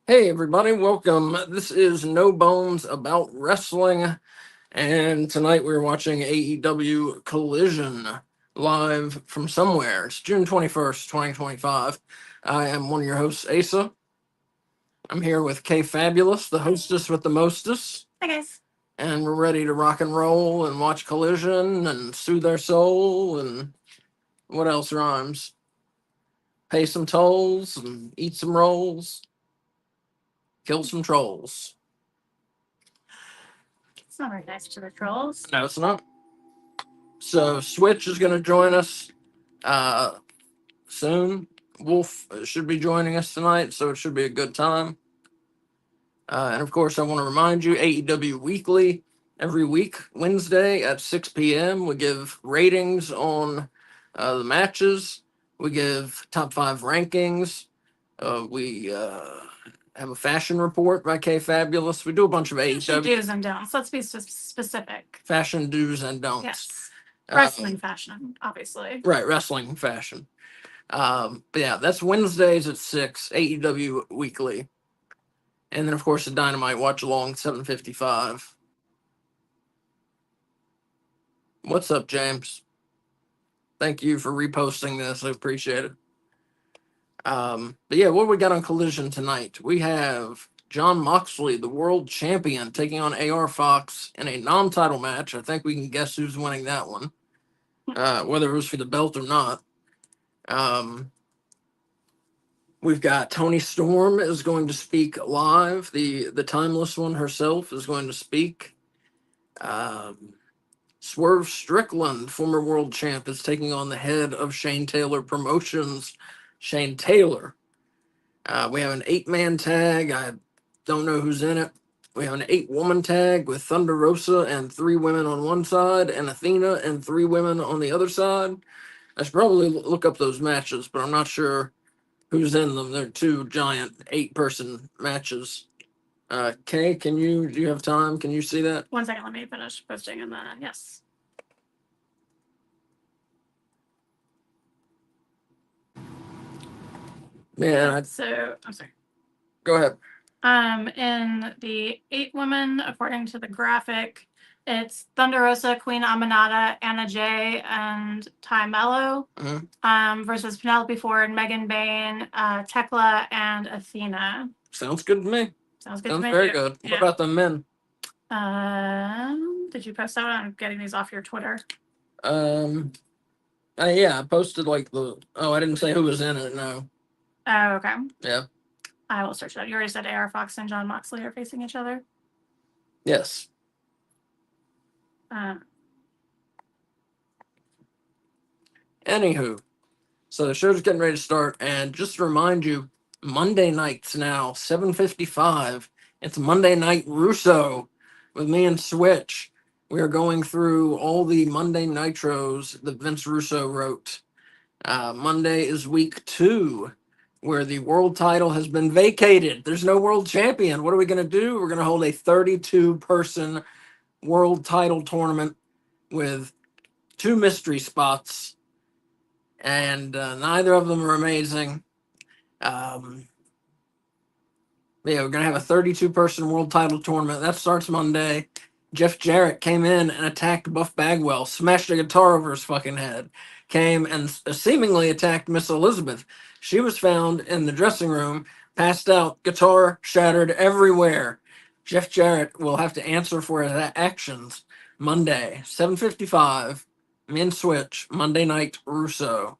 Hey everybody, welcome. This is No Bones About Wrestling, and tonight we're watching AEW Collision live from somewhere. It's June 21st, 2025. I am one of your hosts, Asa. I'm here with Kay Fabulous, the hostess with the mostest, Hi guys. and we're ready to rock and roll and watch Collision and soothe our soul and what else rhymes? Pay some tolls and eat some rolls, kill some trolls. It's not very nice to the trolls. No, it's not. So Switch is going to join us uh, soon. Wolf should be joining us tonight, so it should be a good time. And of course, I want to remind you AEW Weekly every week, Wednesday at 6 p.m. We give ratings on the matches, we give top five rankings, we have a fashion report by K Fabulous. We do a bunch of AEW Do's and don'ts. Let's be specific. fashion do's and don'ts. Yes. Wrestling fashion, obviously. Right, wrestling fashion. But yeah, that's Wednesdays at 6, AEW Weekly. And then, of course, the Dynamite Watch Along, 7:55. What's up, James? Thank you for reposting this. I appreciate it. But yeah, what we got on Collision tonight? We have John Moxley, the world champion, taking on AR Fox in a non-title match. I think we can guess who's winning that one, whether it was for the belt or not. We've got Tony Storm is going to speak live. The timeless one herself is going to speak. Swerve Strickland, former world champ, is taking on the head of Shane Taylor Promotions, Shane Taylor. We have an 8-man tag. I don't know who's in it. We have an 8-woman tag with Thunder Rosa and 3 women on one side, and Athena and 3 women on the other side. I should probably look up those matches, but I'm not sure who's in them. They're 2 giant 8-person matches. Kay, do you have time? Can you see that? 1 second, let me finish posting and then yes. Man, so I'm sorry. Go ahead. In the 8-woman, according to the graphic, it's Thunder Rosa, Queen Aminata, Anna Jay, and Ty Mello. Versus Penelope Ford, Megan Bain, Tekla, and Athena. Sounds good to me. Sounds good Sounds to me. very good. Yeah. What about the men? Did you post that? I'm getting these off your Twitter. Yeah, I posted like I didn't say who was in it. No. Oh, okay. Yeah. I will search that. You already said AR Fox and John Moxley are facing each other. Yes. Anywho, so the show's getting ready to start, and just to remind you, Monday nights now, 7:55. It's Monday Night Russo with me and Switch. We are going through all the Monday Nitros that Vince Russo wrote. Monday is week 2, where the world title has been vacated. There's no world champion. What are we going to do? We're going to hold a 32-person world title tournament with 2 mystery spots, and neither of them are amazing. Yeah, we're going to have a 32-person world title tournament. That starts Monday. Jeff Jarrett came in and attacked Buff Bagwell, smashed a guitar over his fucking head, came and seemingly attacked Miss Elizabeth. She was found in the dressing room, passed out, guitar shattered everywhere. Jeff Jarrett will have to answer for his actions Monday, 7:55, Men Switch, Monday Night Russo.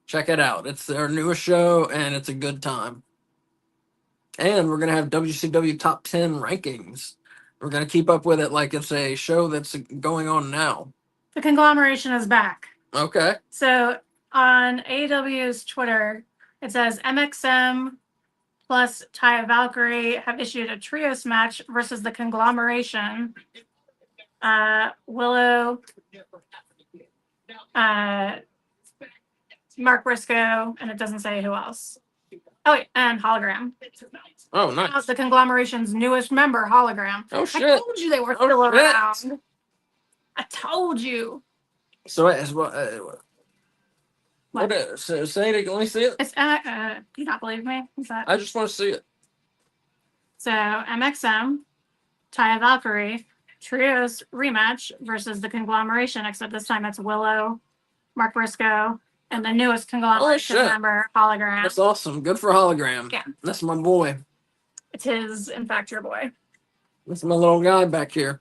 Check it out. It's their newest show, and it's a good time. And we're going to have WCW Top 10 rankings. We're going to keep up with it like it's a show that's going on now. The conglomeration is back. Okay. So on AEW's Twitter, it says MXM plus Taya Valkyrie have issued a trios match versus the conglomeration. Willow, Mark Briscoe, and it doesn't say who else. Oh, wait, and Hologram. Oh, nice. The conglomeration's newest member, Hologram. Oh, shit. I told you they were still around. I told you. So, what is, say it again. Let me see it. It's, do you not believe me? Is that? I just want to see it. So MXM, Taya Valkyrie, Trios rematch versus the Conglomeration, except this time it's Willow, Mark Briscoe, and the newest Conglomeration member, Hologram. That's awesome. Good for Hologram. Yeah. That's my boy. It is, in fact, your boy. That's my little guy back here.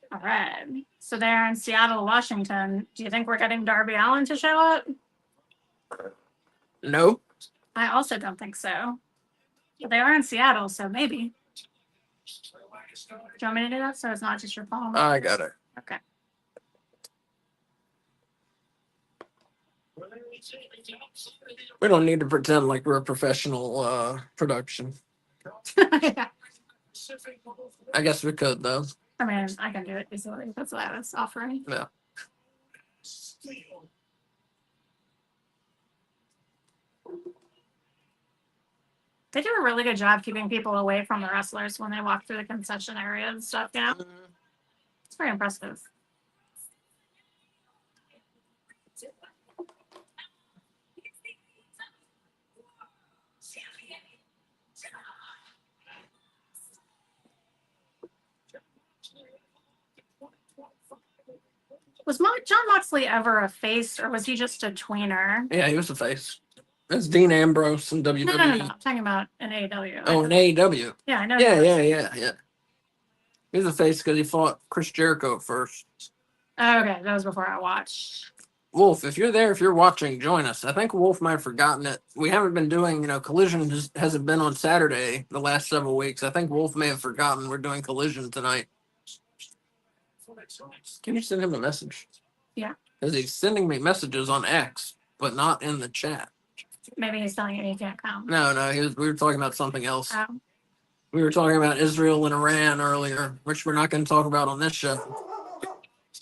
All right. So they're in Seattle, Washington. Do you think we're getting Darby Allin to show up? No. I also don't think so. But they are in Seattle, so maybe. Do you want me to do that so it's not just your phone? I got it. Okay. We don't need to pretend like we're a professional production. Yeah. I guess we could, though. I mean, I can do it easily. That's what I was offering. Yeah. They do a really good job keeping people away from the wrestlers when they walk through the concession area and stuff, you know? It's very impressive. Was John Moxley ever a face, or was he just a tweener? Yeah, he was a face. That's Dean Ambrose in WWE. No. I'm talking about an AEW. Oh, in AEW. Yeah, I know. Yeah. He was a face because he fought Chris Jericho first. Oh, okay, that was before I watched. Wolf, if you're there, if you're watching, join us. I think Wolf might have forgotten it. We haven't been doing, Collision hasn't been on Saturday the last several weeks. I think Wolf may have forgotten we're doing Collision tonight. Can you send him a message? Yeah. Because he's sending me messages on X, but not in the chat. Maybe he's telling you he can't come. No, we were talking about something else. Oh. We were talking about Israel and Iran earlier, which we're not going to talk about on this show.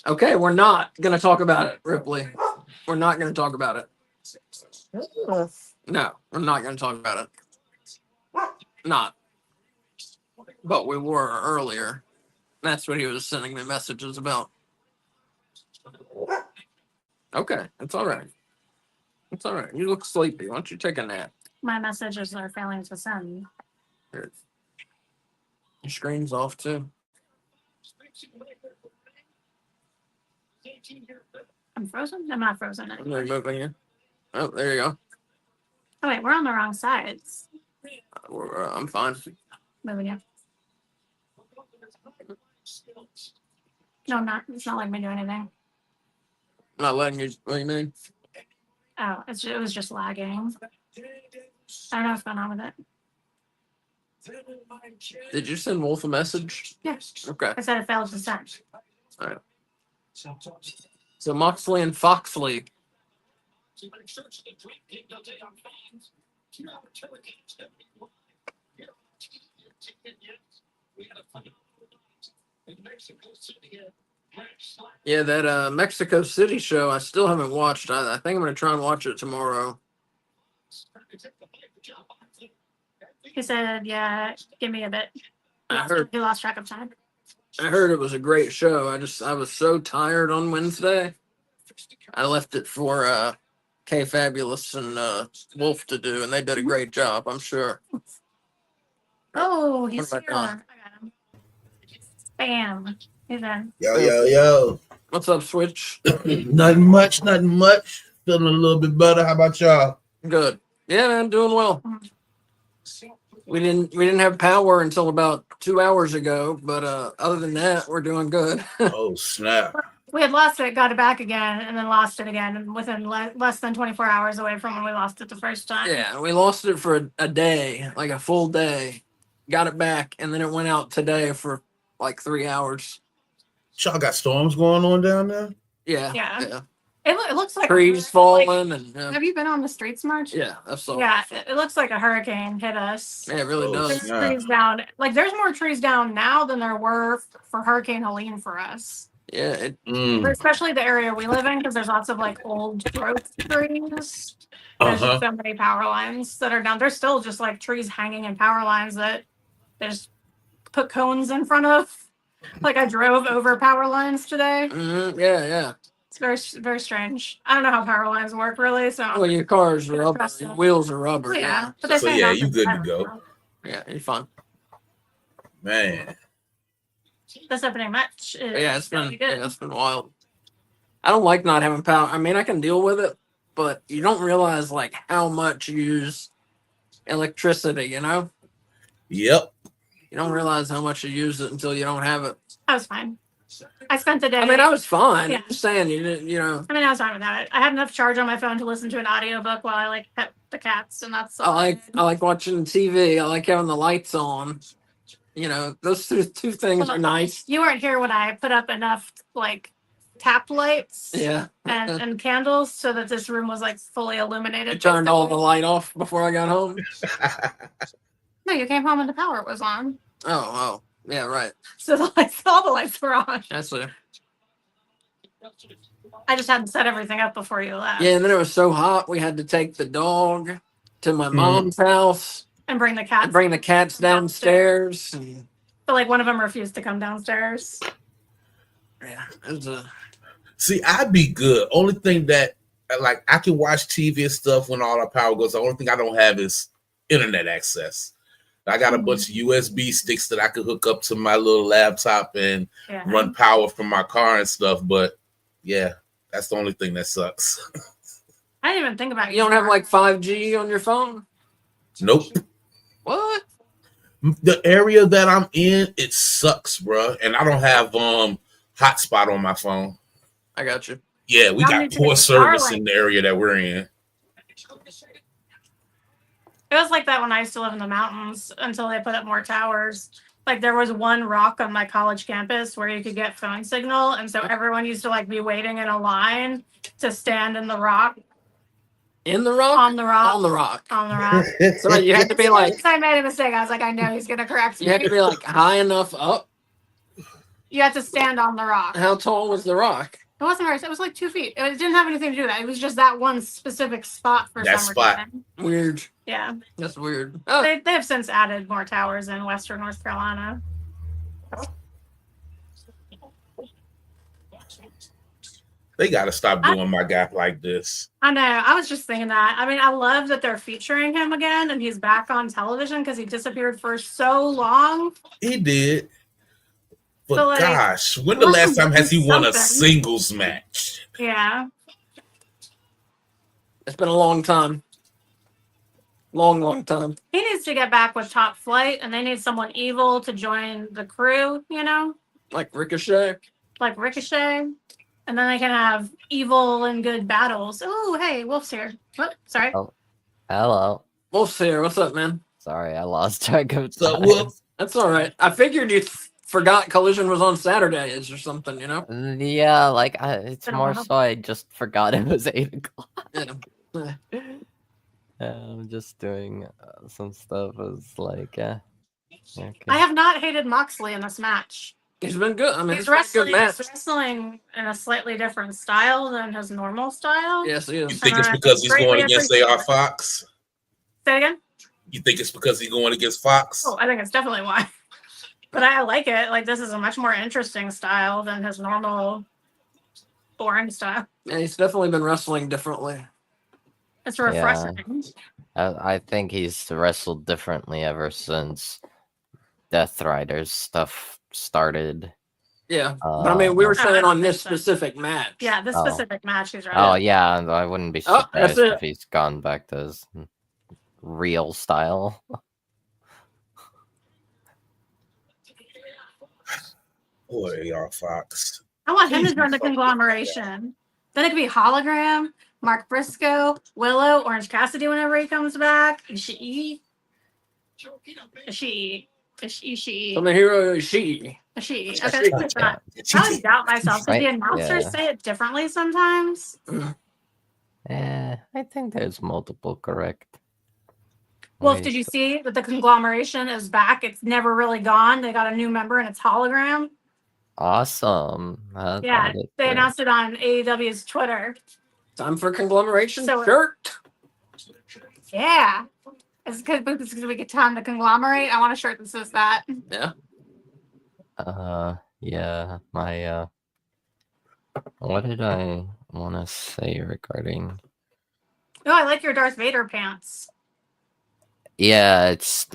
Okay, we're not going to talk about it, Ripley. We're not going to talk about it. No, we're not going to talk about it. Not. But we were earlier. That's what he was sending me messages about. Okay, it's all right. It's all right. You look sleepy. Why don't you take a nap? My messages are failing to send. Your screen's off, too. I'm frozen? I'm not frozen anymore. I'm moving you. Oh, there you go. Oh, wait, we're on the wrong sides. I'm fine. Moving you. No, I'm not. It's not letting me do anything. Not letting you. What do you mean? Oh, it was just lagging. I don't know what's going on with it. Did you send Wolf a message? Yes. Okay. I said it failed to send. All right. So Moxley and Foxley. Yeah, that Mexico City show I still haven't watched. I think I'm going to try and watch it tomorrow. He said, yeah, give me a bit. He lost track of time. I heard it was a great show. I was so tired on Wednesday. I left it for K Fabulous and Wolf to do, and they did a great job, I'm sure. Oh, he's here. I got him. Bam. He's in. Yo. What's up, Switch? Nothing much. Feeling a little bit better. How about y'all? Good. Yeah, man, doing well. We didn't have power until about 2 hours ago, but other than that, we're doing good. Oh, snap. We had lost it, got it back again, and then lost it again, and within less than 24 hours away from when we lost it the first time. Yeah, we lost it for a day, like a full day. Got it back, and then it went out today for like 3 hours. Y'all got storms going on down there? Yeah. It looks like trees falling and. Have you been on the streets much? Yeah, that's so. Yeah, it looks like a hurricane hit us. Yeah, it really does. There's trees down. Like there's more trees down now than there were for Hurricane Helene for us. Yeah, especially the area we live in, because there's lots of like old growth trees. There's just so many power lines that are down. There's still just like trees hanging in power lines that they just put cones in front of. Like I drove over power lines today. Yeah. It's very, very strange. I don't know how power lines work really. So well, your car's rubber, your wheels are rubber. Oh, Yeah. but they So say yeah, not you good to drive. go. Yeah, you're fine. Man. This opening match is Yeah, it's gonna be good. it's been wild. I don't like not having power. I mean, I can deal with it, but you don't realize like how much you use electricity. You know, Yep. you don't realize how much you use it until you don't have it. I was fine. I spent the day. I mean, I was fine. Yeah. I'm just saying, you didn't, you know. I mean, I was fine without it. I had enough charge on my phone to listen to an audiobook while I like pet the cats, and that's all. I like watching TV. I like having the lights on. You know, those two things are nice. You weren't here when I put up enough like tap lights Yeah. and candles so that this room was like fully illuminated. You turned all the light off before I got home. No, you came home and the power was on. Oh, yeah, right. So the lights, all the lights were on. That's it. I just hadn't set everything up before you left. Yeah, and then it was so hot we had to take the dog to my mom's house And bring the cats. and bring the cats downstairs. And, But like one of them refused to come downstairs. yeah, it was a. See, I'd be good. Only thing that like I can watch TV and stuff when all our power goes. The only thing I don't have is internet access. I got a bunch of USB sticks that I could hook up to my little laptop and run power from my car and stuff. But yeah, that's the only thing that sucks. I didn't even think about it. You don't have like 5G on your phone? Nope. What? The area that I'm in, it sucks, bro. And I don't have hotspot on my phone. I got you. Yeah, we got poor service in the area that we're in. It was like that when I used to live in the mountains until they put up more towers. Like there was one rock on my college campus where you could get phone signal, and so everyone used to like be waiting in a line to stand in the rock. In the rock? On the rock. On the rock. On the rock. So you had to be like. I made a mistake. I was like, I know he's gonna correct me. You had to be like high enough up. You had to stand on the rock. How tall was the rock? It wasn't very. It was like 2 feet. It didn't have anything to do with that. It was just that one specific spot for That some spot. reason. Weird. Yeah. That's weird. Oh. They have since added more towers in Western North Carolina. They got to stop doing my guy like this. I know. I was just thinking that. I mean, I love that they're featuring him again and he's back on television because he disappeared for so long. He did. But So, like, gosh, when the last time has he won a something. singles match? Yeah. It's been a long time. Long time. He needs to get back with Top Flight and they need someone evil to join the crew, you know? Like Ricochet. Like Ricochet. And then they can have evil and good battles. Oh, hey, Wolf's here. What? Sorry. Oh, hello. Wolf's here. What's up, man? Sorry, I lost track of So, time. Wolf, That's all right. I figured you forgot Collision was on Saturdays or something, you know? Yeah, like it's Been a more while. so I just forgot it was 8 o'clock. Yeah. I'm just doing some stuff. It's like, okay. I have not hated Moxley in this match. He's been good. I mean, He's it's been a good match. wrestling in a slightly different style than his normal style. Yes, he you is. think it's because he's Greatly going against appreciate AR it. Fox? Say it again? You think it's because he's going against Fox? Oh, I think it's definitely why. But I like it. Like, this is a much more interesting style than his normal boring style. And he's definitely been wrestling differently. It's refreshing. I think he's wrestled differently ever since Death Rider's stuff started. Yeah. But I mean, we were I saying don't on this think so. specific match. Yeah, this Oh. specific match he's right. Oh yeah, and I wouldn't be Oh, that's surprised it. if he's gone back to his real style. Boy, AR Fox. I want him to He's join the fucking- conglomeration. Then it could be Hologram, Mark Briscoe, Willow, Orange Cassidy whenever he comes back. Ishii. Tomohiro Ishii. Ishii. Ishii. Okay, that's Yeah. I always doubt myself because the Right? announcers Yeah. say it differently sometimes. I think there's multiple correct. Wolf, ways did you to- see that the conglomeration is back? It's never really gone. They got a new member and it's hologram. Awesome. Yeah, they announced it on AEW's Twitter. Time for conglomeration So- shirt. Yeah. It's because we get time to conglomerate. I want a shirt that says that. Yeah. Yeah, my what did I want to say regarding? Oh, I like your Darth Vader pants. Yeah, it's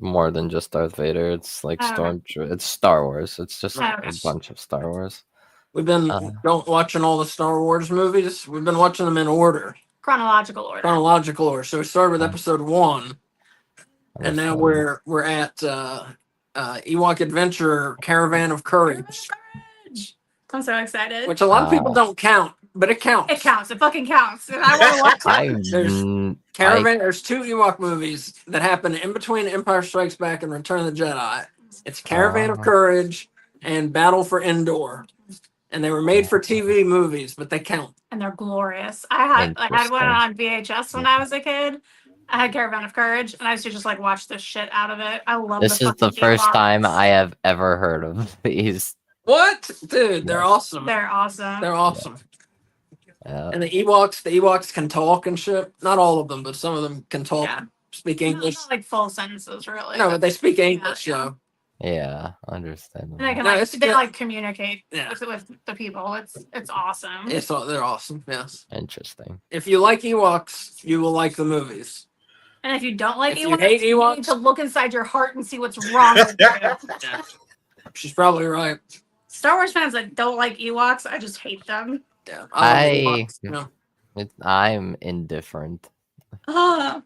more than just Darth Vader. It's like it's Star Wars. It's just a bunch of Star Wars. We've been watching all the Star Wars movies. We've been watching them in order. Chronological order. Chronological order. So we started with episode 1. And now we're at Ewok Adventure Caravan of Courage. I'm so excited. Which a lot of people don't count, but it counts. It counts. It fucking counts. And I want to watch it. There's 2 Ewok movies that happen in between Empire Strikes Back and Return of the Jedi. It's Caravan of Courage and Battle for Endor. And they were made for TV movies, but they count. And they're glorious. I had one on VHS when I was a kid. I had Caravan of Courage, and I used to just like watch the shit out of it. I love this. Is the first time I have ever heard of these. What? Dude, they're awesome. They're awesome. They're awesome. Yeah. And the Ewoks can talk and shit. Not all of them, but some of them can talk, speak English. Not like full sentences, really. No, but they speak English, though. Yeah, understandable. And they can they communicate with the people. It's awesome. They're awesome. Yes. Interesting. If you like Ewoks, you will like the movies. And if you don't like Ewoks, you hate Ewoks, you need to look inside your heart and see what's wrong with you. Yeah. She's probably right. Star Wars fans that don't like Ewoks, I just hate them. Yeah, I'm indifferent. Wow,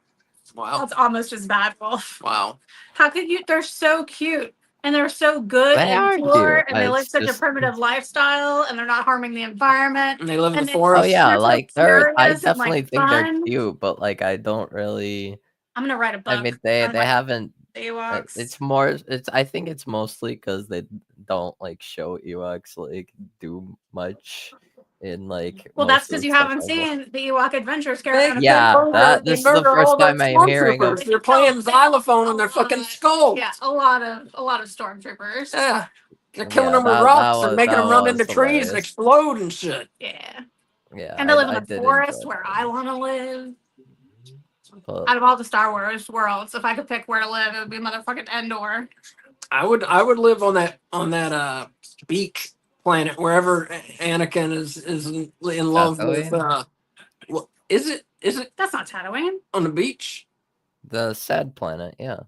that's almost as bad, Wolf. Wow, how could you? They're so cute and they're so good and pure, and they live such a primitive lifestyle, and they're not harming the environment. And they live in the forest. Oh yeah, like I definitely and, think they're cute, but like I don't really. I'm gonna write a book. I mean, they haven't. Ewoks. It's more. I think it's mostly because they don't like show Ewoks like do much in like. Well, that's because you haven't seen the Ewok Adventures character. Yeah, this is the first time I'm hearing of. They're playing xylophone on their fucking skull. Yeah, a lot of stormtroopers. Yeah, they're killing them with rocks and making them run into trees and explode and shit. Yeah. Yeah. And they live in the forest where I want to live. Out of all the Star Wars worlds, if I could pick where to live, it would be motherfucking Endor. I would live on that beach planet wherever Anakin is in love with. Well, is it? That's not Tatooine. On the beach. The sad planet, yeah.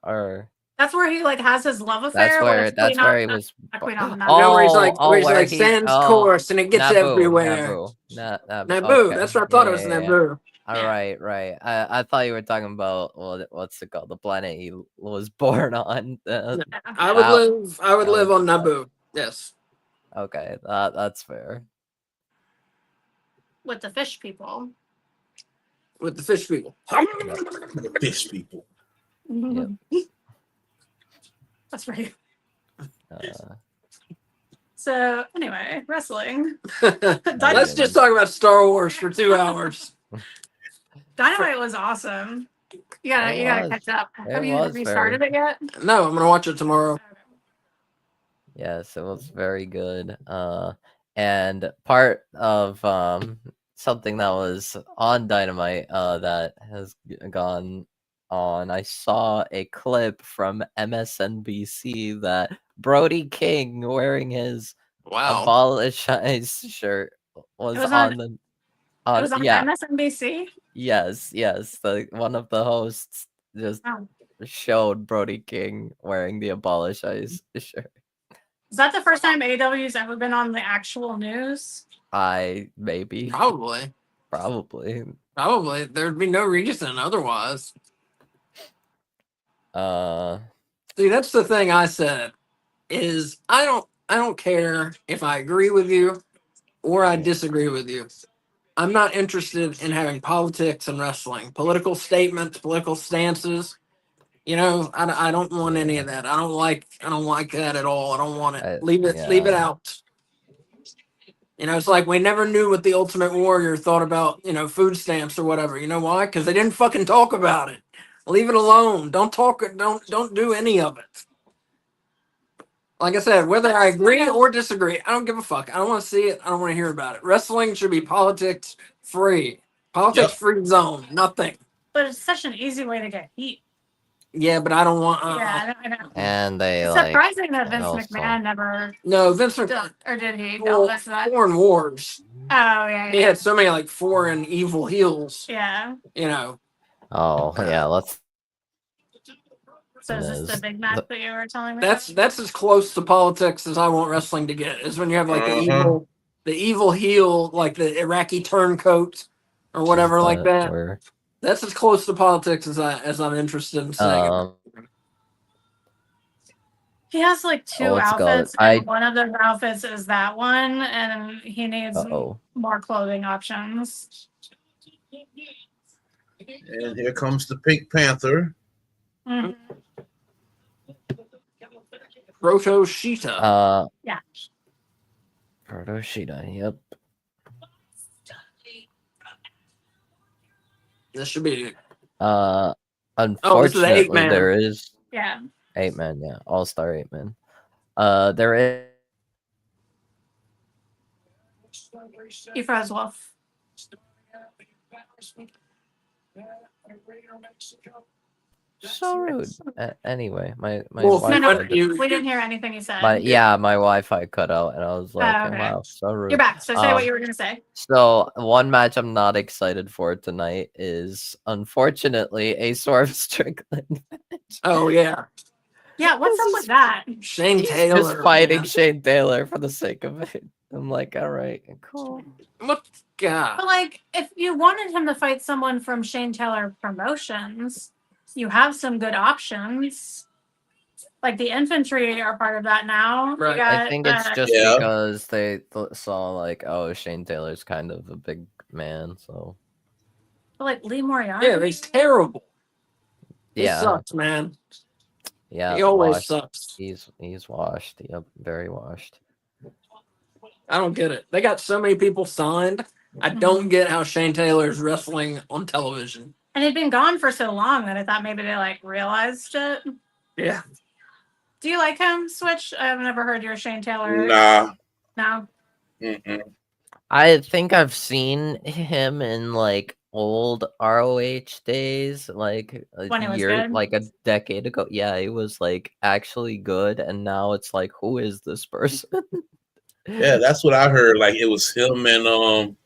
Or that's where he like has his love affair. That's where he was. Where he's like sands course and it gets everywhere. Naboo. That's what I thought it was. Naboo. All right. I thought you were talking about what's it called? The planet he was born on. I would live on Naboo. Yes. Okay, that's fair. With the fish people. With the fish people. The fish people. Yep. That's right. So anyway, wrestling. Let's just talk about Star Wars for 2 hours. Dynamite was awesome. You gotta catch up. Have you restarted it yet? No, I'm gonna watch it tomorrow. Yes, it was very good. And part of something that was on Dynamite that has gone on, I saw a clip from MSNBC that Brody King wearing his Abolish ICE shirt was on the. It was on MSNBC? Yes. One of the hosts just showed Brody King wearing the Abolish ICE shirt. Is that the first time AEW's ever been on the actual news? Maybe. Probably. There'd be no reason otherwise. See, that's the thing I said is I don't care if I agree with you or I disagree with you. I'm not interested in having politics and wrestling, political statements, political stances. You know, I don't want any of that. I don't like that at all. I don't want it. Leave it out. You know, it's like we never knew what the Ultimate Warrior thought about, food stamps or whatever. You know why? Because they didn't fucking talk about it. Leave it alone. Don't talk. Don't do any of it. Like I said, whether I agree or disagree, I don't give a fuck. I don't want to see it. I don't want to hear about it. Wrestling should be politics free. Politics free zone. Nothing. But it's such an easy way to get heat. Yeah, but I don't want. Yeah, I know. And they It's like surprising that and Vince also- McMahon never No, Vince did, McMahon. or did he? Don't miss that. Foreign Wars. Oh yeah, He had so many like foreign evil heels. yeah. You know. Oh yeah, let's. So is this the big match that you were telling me? That's as close to politics as I want wrestling to get. Is when you have like the evil heel, like the Iraqi turncoat or whatever like that. Where, that's as close to politics as I'm interested in seeing. He has like two outfits, and one of those outfits is that one, and he needs more clothing options. And here comes the Pink Panther. Mm-hmm. Proto Sheeta. Yeah. Proto Sheeta, yep. This should be. Unfortunately, there is. Yeah. 8-man, yeah, all-star 8-man. There is. You froze, Wolf. So rude. Anyway, my Wolf, Wi-Fi. We didn't hear anything you said. My Wi-Fi cut out, and I was like, okay. wow, so rude. You're back. So say what you were gonna say. So one match I'm not excited for tonight is unfortunately a Swerve Strickland match. Oh yeah. Yeah, what's up with that? Shane Taylor just fighting Shane Taylor for the sake of it. I'm like, all right, cool. What God? But like, if you wanted him to fight someone from Shane Taylor Promotions, you have some good options. Like the infantry are part of that now. Right. I think it's just because they saw like, oh, Shane Taylor's kind of a big man, so. But like Lee Moriarty. Yeah, he's terrible. Yeah. He sucks, man. Yeah. He always sucks. He's washed. Yep, very washed. I don't get it. They got so many people signed. I don't get how Shane Taylor's wrestling on television. And he'd been gone for so long that I thought maybe they like realized it. Yeah. Do you like him, Switch? I've never heard your Shane Taylor. Nah. No. Mm-mm. I think I've seen him in like old ROH days, like a year, like a decade ago. Yeah, he was like actually good, and now it's like, who is this person? Yeah, that's what I heard. Like it was him and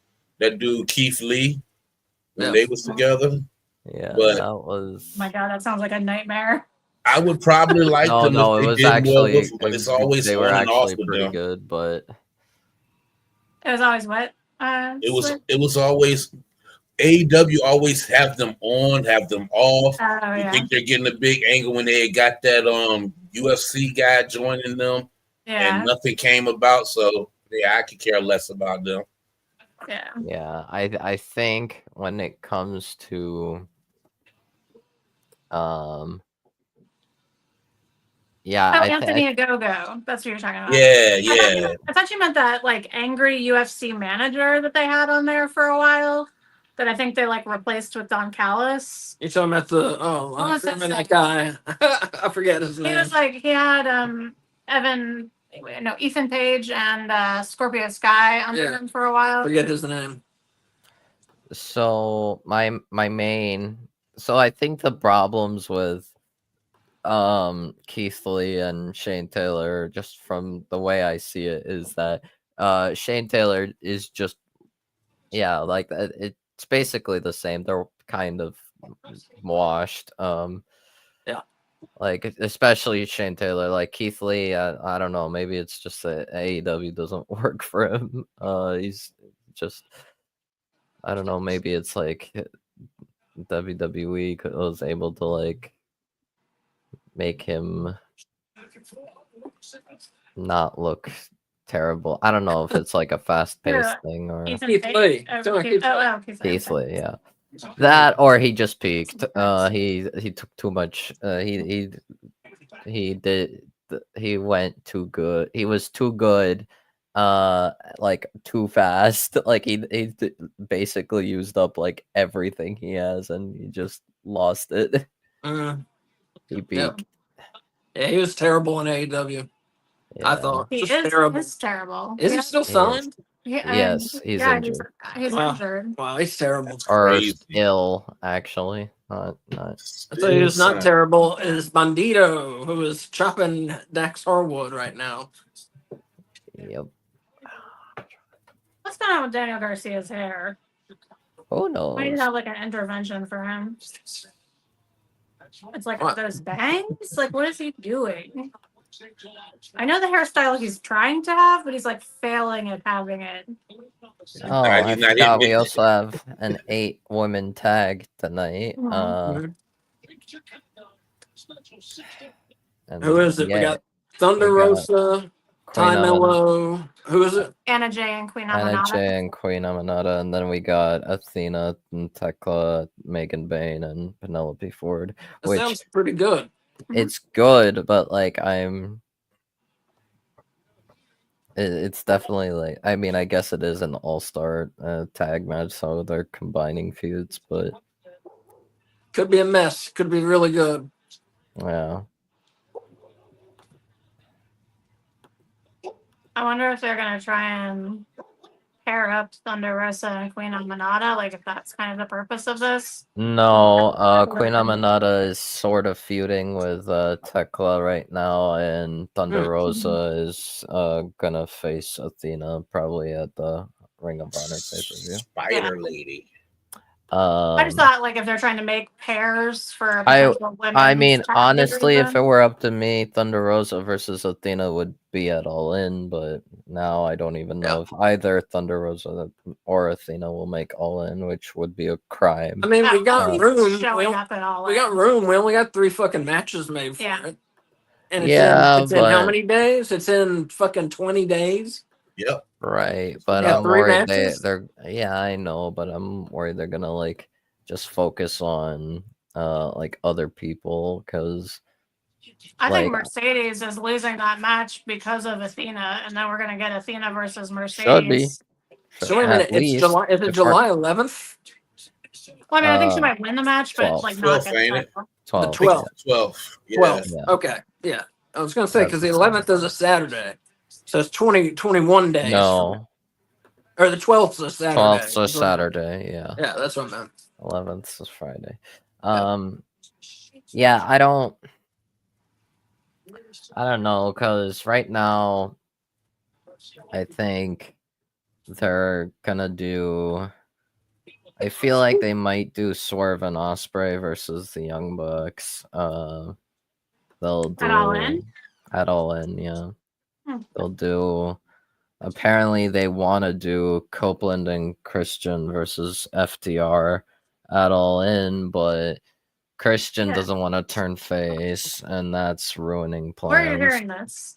that dude Keith Lee when they was together. Yeah, but that was. Oh my God, that sounds like a nightmare. I would probably like them. No, if it was did actually. Well with them, but it's always they were actually pretty good, but it was always what? It was always AEW always have them on, have them off. You think they're getting a big angle when they got that UFC guy joining them, and nothing came about. So yeah, I could care less about them. Yeah. I think when it comes to Anthony Ogogo. That's what you're talking about. Yeah. I thought you meant that like angry UFC manager that they had on there for a while. That I think they like replaced with Don Callis. You're talking about that guy. I forget his name. He was like he had Ethan Page and Scorpio Sky under him for a while. Forget his name. So my main, so I think the problems with Keith Lee and Shane Taylor, just from the way I see it, is that Shane Taylor is just like it's basically the same. They're kind of washed. Like especially Shane Taylor, like Keith Lee. I don't know. Maybe it's just that AEW doesn't work for him. He's just, I don't know. Maybe it's like WWE was able to like make him not look terrible. I don't know if it's like a fast-paced thing or Keith Lee. Keith Lee, yeah. That or he just peaked. He took too much. He went too good. He was too good. Like too fast. Like he basically used up like everything he has, and he just lost it. He peaked. Yeah, he was terrible in AEW. I thought he is terrible. Is he still signed? Yes, he's yeah, injured. he's Wow. injured. Wow, he's terrible. Or Crazy. ill, actually. Not. I tell you who's not Still terrible is Bandito, who is chopping Dax Harwood right now. Yep. What's going on with Daniel Garcia's hair? Who I need to knows? have like an intervention for him. It's like What? those bangs. Like, what is he doing? I know the hairstyle he's trying to have, but he's like failing at having it. Oh, He's I not forgot hitting we it. also have an 8-woman tag tonight. Mhm. And Who is it? We yeah, got Thunder we got Rosa, Queen Ty Mello. Who is it? Anna Jay and Queen Anna Amanada. Jay and Queen Amanada, and then we got Athena and Tekla, Megan Bain, and Penelope Ford. That Which sounds pretty good. it's good, but like it's definitely like, I mean, I guess it is an all-star tag match, so they're combining feuds, but Could be a mess. Could be really good. yeah. I wonder if they're gonna try and pair up Thunder Rosa and Queen Amanada, like if that's kind of the purpose of this. No, Queen Amanada is sort of feuding with Tekla right now, and Thunder Rosa is gonna face Athena probably at the Ring of Honor pay-per-view. Spider Lady. I just thought like if they're trying to make pairs for a I potential women's I mean, tag honestly, if it division. were up to me, Thunder Rosa versus Athena would be at All In, but now I don't even know if either Thunder Rosa or Athena will make All In, which would be a crime. I mean, we got room. Showing up at all. We got room. We only got 3 fucking matches made for it. And it's in how many days? It's in fucking 20 days. Yep. Right, but Yeah, I'm 3 worried matches? they're yeah, I know, but I'm worried they're gonna like just focus on like other people, because I like, think Mercedes is losing that match because of Athena, and then we're gonna get Athena versus Mercedes. should be. So wait a minute, it's July. Is it July 11th? Well, I mean, I think she might win the match, but 12th. like not 12th, get ain't it? the title. 12th. The 12th. 12. Yeah. 12th. Yeah. Okay. Yeah. I was gonna say That's because the the 11th is a Saturday, so it's 21 days. No, Or the 12th is a Saturday. 12th's a Saturday. Yeah, Yeah, that's what I meant. 11th is Friday. Yeah, I don't know, because right now I think they're gonna do. I feel like they might do Swerve and Osprey versus the Young Bucks. They'll do at All In, yeah. They'll do. Apparently, they want to do Copeland and Christian versus FTR at All In, but Christian doesn't want to turn face, and that's ruining plans. Where are you hearing this?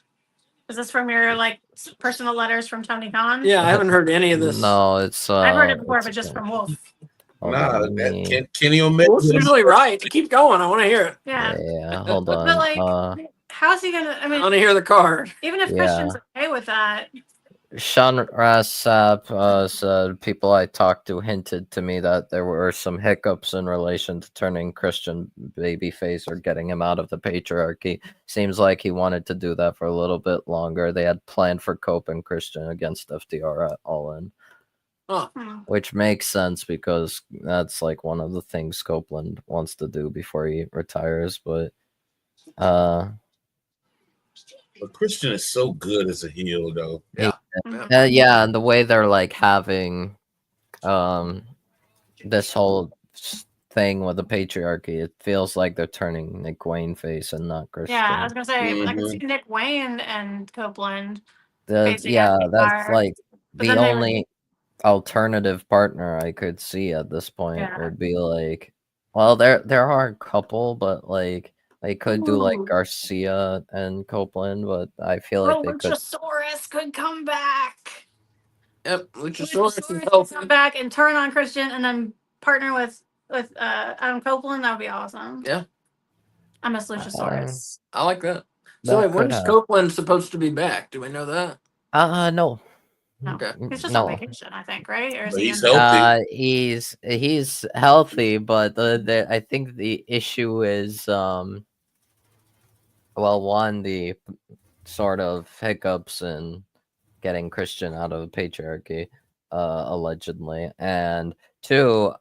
Is this from your like personal letters from Tony Khan? Yeah, I haven't heard any of this. No, it's. I've heard it before, but just from Wolf. Nah, Kenny Omega. Wolf's usually right. Keep going. I want to hear it. Yeah. Hold on. But like, how's he gonna? I mean, I want to hear the card. Even if Christian's okay with that. Sean Rassap said people I talked to hinted to me that there were some hiccups in relation to turning Christian babyface or getting him out of the patriarchy. Seems like he wanted to do that for a little bit longer. They had planned for Cope and Christian against FTR at All In. Which makes sense because that's like one of the things Copeland wants to do before he retires, but Christian is so good as a heel, though. Yeah, and the way they're like having this whole thing with the patriarchy, it feels like they're turning Nick Wayne face and not Christian. Yeah, I was gonna say I can see Nick Wayne and Copeland. That's like the only alternative partner I could see at this point would be like, well, there are a couple, but like they could do like Garcia and Copeland, but I feel like they could. Luchasaurus could come back. Yep, Luchasaurus could come back and turn on Christian, and then partner with Adam Copeland. That would be awesome. Yeah, I miss Luchasaurus. I like that. So wait, when's Copeland supposed to be back? Do we know that? No. Okay. He's just on vacation, I think, right? Or is he's healthy. He's healthy, but I think the issue is one, the sort of hiccups in getting Christian out of patriarchy, allegedly. And 2,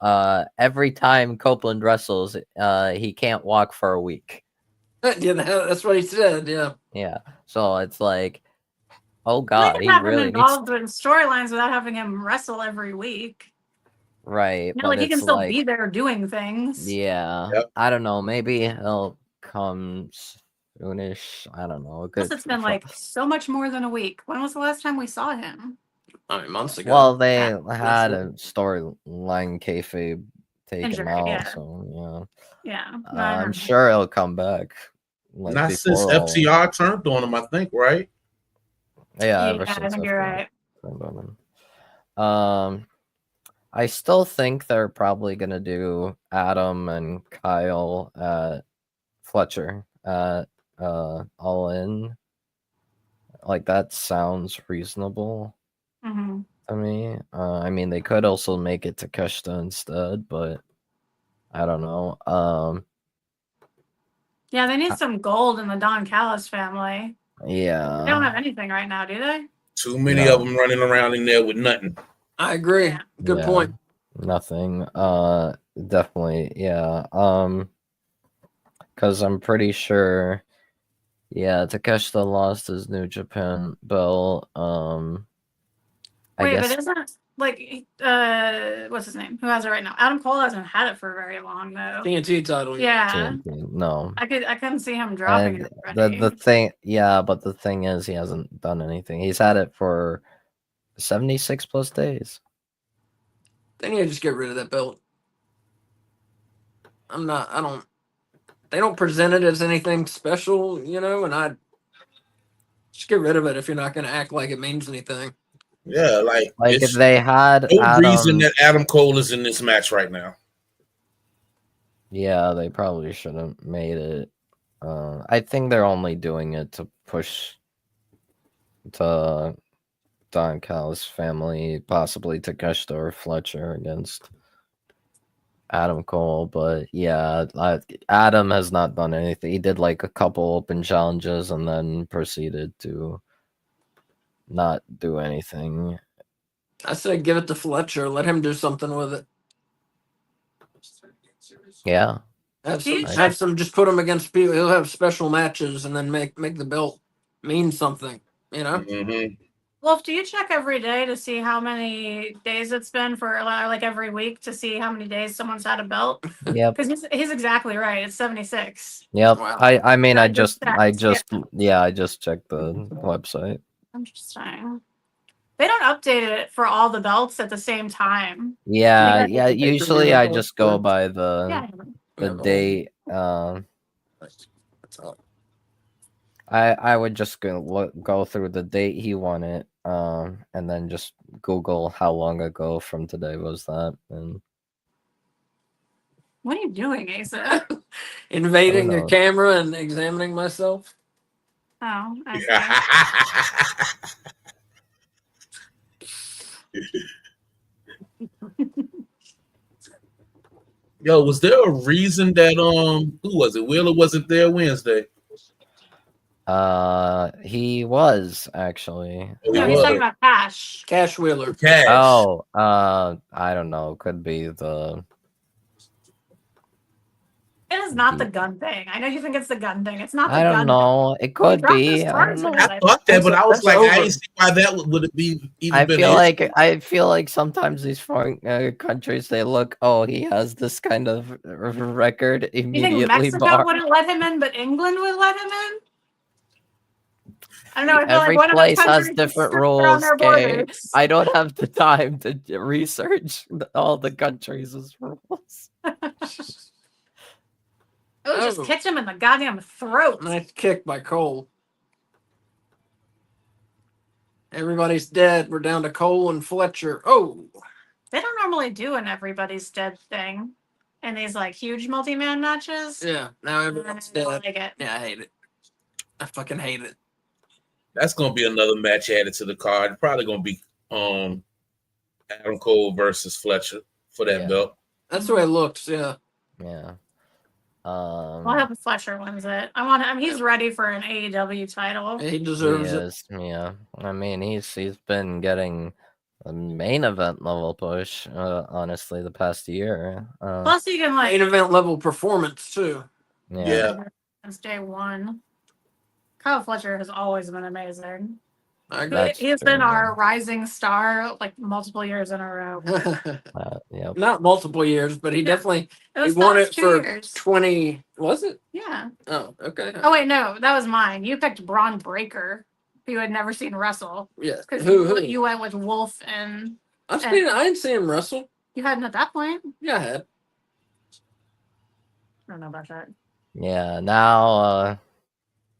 every time Copeland wrestles, he can't walk for a week. Yeah, that's what he said. Yeah. Yeah. So it's like, oh We God, can he have him really needs involved in storylines without having him wrestle every week. right. You know, But like he can it's still like, be there doing things. yeah, Yep. I don't know. Maybe he'll come soonish. I don't know. Plus, it's been like so much more than a week. When was the last time we saw him? I mean, months ago. Well, they Yeah. had a storyline kayfabe taken Injury, out, yeah. so Yeah. No, I'm I remember. sure he'll come back. Like Not since before all- FTR turned on him, I think, right? Yeah, Yeah, ever I since think you're FTR right. turned on him. I still think they're probably gonna do Adam and Kyle at Fletcher at All In. Like that sounds reasonable Hmm. to me. I mean, they could also make it Takeshita instead, but I don't know. Yeah, they need some gold in the Don Callis family. They don't Yeah, have anything right now, do they? Too many No. of them running around in there with nothing. I agree. Yeah. Good yeah, point. nothing. Definitely, yeah. Because I'm pretty sure. Yeah, Takeshita lost his New Japan belt. I Wait, guess but isn't like what's his name? Who has it right now? Adam Cole hasn't had it for very long though. TNT title. Yeah. TNT. No. I couldn't see him dropping And it already. the thing, yeah, but the thing is, he hasn't done anything. He's had it for 76 plus days. They need to just get rid of that belt. They don't present it as anything special, and I just get rid of it if you're not going to act like it means anything. Yeah, like Like if it's they had no reason Adam, that Adam Cole is in this match right now. yeah, they probably should have made it. I think they're only doing it to push to Don Callis' family, possibly Takeshita or Fletcher against Adam Cole. But yeah, Adam has not done anything. He did like a couple open challenges and then proceeded to not do anything. I say give it to Fletcher. Let him do something with it. Yeah. Have some. Just put him against people. He'll have special matches and then make the belt mean something. Mm-hmm. Wolf, do you check every day to see how many days it's been for like every week to see how many days someone's had a belt? Yep. Because he's exactly right. It's 76. Yep. Wow. I mean, I I just just checked. checked the website. Interesting. They don't update it for all the belts at the same time. Yeah, Yeah. usually I just go by the Yeah. date. That's all. I would just go through the date he won it, and then just Google how long ago from today was that, and What are you doing, Asa? Invading I your don't know. camera and examining myself. Oh, I Yo, was there a reason that who was it? Wheeler wasn't there Wednesday. He was actually. Oh, No, he he's was. talking about Cash. Cash Wheeler. Cash. Oh, I don't know. Could be the. It is not the gun thing. I know you think it's the gun thing. It's not the I gun don't know. It could dropped be. his I cards don't know. with I thought that, but I was That's like, I over. didn't see why that would it be even I been feel an issue. like sometimes these foreign countries they look. Oh, he has this kind of record. You think Immediately Mexico bar. wouldn't let him in, but England would let him in? I don't know. I feel Every like one place of those has countries is different stricter on rules. their Okay, borders. I don't have the time to research all the countries' rules. Oh, just kicked him in the goddamn throat. Nice kick by Cole. Everybody's dead. We're down to Cole and Fletcher. Oh, They don't normally do an everybody's dead thing in these like huge multi-man matches. yeah. Now everyone's I don't dead. like it. Yeah, I hate it. I fucking hate it. That's gonna be another match added to the card. Probably gonna be Adam Cole versus Fletcher for that Yeah. belt. That's the way it looks. Yeah. Yeah. Well, I hope Fletcher wins it. I mean, he's ready for an AEW title. He He deserves it. is, yeah. I mean, he's been getting a main event level push, honestly, the past year. Plus, he can Main event level performance too. Yeah. Since day one. Kyle Fletcher has always been amazing. I agree. He's been our rising star like multiple years in a row. Yep. Not multiple years, but he definitely It he won it 2 for years. 20. Was it? Yeah. Oh, okay. Oh wait, no, that was mine. You picked Braun Breaker, who you had never seen wrestle. Yes. Because Who? you went with Wolf and I didn't see him wrestle. you hadn't at that point. Yeah, I had. I don't know about that. Yeah, now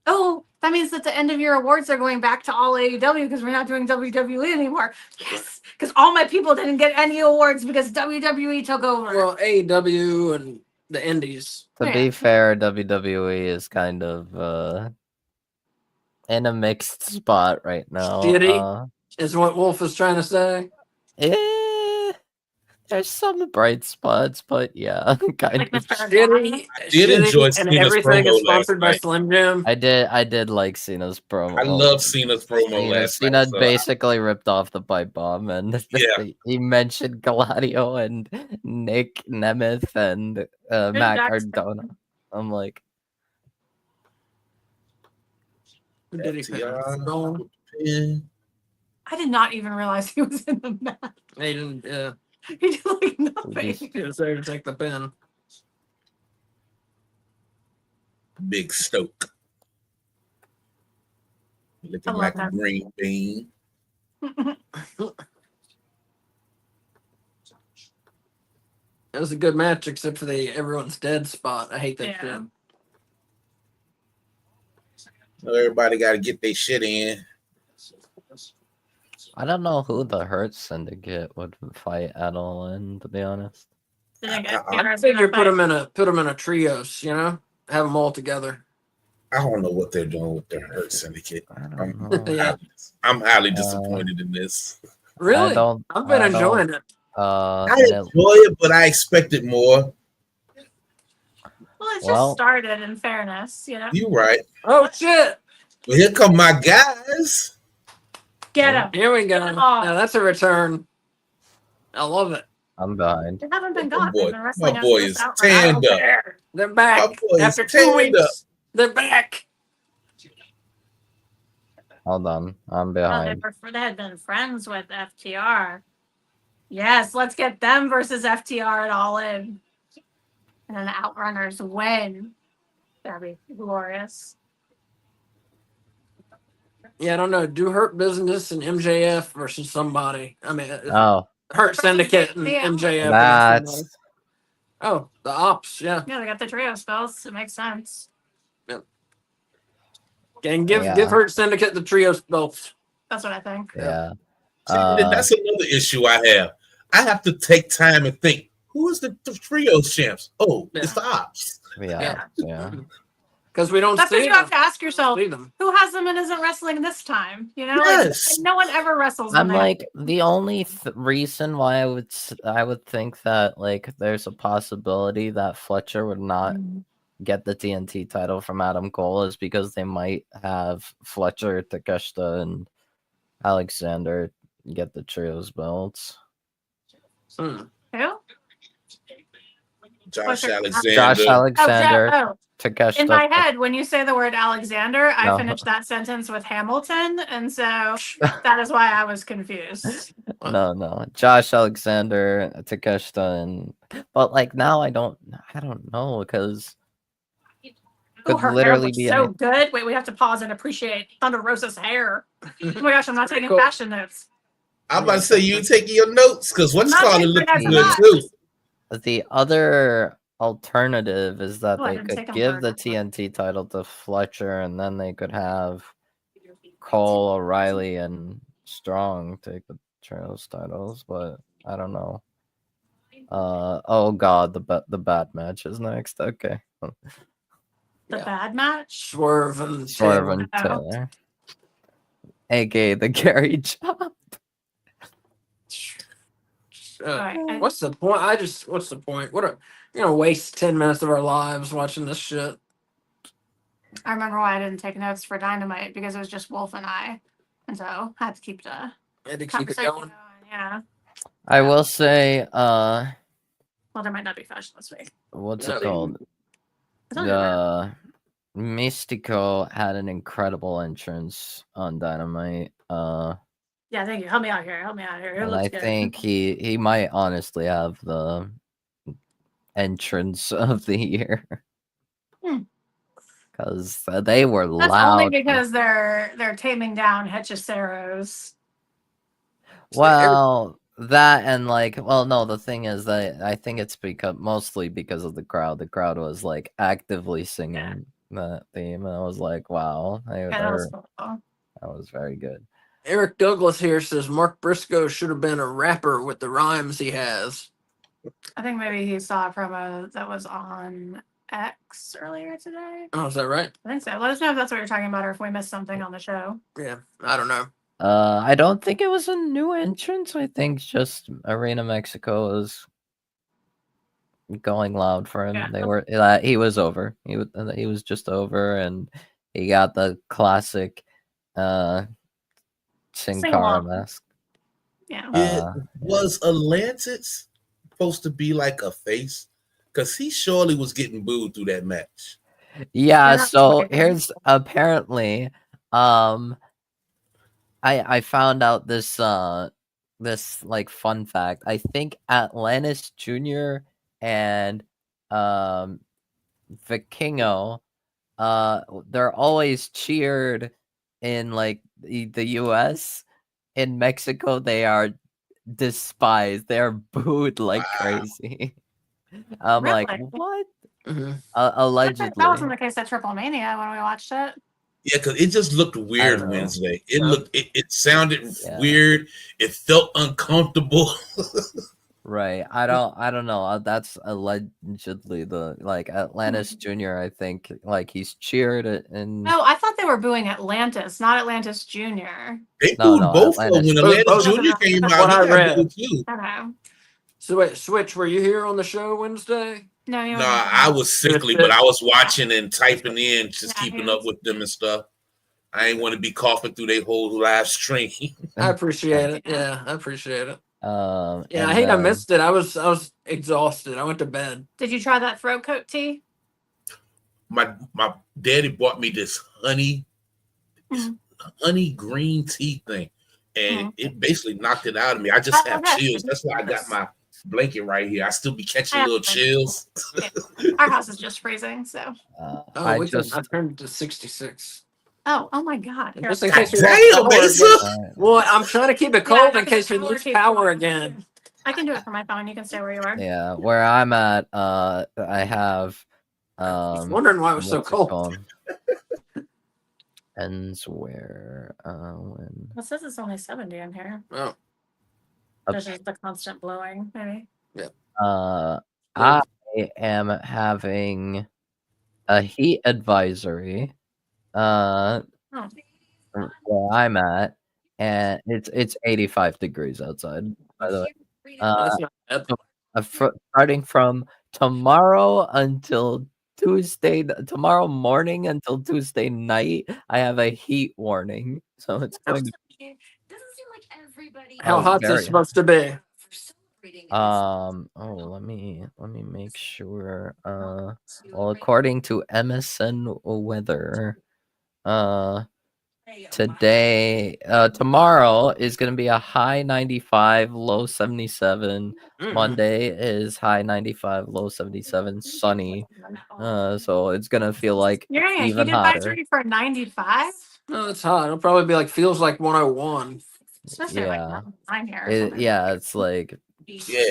Oh, that means that the end of year awards are going back to all AEW because we're not doing WWE anymore. Yes, because all my people didn't get any awards because WWE took over. Well, AEW and the Indies. to be fair, WWE is kind of in a mixed spot right now. Shitty is what Wolf is trying to say. There's some bright spots, but yeah, kind Like of. Mr. Shitty. I did enjoy and Cena's everything promo is sponsored by last night. Slim Jim. I did like Cena's promo. I love Cena's promo last Cena night. So basically ripped off the pipe bomb, and Yeah. he mentioned Gladio and Nick Nemeth and Matt Cardona. I'm like, Who did he pick? FTR. I did not even realize he was in the match. He didn't. He did like nothing. He was there to take the pin. Big Stoke. Looking love like a that. green bean. It was a good match, except for the everyone's dead spot. I hate that Yeah. shit. Everybody got to get their shit in. I don't know who the Hurt Syndicate would fight at all in, to be honest. I figure put them in a trios. You know, have them all together. I don't know what they're doing with their Hurt Syndicate. Yeah. I'm highly disappointed in this. Really? I've been enjoying it. I enjoy it, but I expected more. Well, it just started, in fairness, you know. You're right. Oh shit! Well, here come my guys. Get him. Here we go. Now that's a return. I love it. I'm behind. They haven't been gone. They've been My wrestling boy us is out tanned up. They're back My boy is after 2 tanned weeks. up. They're back. Hold on, I'm Oh, behind. they had been friends with FTR. Yes, let's get them versus FTR at All In. And then the Outrunners win. That'd be glorious. Yeah, I don't know. Do Hurt Business and MJF versus somebody. I mean, Oh, Hurt Syndicate and Yeah. MJF. that's Oh, the Ops. Yeah, Yeah, they got the trio spells. It makes sense. and give Yeah. Hurt Syndicate the trio belts. That's what I think. yeah. See, that's another issue I have. I have to take time and think, who is the trios champs? Oh, it's the Ops. Yeah. Because we don't That's see what you them. have to ask yourself. See them. Who has them and isn't wrestling this time? You know, Yes. like, no one ever wrestles. I'm them. like the only reason why I would think that like there's a possibility that Fletcher would not get the TNT title from Adam Cole is because they might have Fletcher, Takeshita, and Alexander get the trios belts. Who? Josh Alexander. Josh Alexander, Oh, Takeshita. in my head, when you say the word Alexander, I No. finished that sentence with Hamilton, and so that is why I was confused. No. Josh Alexander, Takeshita, and but like now I don't know because Oh, her hair literally looks be so good. Wait, we have to pause and appreciate Thunder Rosa's hair. Oh my gosh, I'm not taking Cool. fashion notes. I'm about to say you ain't taking your notes because what's Not called taking looking my good notes. too. The other alternative is that Oh, I they didn't could take 'em give for the enough. TNT title to Fletcher, and then they could have Cole, O'Reilly, and Strong take the trios titles. But I don't know. Oh god, the bad match is next. Okay, The bad match. Swerve and Swerve Taylor. and Taylor, aka the Gary Job. Right. What's the point? What's the point? You're gonna waste 10 minutes of our lives watching this shit. I remember why I didn't take notes for Dynamite because it was just Wolf and I, and so I had to keep the Had to keep it conversation going. Yeah. I will say, Well, there might not be fashion this week. what's No. it called? I told you that. Mystico had an incredible entrance on Dynamite. Yeah, thank you. Help me out here. It And looks I good. think he might honestly have the entrance of the year. Because they were That's loud. only because they're taming down Hechiceros. Well, that and no, the thing is that I think it's mostly because of the crowd. The crowd was like actively singing that theme, and I was like, wow, That was cool. that was very good. Eric Douglas here says Mark Briscoe should have been a rapper with the rhymes he has. I think maybe he saw a promo that was on X earlier today. Oh, is that right? I think so. Let us know if that's what you're talking about or if we missed something on the show. Yeah, I don't know. I don't think it was a new entrance. I think just Arena Mexico was going loud for him. Yeah. He was over. He was just over, and he got the classic Sin Cara Sing-along. mask. Yeah. Was Atlantis supposed to be like a face? Because he surely was getting booed through that match. Yeah, That's so what I here's apparently I found out this like fun fact. I think Atlantis Jr. and Vikingo they're always cheered in like the US. In Mexico they are despised. They are booed like crazy. I'm like, Really? what? Mm-hmm. Allegedly. That wasn't the case at Triple Mania when we watched it. Yeah, because it just looked weird know. Wednesday. Yeah. It sounded weird. It felt uncomfortable. Right. I don't know. That's allegedly the Atlantis Jr. I think he's cheered and No, I thought they were booing Atlantis, not Atlantis Jr. They No, booed no, both of them. Atlantis. When Atlantis Jr. came That's out, what he I got read. booed too. Okay. So wait, Switch, were you here on the show Wednesday? No, you Nah, I was sickly, but I was watching and typing in, just keeping up with them and stuff. I ain't want to be coughing through their whole live stream. I appreciate it. Yeah, I appreciate it. Yeah, I hate I missed it. I was exhausted. I went to bed. Did you try that throat coat tea? My daddy bought me this honey green tea thing, and it basically knocked it out of me. I just have chills. That's why I got my blanket right here. I still be catching little chills. Our house is just freezing, so. I turned it to 66. Oh my God! Just in case well, I'm trying to keep it cold in case we lose power again. I can do it from my phone. You can stay where you are. Yeah, where I'm at, I have. I was wondering why it was so cold. Ends where when. It says it's only 70 in here. Oh. Just the constant blowing, maybe. Yeah. I am having a heat advisory. Where I'm at, and it's 85 degrees outside. By the way, starting from tomorrow until tomorrow morning until Tuesday night, I have a heat warning. So it's going to. How hot is it supposed to be? Let me make sure. Well, according to MSN weather, tomorrow is going to be a high 95, low 77. Monday is high 95, low 77, sunny. So it's going to feel like even hotter. For 95? No, it's hot. It'll probably be feels like 101. Especially it's like. Yeah,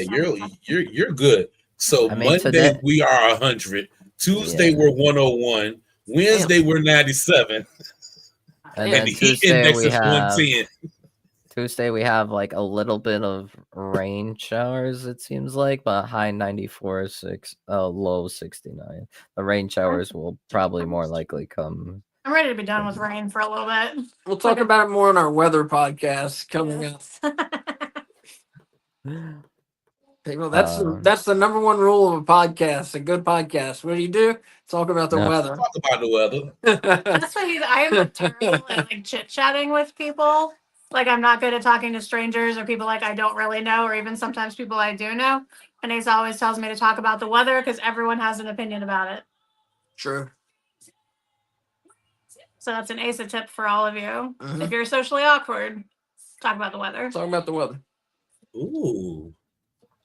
you're good. So Monday today, we are 100. Tuesday we're 101. Wednesday we're 97. And then the heat index is 110. Tuesday we have a little bit of rain showers, it seems like, but high 94, low 69. The rain showers will probably more likely come. I'm ready to be done with rain for a little bit. We'll talk about it more on our weather podcast coming up. People, that's the number one rule of a podcast, a good podcast. What do? Talk about the Yeah. weather. Talk about the weather. That's what I am terrible at like chit chatting with people. Like I'm not good at talking to strangers or people like I don't really know, or even sometimes people I do know. And Ace always tells me to talk about the weather because everyone has an opinion about it. True. So that's an Ace tip for all of you. Mhm. If you're socially awkward, talk about the weather. Talk about the weather. Ooh.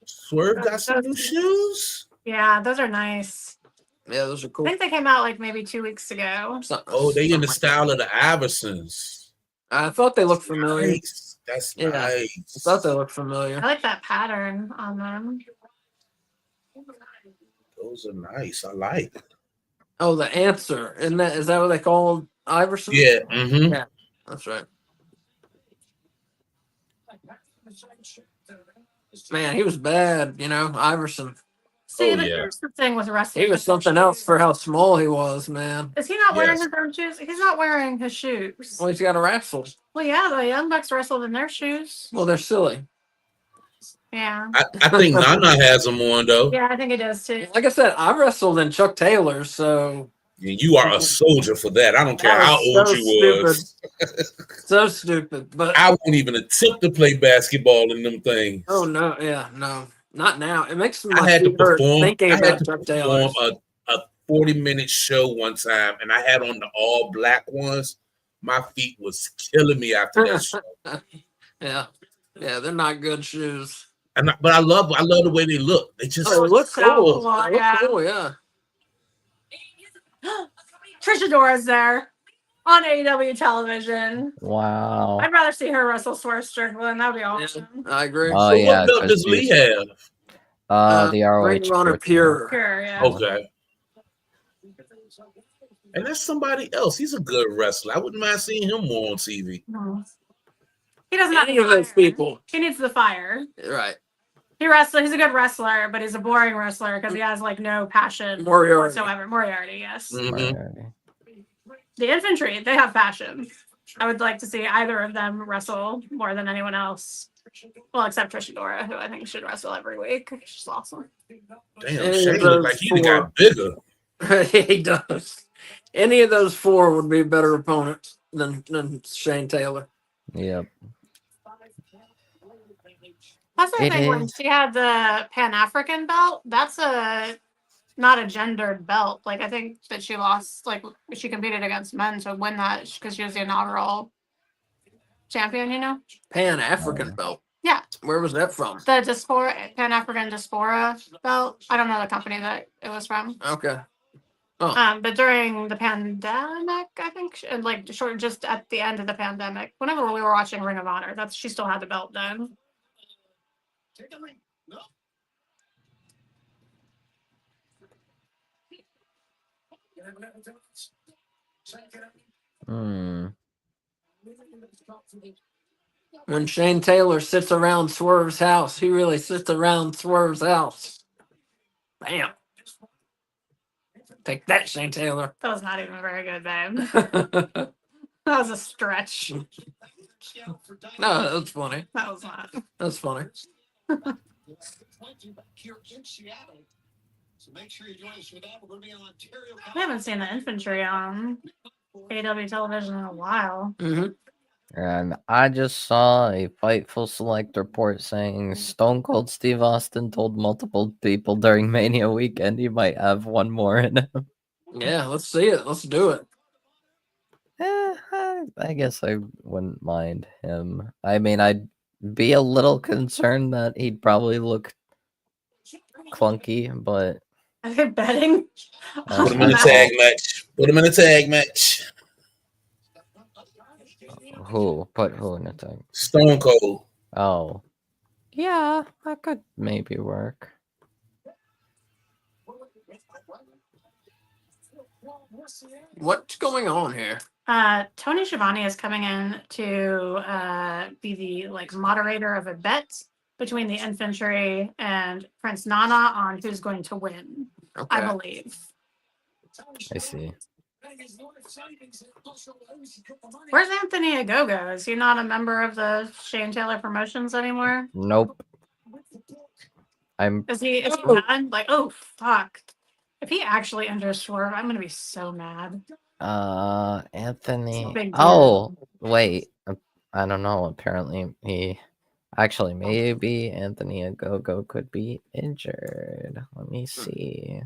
Swerve got some new shoes? Yeah, those are nice. Yeah, those are cool. I think they came out like maybe 2 weeks ago. Oh, they in the Something like style of the Iversons. that. I thought they looked familiar. Nice. That's Yeah. nice. I thought they looked I familiar. like that pattern on them. Those are nice. I like. Oh, the answer. Is that what they called Iverson? Yeah. Mm-hmm. Yeah, that's right. Man, he was bad, Iverson. See, Oh, but yeah. here's the thing with wrestling. He was something else for how small he was, man. Is he not wearing Yes. his own shoes? He's not wearing his shoes. Well, he's got to wrestle. Well, yeah, the Young Bucks wrestled in their shoes. Well, they're silly. Yeah. I think Nana has them on, though. Yeah, I think it does too. Like I said, I wrestled in Chuck Taylor's, so Yeah, you are a soldier for that. I don't care That how was old so you was. so stupid. But I won't even attempt to play basketball in them things. oh no, yeah, no, not now. It makes me I had to perform. thinking I had about to Chuck perform Taylor's. a 40-minute show one time, and I had on the all black ones. My feet was killing me after that show. Yeah, they're not good shoes. But I love the way they look. They just They look so cool. cool, They yeah. look cool, yeah. Trisha Dora's there on AEW television. Wow. I'd rather see her wrestle Swerve Strickland. That would be awesome. I agree. Oh So yeah. what belt 'cause does Lee she's- have? the ROH. Ring of Honor trick. Pure. Sure, yeah. Okay. And that's somebody else. He's a good wrestler. I wouldn't mind seeing him more on TV. No. He doesn't have Any of those people. He needs the fire. Right. He's a good wrestler, but he's a boring wrestler because he has like no passion Moriarty. whatsoever. Moriarty, yes. Mhm. The infantry, they have passion. I would like to see either of them wrestle more than anyone else. Well, except Trisha Dora, who I think should wrestle every week. She's awesome. Damn, Any Shane of look those like he four. got bigger. He does. Any of those four would be better opponents than Shane Taylor. Yep. That's the It thing when is. she had the Pan African belt. That's not a gendered belt. Like I think that she lost. Like she competed against men to win that because she was the inaugural champion. You know, Pan African belt. Yeah. Where was that from? the Pan African Diaspora belt. I don't know the company that it was from. Okay. But during the pandemic, I think, and like just at the end of the pandemic, whenever we were watching Ring of Honor, she still had the belt then. When Shane Taylor sits around Swerve's house, he really sits around Swerve's house. Bam. Take that, Shane Taylor. That was not even very good, babe. No, That was a stretch. that's funny. That was not. That's funny. I haven't seen the infantry on AEW television in a while. Mm-hmm. And I just saw a Fightful Select report saying Stone Cold Steve Austin told multiple people during Mania weekend he might have one more in him. Yeah, let's see it. Let's do it. I guess I wouldn't mind him. I mean, I'd be a little concerned that he'd probably look clunky, but Are they betting? Put him in a tag match. Put him in a tag match. who? Put who in a tag? Stone Cold. Oh. Yeah, that could maybe work. What's going on here? Tony Schiavone is coming in to be the moderator of a bet between the infantry and Prince Nana on who's going to win. Okay. I believe. I see. Where's Anthony Agogo? Is he not a member of the Shane Taylor Promotions anymore? Nope. Is he mad? Like, oh fuck. If he actually injures Swerve, I'm gonna be so mad. Anthony. Big Oh, wait. I don't know. Apparently, he actually maybe Anthony Agogo could be injured. Let me see.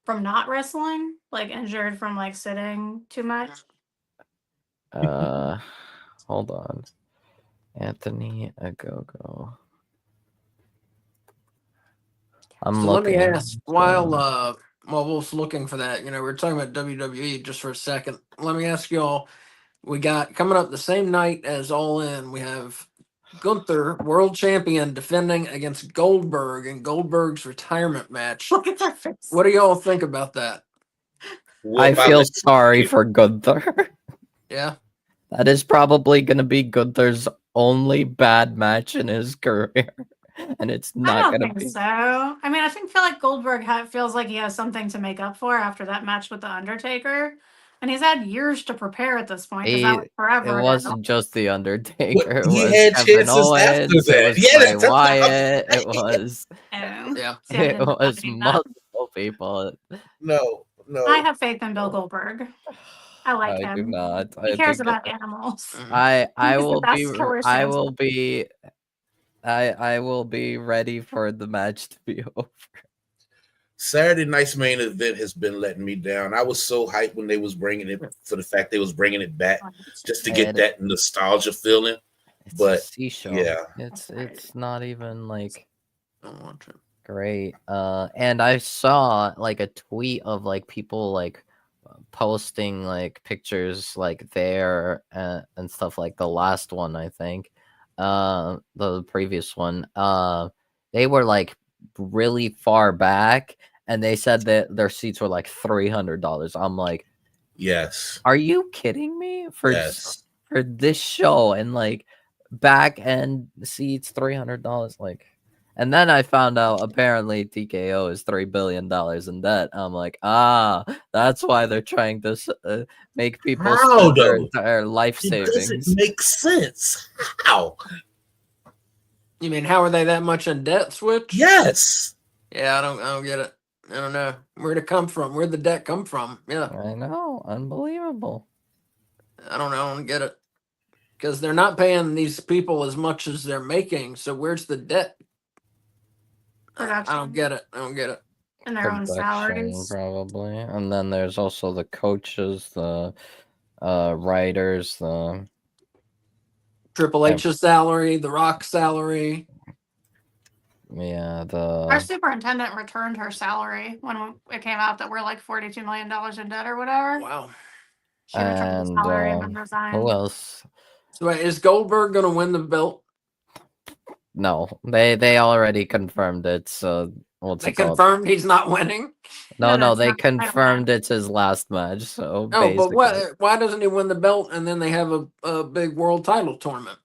From not wrestling? Like injured from like sitting too much? Hold on. Anthony Agogo. I'm So looking. let me ask, while Wolf's looking for that, we're talking about WWE just for a second. Let me ask y'all, we got coming up the same night as All In, we have Gunther, world champion, defending against Goldberg in Goldberg's retirement match. Look at that face. What do y'all think about that? I feel sorry for Gunther. Yeah. That is probably going to be Gunther's only bad match in his career. And it's not going to be. So. I mean, I feel like Goldberg feels like he has something to make up for after that match with The Undertaker. And he's had years to prepare at this point. That was forever it wasn't just The Undertaker. It He was had Kevin chances Owens. after that. It was Bray Wyatt. It was. Yeah. It was multiple people. No. I have faith in Bill Goldberg. I like him. I do not. He cares about animals. I will be ready for the match to be over. Saturday night's main event has been letting me down. I was so hyped when they was bringing it, for the fact they was bringing it back just to get that nostalgia feeling. But yeah, it's not even like great. And I saw like a tweet of like people like posting like pictures like there and stuff, like the last one, I think, the previous one, they were like really far back, and they said that their seats were like $300. I'm like, yes, are you kidding me? For this show, and like back end seats $300, like. And then I found out apparently TKO is $3 billion in debt. I'm like, that's why they're trying to make people spend their life savings. It doesn't make sense. How? You mean how are they that much in debt, Switch? Yes. Yeah, I don't get it. I don't know. Where'd it come from? Where'd the debt come from? Yeah. I know. Unbelievable. I don't get it. Because they're not paying these people as much as they're making. So where's the debt? I don't get it. And their own salaries. Probably. And then there's also the coaches, the writers, the Triple H's salary, The Rock's salary. Yeah, our superintendent returned her salary when it came out that we're like $42 million in debt or whatever. Wow. She returned the salary and then resigned. Who else? So is Goldberg going to win the belt? No, they already confirmed it. So they confirmed he's not winning. No, they confirmed it's his last match. So but why doesn't he win the belt and then they have a big world title tournament?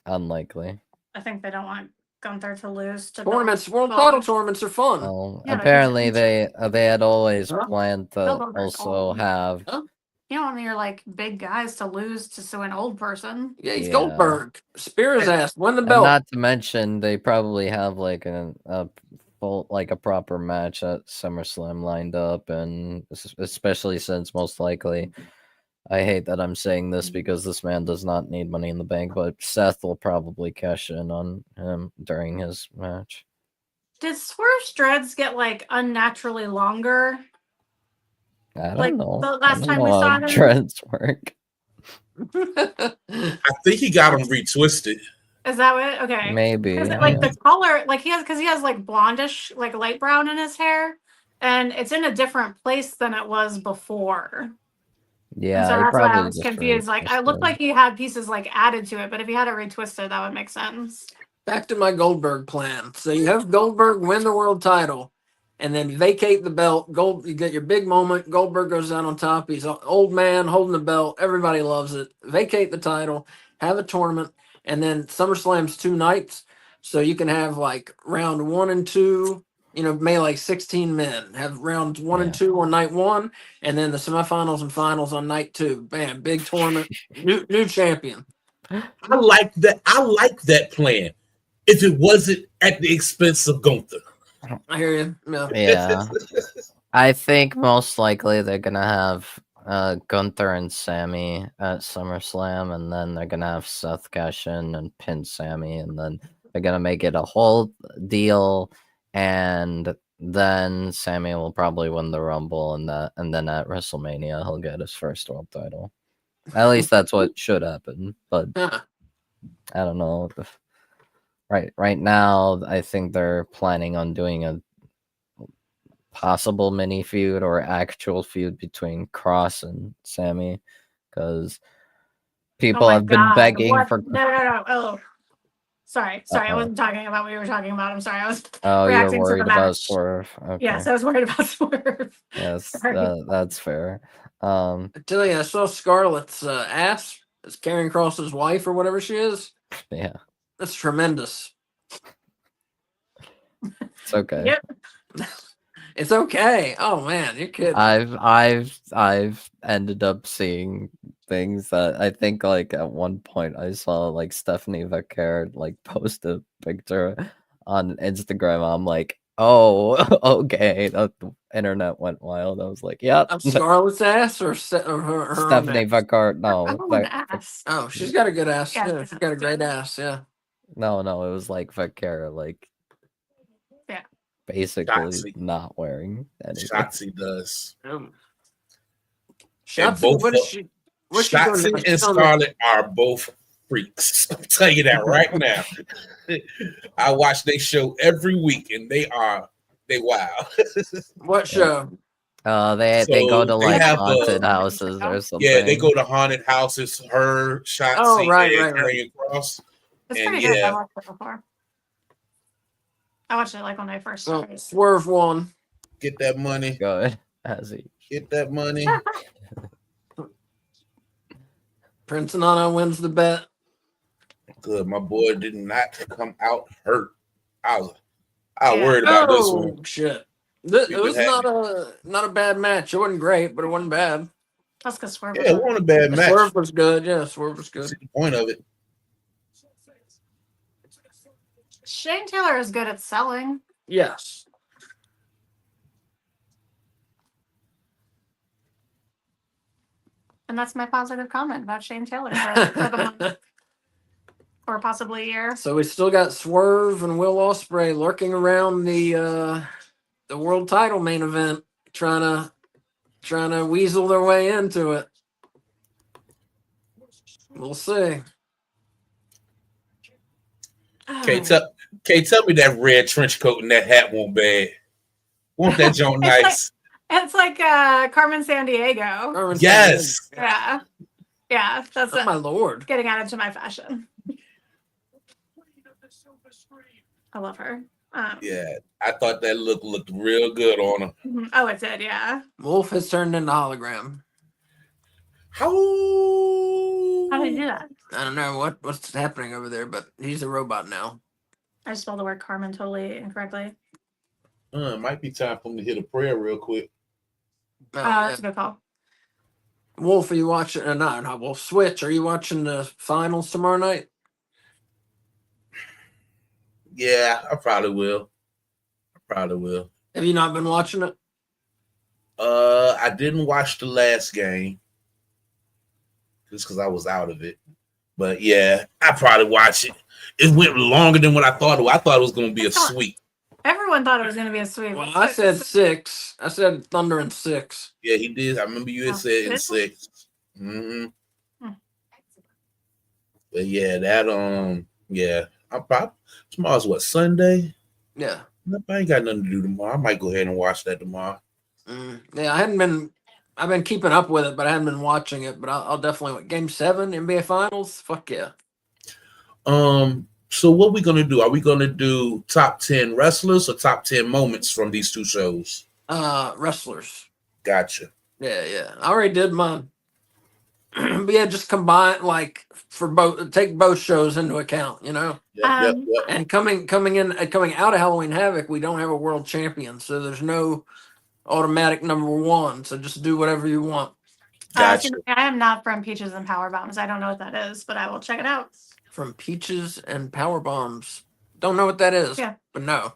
Unlikely. I think they don't want Gunther to lose to tournaments. World title tournaments are fun. Well, apparently they had always planned to also have. You don't want your like big guys to lose to an old person. Yeah, he's Goldberg. Spear his ass. Win the belt. And not to mention, they probably have like a full, like a proper match at SummerSlam lined up, and especially since most likely, I hate that I'm saying this because this man does not need Money in the Bank, but Seth will probably cash in on him during his match. Did Swerve's dreads get like unnaturally longer? I don't know. The last time we saw him, dreads work. I think he got them retwisted. Is that what? Okay, maybe. Like the color, like he has like blondish, like light brown in his hair, and it's in a different place than it was before. Yeah, so that's why I was confused. Like, I looked like he had pieces like added to it, but if he had it retwisted, that would make sense. Back to my Goldberg plan. So you have Goldberg win the world title, and then vacate the belt. You get your big moment. Goldberg goes out on top. He's an old man holding the belt. Everybody loves it. Vacate the title. Have a tournament, and then SummerSlam's 2 nights, so you can have like round 1 and 2. Maybe like 16 men. Have rounds 1 and 2 on night 1, and then the semifinals and finals on night 2. Bam, big tournament, new champion. I like that. I like that plan. if it wasn't at the expense of Gunther. I hear you. Yeah. Yeah. I think most likely they're gonna have Gunther and Sammy at SummerSlam, and then they're gonna have Seth cash in and pin Sammy, and then they're gonna make it a whole deal, and then Sammy will probably win the Rumble, and then at WrestleMania he'll get his first world title. At least that's what should happen, but Huh. I don't know. Right now, I think they're planning on doing a possible mini feud or actual feud between Cross and Sammy, because people have been begging what? for. No. Oh, sorry. I Uh-oh. wasn't talking about what you were talking about. I'm sorry. I was Oh, you're reacting to the worried about match. Swerve. Okay. Yes, I was worried about Swerve. Yes, Sorry. that's fair. I tell you, I saw Scarlett's ass is carrying Cross's wife or whatever she is. Yeah, That's tremendous. it's okay. Yep. It's okay. Oh man, you're kidding. I've ended up seeing things that I think like at one point I saw like Stephanie Vaquer like post a picture on Instagram. I'm like, oh, okay. The internet went wild. I was like, yep. Of Scarlett's ass or, her own Stephanie ass? Vaquer. No, Oh, an ass. Oh, she's got a good ass. Yeah, Yeah, she's got a great ass. Yeah. no, it was like Vaquer, like Yeah. basically Shotzi. not wearing anything. Shotzi does. Shotzi, both what is she? What's she doing Shotzi now? and She's on the- Scarlett are both freaks. I'll tell you that right now. I watch their show every week, and they wow. What show? They So go to they like have haunted the- houses or something. Yeah, they go to haunted houses. Her, Shotzi, Oh, right. and Karrion Cross. It's And pretty good. yeah. I watched it before. I watched it like when I first Well, started. Swerve won. Get that money. Good as he. Get that money. Prince Nana wins the bet. Good. My boy did not come out hurt. I was Yeah. worried about this one. Oh shit! It We've was been not a bad match. It wasn't great, but it wasn't bad. That's because Swerve. Yeah, it wasn't a bad match. Swerve was good. Yeah, Swerve was That's good. the point of it. Shane Taylor is good at selling. Yes. And that's my positive comment about Shane Taylor for the month. Or possibly a year. So we still got Swerve and Will Ospreay lurking around the world title main event, trying to weasel their way into it. We'll see. Okay, tell me that red trench coat and that hat won't bad. Won't that joint nice? It's like Carmen San Diego. Carmen Yes. Yeah. Yeah. That's Oh my lord. getting added to my fashion. I love her. Yeah, I thought that looked real good on her. Oh, it did, yeah. Wolf has turned into hologram. How How did he do that? I don't know what's happening over there, but he's a robot now. I just spelled the word Carmen totally incorrectly. It might be time for him to hit a prayer real quick. Oh, That's a good call. Wolf, are you watching? Not Wolf. Switch. Are you watching the finals tomorrow night? Yeah, I probably will. Have you not been watching it? I didn't watch the last game just because I was out of it. But yeah, I probably watch it. It went longer than what I thought it was. I thought it was going to be a sweep. Everyone thought it was going to be a sweep. Well, I said 6. I said Thunder in 6. Yeah, he did. I remember you had said in 6. Mm-hmm. But yeah, I'm probably tomorrow's what, Sunday? Yeah. I ain't got nothing to do tomorrow. I might go ahead and watch that tomorrow. Yeah, I've been keeping up with it, but I haven't been watching it. But I'll definitely Game 7 NBA Finals. Fuck yeah. So what we gonna do? Are we gonna do top 10 wrestlers or top 10 moments from these two shows? Wrestlers. Gotcha. Yeah. I already did mine. But yeah, just combine like for both. Take both shows into account. You know. Yep. And coming out of Halloween Havoc, we don't have a world champion, so there's no automatic number 1. So just do whatever you want. Gotcha. I am not from Peaches and Power Bombs. I don't know what that is, but I will check it out. From Peaches and Power Bombs. Don't know what that is. Yeah. But no.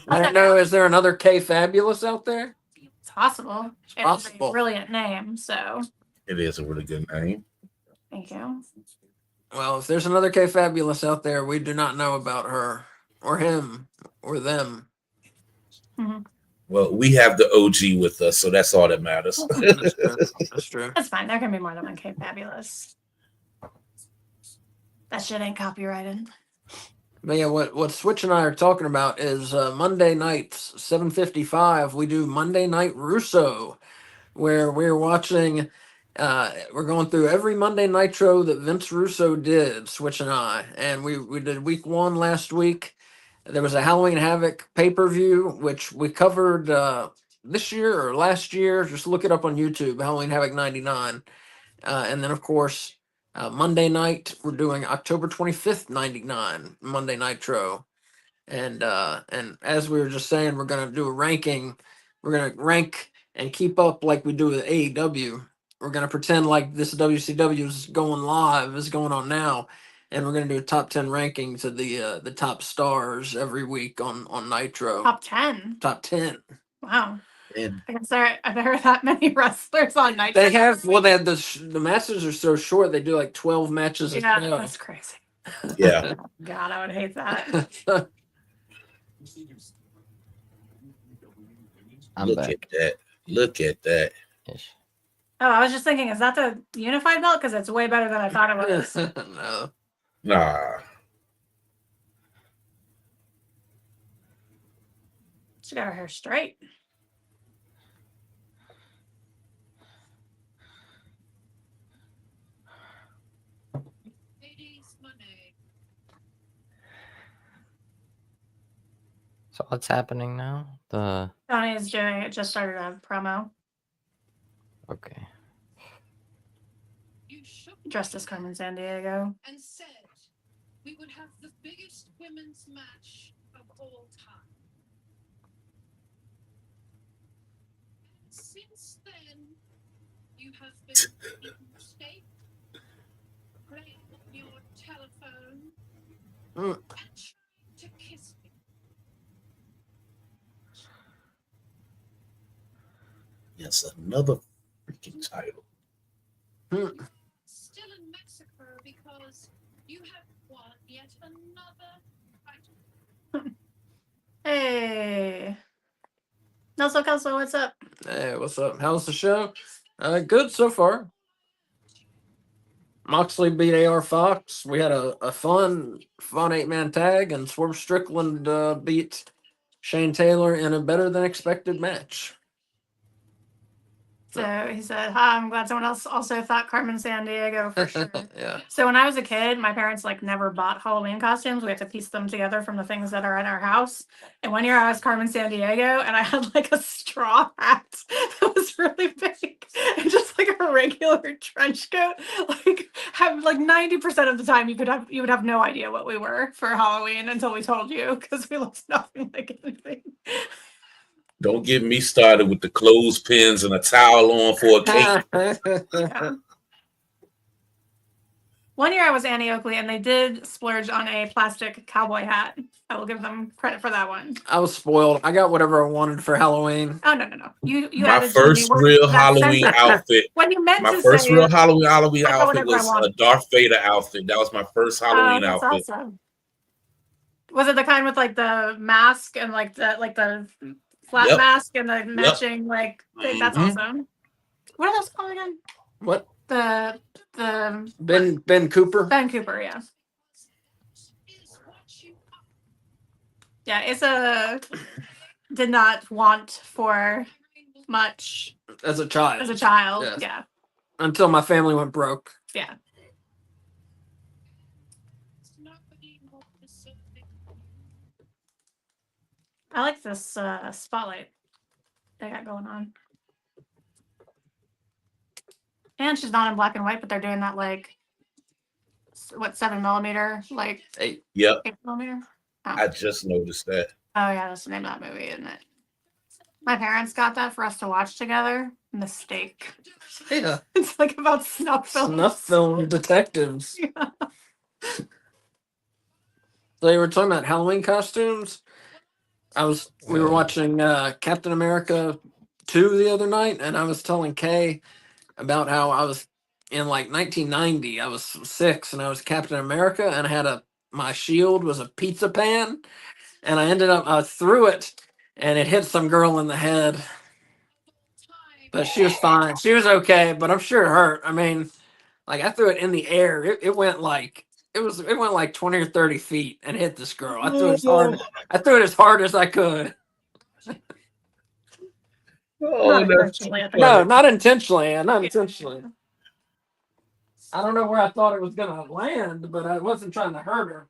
I don't know. Is there another K Fabulous out there? It's possible. It's possible. a brilliant name, so It is a really good name. thank you. Well, if there's another K Fabulous out there, we do not know about her or him or them. Well, we have the OG with us, so that's all that matters. That's true. That's fine. There can be more than one K Fabulous. That shit ain't copyrighted. But yeah, what Switch and I are talking about is Monday nights, 7:55. We do Monday Night Russo, where we're watching. We're going through every Monday Nitro that Vince Russo did. Switch and I, and we did week 1 last week. There was a Halloween Havoc pay-per-view, which we covered this year or last year. Just look it up on YouTube, Halloween Havoc 99. And then, of course, Monday night, we're doing October 25th, 99, Monday Nitro. And as we were just saying, we're going to do a ranking. We're going to rank and keep up like we do with AEW. We're going to pretend like this WCW is going live, is going on now. And we're going to do a top 10 ranking to the top stars every week on Nitro. Top 10. Top 10. Wow. And I guess there are that many wrestlers on Nitro. They have, well, they have the matches are so short, they do like 12 matches. Yeah, a show. that's crazy. yeah, God, I would hate that. I'm look back. at that. Look at that. Ish. Oh, I was just thinking, is that the unified belt? Because it's way better than I thought it was. No. Nah. She got her hair straight. So what's happening now? Tony is doing it. Just started a promo. Okay. Dressed as Carmen Sandiego. And said we would have the biggest women's match of all time. And since then, you have been in state, playing on your telephone, and trying to kiss me. Yes, another freaking title. Still in Mexico because you have won yet another title. Hey. Nelson Kelso, what's up? Hey, what's up? How's the show? Good so far. Moxley beat AR Fox. We had a fun 8-man tag, and Swerve Strickland beat Shane Taylor in a better than expected match. So he said, "Hi, I'm glad someone else also thought Carmen Sandiego for sure." Yeah. So when I was a kid, my parents like never bought Halloween costumes. We had to piece them together from the things that are in our house. And one year I was Carmen Sandiego, and I had like a straw hat that was really big and just like a regular trench coat. Like have like 90% of the time you would have no idea what we were for Halloween until we told you because we looked nothing like anything. Don't get me started with the clothespins and a towel on for a cake. Yeah. One year I was Annie Oakley, and they did splurge on a plastic cowboy hat. I will give them credit for that one. I was spoiled. I got whatever I wanted for Halloween. Oh no. You My added first Jimmy real Ward- that Halloween sentence. outfit. When you meant My to first say real it, Halloween I thought outfit whatever I was a wanted. Darth Vader outfit. That was my first Halloween that's outfit. awesome. Was it the kind with like the mask and like the flat Yep. mask and the matching like thing? That's Mhm. awesome. What are those called again? What? The Ben Cooper? Ben Cooper, yeah. Is what you are. Yeah, it's did not want for much As a child. as a child. Yes. Yeah. Until my family went broke. Yeah. Nobody more deserving. I like this spotlight they got going on. And she's not in black and white, but they're doing that like 7mm, like 8. Yep, 8mm. I just noticed that. Oh yeah, that's the name of that movie, isn't it? My parents got that for us to watch together. Mistake. Yeah. It's like about snuff films. Snuff film detectives. Yeah. So you were talking about Halloween costumes. We were watching Captain America 2 the other night, and I was telling Kay about how I was in like 1990. I was 6, and I was Captain America, and I had my shield was a pizza pan, and I threw it, and it hit some girl in the head. But she was fine. She was okay, but I'm sure it hurt. I mean, like I threw it in the air. It went like it went like 20 or 30 feet and hit this girl. I threw it as hard. I threw it as hard as I could. Oh, Not that's intentionally, I think. No, not intentionally. Not intentionally. I don't know where I thought it was gonna land, but I wasn't trying to hurt her.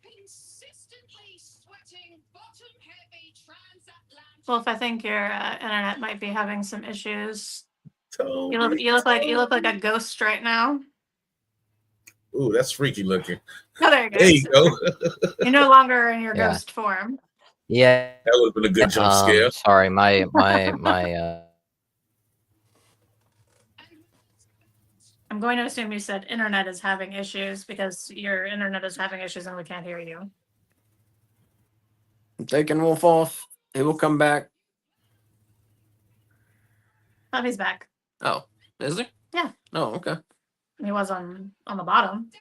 Consistently sweating, bottom-heavy transatlantic. Wolf, I think your internet might be having some issues. Tony. You look like a ghost right now. Ooh, that's freaky looking. Oh, there you go. There you go. You're no longer in your Yeah. ghost form. Yeah. That would have been a good jump scare. Sorry, my I'm going to assume you said internet is having issues because your internet is having issues and we can't hear you. I'm taking Wolf off. He will come back. Oh, he's back. Oh, is he? Yeah. Oh, okay. He was on the bottom.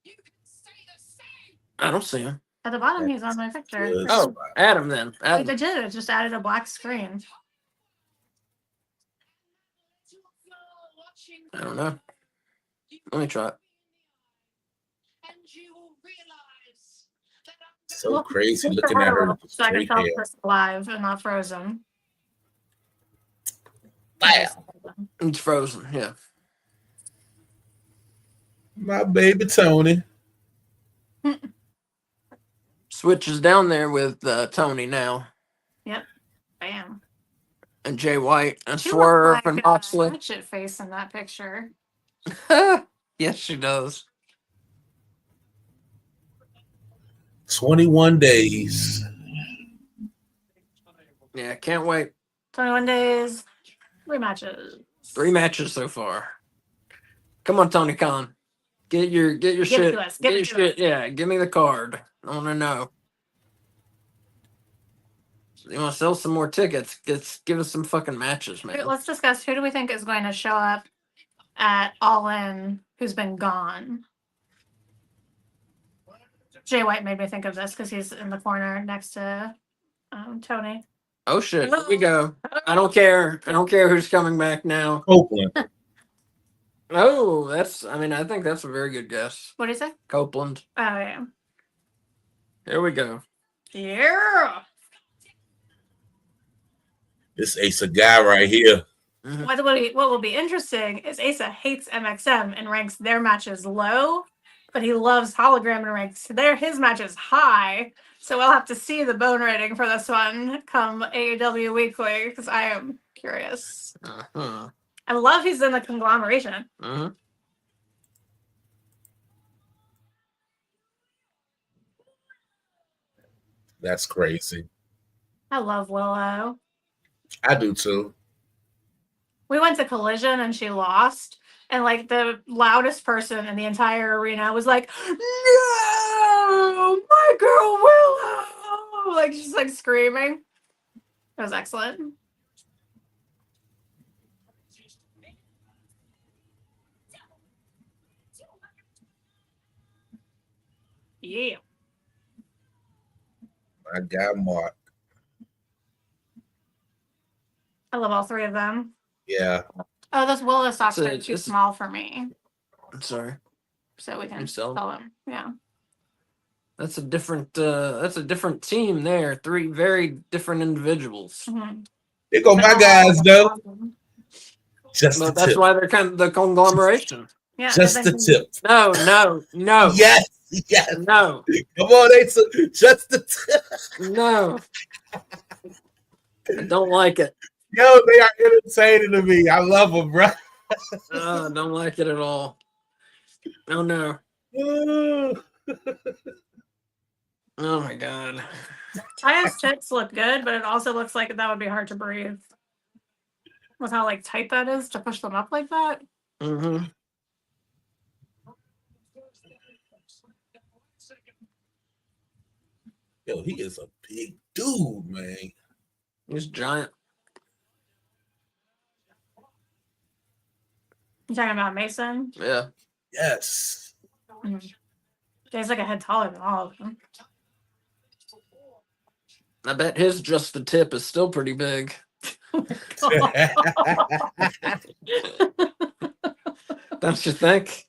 You can say the same. I don't see him. At the bottom, he's on my picture. Good. Oh, Adam then. I Adam. did. It just added a black screen. I don't know. Let me try it. And you will realize that So Well, crazy put looking your at heart her up with so I can straight tell hair. it's live and not frozen. Bam. It's frozen. Yeah. My baby Tony. Switch is down there with Tony now, Bam. and Jay White, and She Swerve, looks and like Moxley. Hatchet face in that picture. Yes, she does. 21 days. Yeah, can't wait. 21 days, 3 matches. 3 matches so far. Come on, Tony Khan. Get your Give it shit. to us. Get Give your it to shit. Yeah, give me the card. I want to know. You want to sell some more tickets? Give us some fucking matches, man. Let's discuss who do we think is going to show up at All In who's been gone. Jay White made me think of this because he's in the corner next to Tony. Oh shit, here we go. I don't care. I don't care who's coming back now. Oakland. Oh, I think that's a very good guess. What do you say? Copeland. Oh, yeah. Here we go. Yeah. This Asa guy right here. Mhm. What will be interesting is Asa hates MXM and ranks their matches low, but he loves Hologram and ranks his matches high. So we'll have to see the bone rating for this one come AEW Weekly because I am curious. Uh-huh. I love he's in the conglomeration. Uh-huh. That's crazy. I love Willow. I do too. We went to Collision and she lost. And like the loudest person in the entire arena was like, "No, my girl Willow!" Like she's like screaming. It was excellent. Yeah. My guy Mark. I love all 3 of them. Yeah. Oh, those Willow socks So are too it's- small for me. I'm sorry. So we can You sell sell them. Yeah. That's a different team there. 3 very different individuals. Mm-hmm. Here go my guys though. Just But the that's tip. why they're kind of the conglomeration. Yeah. Just the tip. No, no, no. Yes. Yes. No. Come on, Asa. Just the tip. No. I don't like it. Yo, they are entertaining to me. I love them, bro. I don't like it at all. Oh no. Oh my god. Taya's tits look good, but it also looks like that would be hard to breathe. With how like tight that is to push them up like that. Mm-hmm. Yo, he is a big dude, man. He's giant. You talking about Mason? Yeah. Yes. Mm-hmm. He's like a head taller than all of them. I bet his just the tip is still pretty big. Don't you think?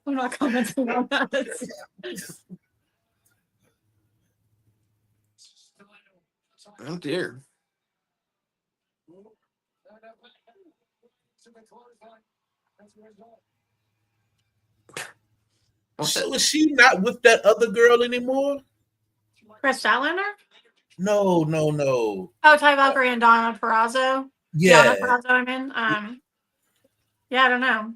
I'm not commenting on that. Oh dear. So is she not with that other girl anymore? Chris Statlander? No. Oh, Ty Valkyrie and Donna Perazzo. Yeah. Deonna Purrazzo, I mean. Yeah, I don't know.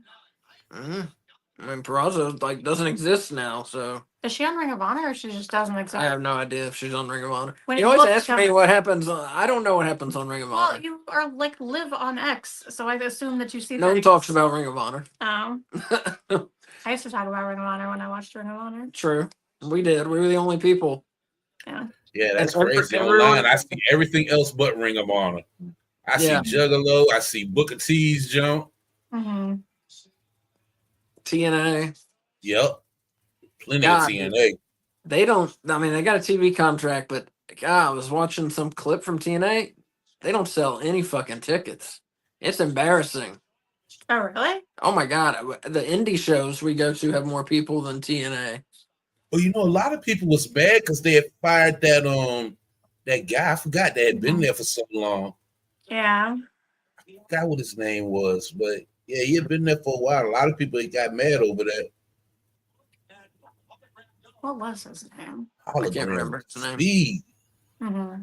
I mean, Peraza like doesn't exist now, so Is she on Ring of Honor or she just doesn't exist? I have no idea if she's on Ring of Honor. When You it always looks ask me covered- what happens. I don't know what happens on Ring of Well, Honor. you are like live on X, so I assume that you see No one things. talks about Ring of Honor. Oh. I used to talk about Ring of Honor when I watched Ring of Honor. True, we did. We were the only people. Yeah. Yeah, that's And crazy. everyone- Online, I see everything else but Ring of Honor. I see Juggalo. I see Booker T's jump. Mm-hmm. TNA. Yep. Plenty God, of TNA. They don't. I mean, they got a TV contract, but God, I was watching some clip from TNA. They don't sell any fucking tickets. It's embarrassing. Oh, really? Oh my God, the indie shows we go to have more people than TNA. Well, you know, a lot of people was mad because they had fired that guy. I forgot that had been there for so long. Yeah. I forgot what his name was, but yeah, he had been there for a while. A lot of people got mad over that. What was his name? I can't remember his name. Speed. Mm-hmm.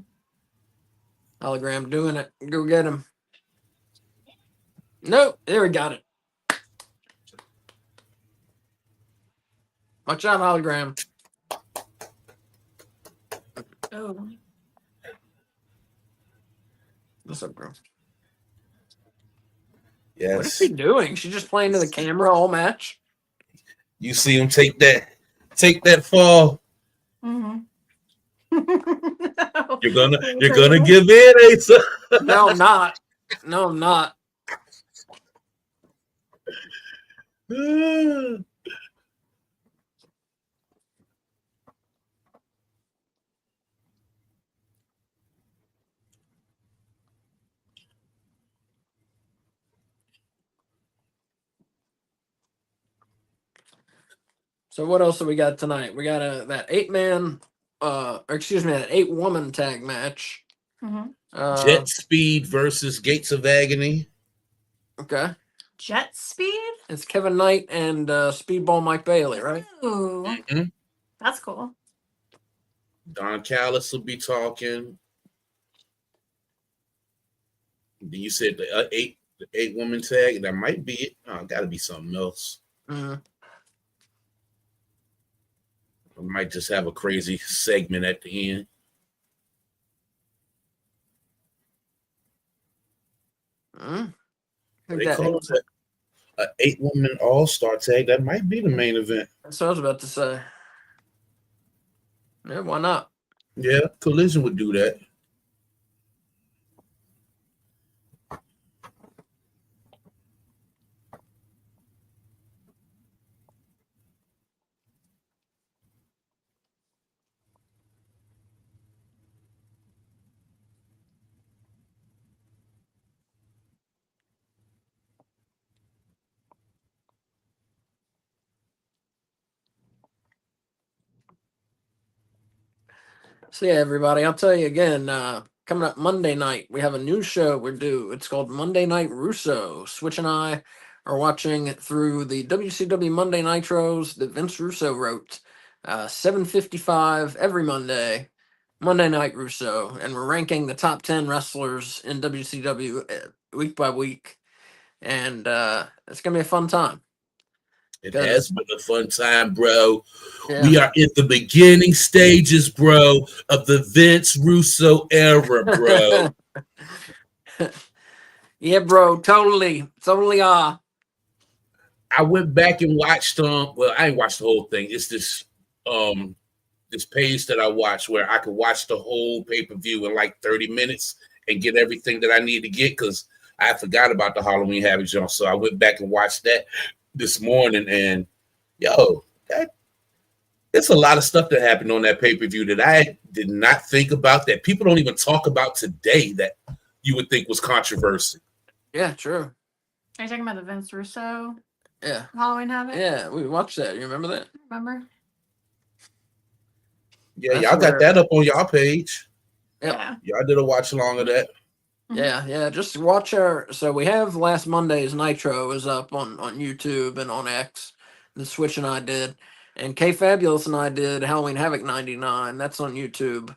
Hologram doing it. Go get him. Nope, there we got it. Watch out, Hologram. Oh. What's up, girl? Yes. What is she doing? She's just playing to the camera all match. You see him take that fall. Mm-hmm. You're gonna give in, Asa. No, I'm not. No, I'm not. So what else do we got tonight? We got that 8-man, that 8-woman tag match. Mm-hmm. Jet Speed versus Gates of Agony. Okay. Jet Speed? It's Kevin Knight and Speedball Mike Bailey, right? Ooh. Mm-hmm. That's cool. Don Callis will be talking. Then you said the 8-woman tag. That might be it. Oh, got to be something else. Mm-hmm. I might just have a crazy segment at the end. They call it an 8-woman all-star tag. That might be the main event. That's what I was about to say. Yeah, why not? Yeah, Collision would do that. So yeah, everybody, I'll tell you again, coming up Monday night, we have a new show we're due. It's called Monday Night Russo. Switch and I are watching through the WCW Monday Nitros that Vince Russo wrote. 7:55 every Monday Night Russo, and we're ranking the top 10 wrestlers in WCW week by week. And it's going to be a fun time. It has been a fun time, bro. Yeah. We are in the beginning stages, bro, of the Vince Russo era, bro. Yeah, bro, totally are. I went back and watched well, I ain't watched the whole thing. It's this this page that I watch where I could watch the whole pay-per-view in like 30 minutes and get everything that I need to get because I forgot about the Halloween Havoc jump. So I went back and watched that this morning, and it's a lot of stuff that happened on that pay-per-view that I did not think about, that people don't even talk about today, that you would think was controversy. Yeah, true. Are you talking about the Vince Russo Yeah. Halloween Havoc? Yeah, we watched that. You remember that? Remember? Yeah, That's y'all got where- that up on y'all page. Yep. Yeah. Y'all did a watch along of that. Yeah. Just watch our. So we have last Monday's Nitro is up on YouTube and on X. The Switch and I did, and K Fabulous and I did Halloween Havoc '99. That's on YouTube.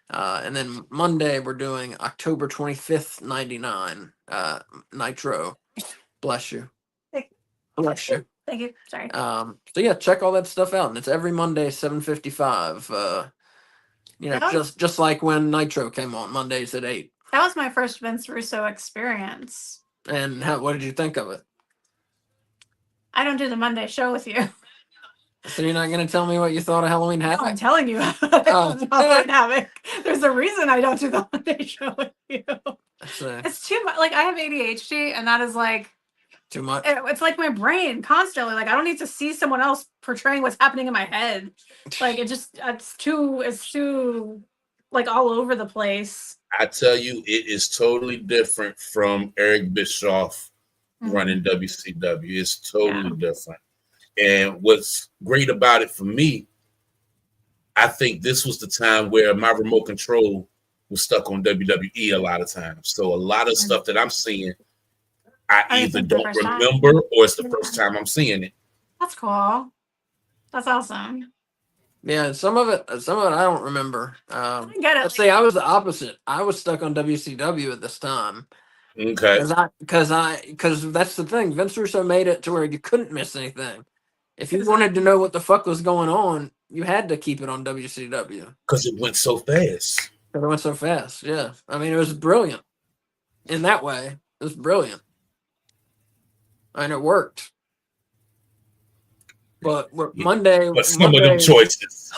And then Monday we're doing October 25th '99 Nitro. Bless you. Bless you. Thank you. Sorry. So yeah, check all that stuff out, and it's every Monday 7:55. You know, just like when Nitro came on Mondays at 8. That was my first Vince Russo experience. And what did you think of it? I don't do the Monday show with you. So you're not going to tell me what you thought of Halloween I'm Havoc? telling you Halloween Havoc. There's a reason I don't do the Monday show with you. It's too much. Like, I have ADHD, and that is like too much. It's like my brain constantly. Like, I don't need to see someone else portraying what's happening in my head. Like, it's too like all over the place. I tell you, it is totally different from Eric Bischoff running WCW. It's totally different. And what's great about it for me, I think this was the time where my remote control was stuck on WWE a lot of times. So a lot of stuff that I'm seeing, I either don't remember or it's the first time I'm seeing it. That's cool. That's awesome. Yeah, some of it I don't remember. I get it. Let's say I was the opposite. I was stuck on WCW at this time. Okay. Because that's the thing. Vince Russo made it to where you couldn't miss anything. If you wanted to know what the fuck was going on, you had to keep it on WCW. Because it went so fast. It went so fast, yeah. I mean, it was brilliant. In that way, it was brilliant. And it worked. But Monday... But some of them choices.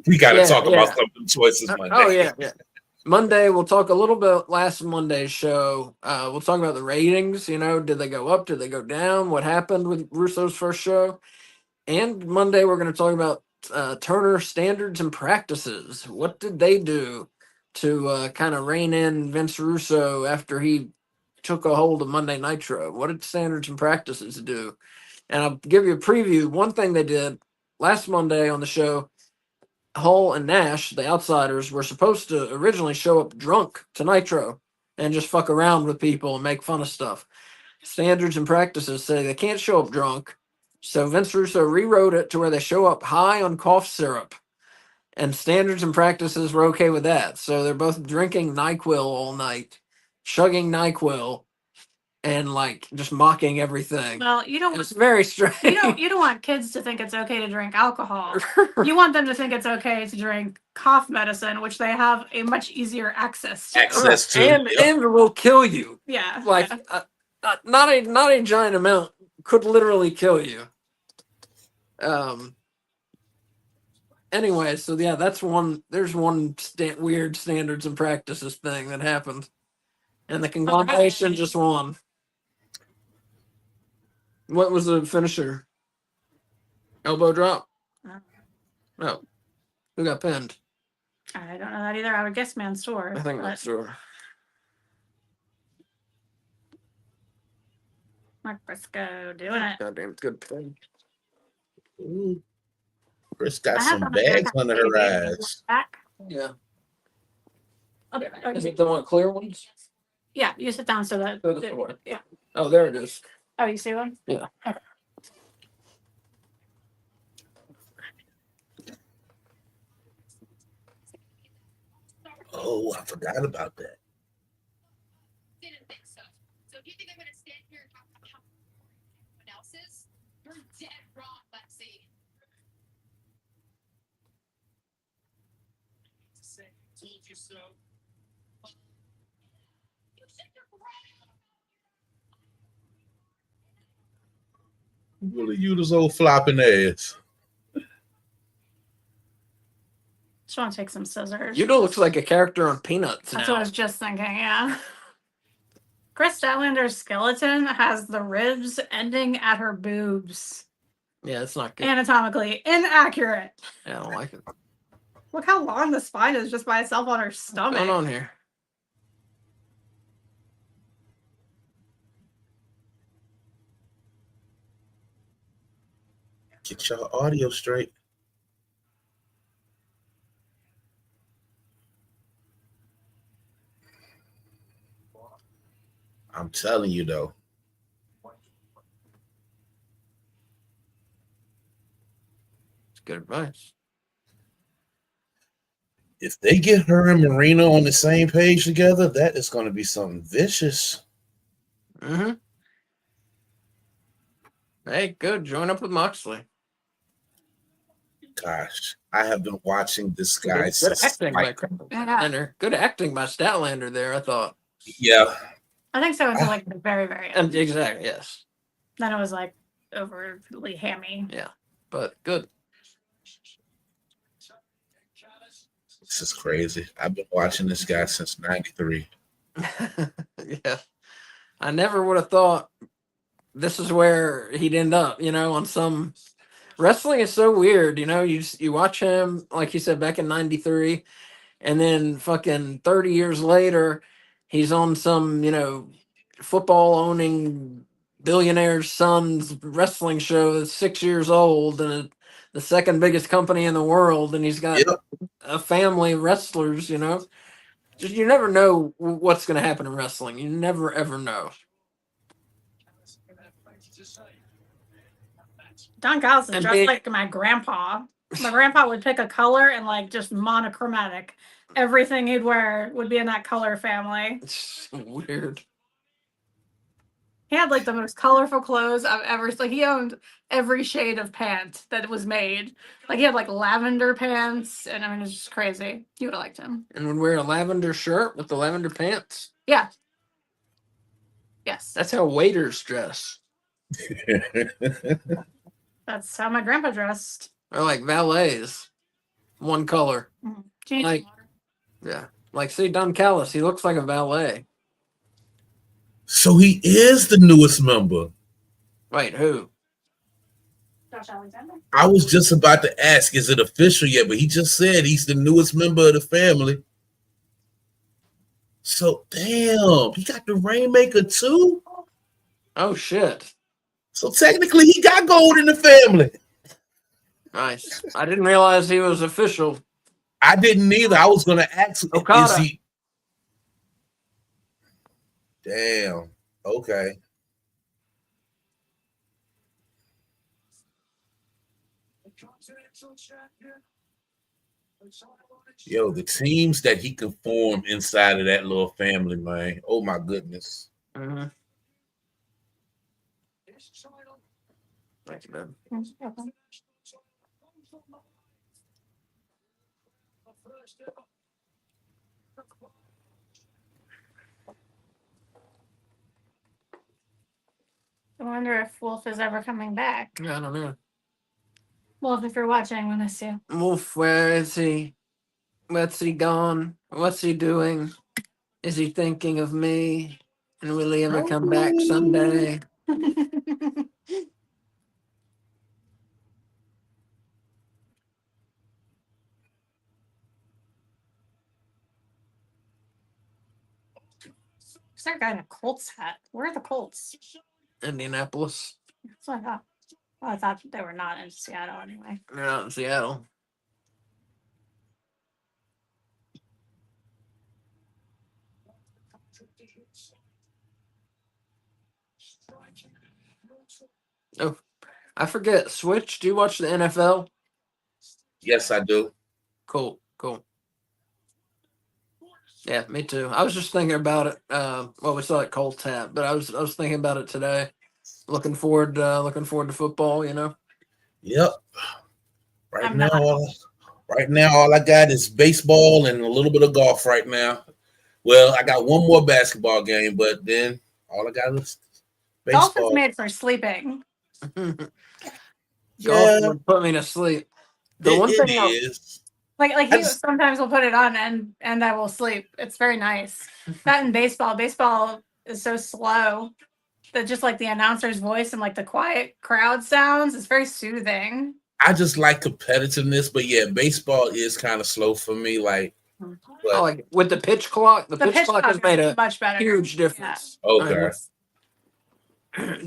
We got to talk about some of them choices Monday. Oh, yeah. Monday, we'll talk a little bit, last Monday's show, we'll talk about the ratings, did they go up, did they go down, what happened with Russo's first show, and Monday we're going to talk about Turner standards and practices. What did they do to kind of rein in Vince Russo after he took a hold of Monday Nitro? What did standards and practices do? And I'll give you a preview. One thing they did last Monday on the show, Hull and Nash, the outsiders, were supposed to originally show up drunk to Nitro and just fuck around with people and make fun of stuff. Standards and practices say they can't show up drunk. So Vince Russo rewrote it to where they show up high on cough syrup. And standards and practices were okay with that. So they're both drinking NyQuil all night, chugging NyQuil, and like just mocking everything. Well, it's very strange. You don't want kids to think it's okay to drink alcohol. You want them to think it's okay to drink cough medicine, which they have a much easier access to. And will kill you. Yeah. Like not a giant amount could literally kill you. Anyway, so yeah, that's one. There's one weird standards and practices thing that happened, and the conglomeration just won. What was the finisher? Elbow drop? No. Who got pinned? I don't know that either. I would guess Mansoor. I think Mansoor. Mark Briscoe doing it. Goddamn good pin. Chris got some bags under her eyes. Yeah. Is it the one clear ones? Yeah, you sit down so that. Yeah. Oh, there it is. Oh, you see one? Yeah. Okay. Oh, I forgot about that. Didn't think so. So if you think I'm gonna stand here and talk about how everyone else is, you're dead wrong, Lexi. Told you so. You said you're Really, you this old flopping ass. want to take some scissors. Yuta looks like a character on Peanuts That's now. what I was just thinking, yeah. Chris Statlander's skeleton has the ribs ending at her boobs. Yeah, it's not good. Anatomically inaccurate. Yeah, I don't like it. Look how long the spine is just by itself on her stomach. What's going on here? Get your audio straight. I'm telling you though. It's good advice. If they get her and Marina on the same page together, that is going to be something vicious. Mm-hmm. Hey, good. Join up with Moxley. Gosh, I have been watching this guy Good since acting by like, Statlander. Good acting by Statlander there, I thought. yeah. I think so until like the very, very end. Exactly, yes. Then it was like overly hammy. Yeah, but good. This is crazy. I've been watching this guy since '93. Yeah. I never would have thought this is where he'd end up, on some wrestling is so weird, you watch him, like you said, back in '93, and then fucking 30 years later, he's on some, football owning billionaire's son's wrestling show that's 6 years old and the second biggest company in the world, and he's got a family of wrestlers, Just you never know what's going to happen in wrestling. You never ever know. Don Callis is And dressed big- like my grandpa. My grandpa would pick a color and like just monochromatic. Everything he'd wear would be in that color family. It's weird. He had like the most colorful clothes I've ever seen. Like he owned every shade of pant that was made. Like he had like lavender pants, and I mean it's just crazy. You would have liked him. And would wear a lavender shirt with the lavender pants. Yeah. Yes. That's how waiters dress. That's how my grandpa dressed. Or like valets. One color. Mm-hmm. Do you need Like- some water? Yeah. Like, see, Don Callis, he looks like a valet. So he is the newest member. Wait, who? Josh Alexander? I was just about to ask, is it official yet? But he just said he's the newest member of the family. So, damn, he got the Rainmaker too? Oh, shit. So, technically, he got gold in the family. Nice. I didn't realize he was official. I didn't either. I was going to ask, Okada. is he? Damn. Okay. Yo, the teams that he can form inside of that little family, man. Oh, my goodness. Mm-hmm. Thank you, man. Okay. I wonder if Wolf is ever coming back. Yeah, I don't know. Wolf, if you're watching, we miss you. Wolf, where is he? What's he gone? What's he doing? Is he thinking of me? And will he ever come back someday? Is there a guy in a Colts hat? Where are the Colts? Indianapolis. That's what I thought. Well, I thought they were not in Seattle anyway. They're not in Seattle. Oh, I forget. Switch, do you watch the NFL? Yes, I do. Cool. Yeah, me too. I was just thinking about it. Well, we saw it Colts hat, but I was thinking about it today. Looking forward to football. Yep. I'm Now, not. right now, all I got is baseball and a little bit of golf right now. Well, I got one more basketball game, but then all I got is baseball. Golf is made for sleeping. Golf Yeah, would put me to sleep. it is. Like he sometimes will put it on and I will sleep. It's very nice. That in baseball. Baseball is so slow that just like the announcer's voice and like the quiet crowd sounds, it's very soothing. I just like competitiveness, but yeah, baseball is kind of slow for me. Like, I like with the pitch clock. The pitch clock has made a much better. huge difference. okay,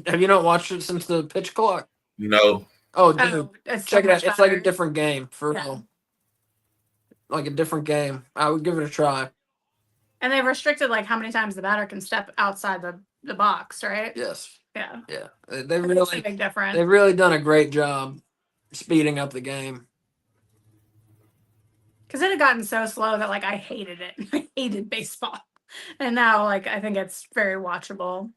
Have you not watched it since the pitch clock? no, Oh, dude, It's check so it out. much It's like a better. different game for Yeah. real. Like a different game. I would give it a try. And they've restricted like how many times the batter can step outside the box, right? Yes. Yeah. Yeah. They It's a really big difference. they've really done a great job speeding up the game. Because it had gotten so slow that like I hated it. I hated baseball. And now like I think it's very watchable.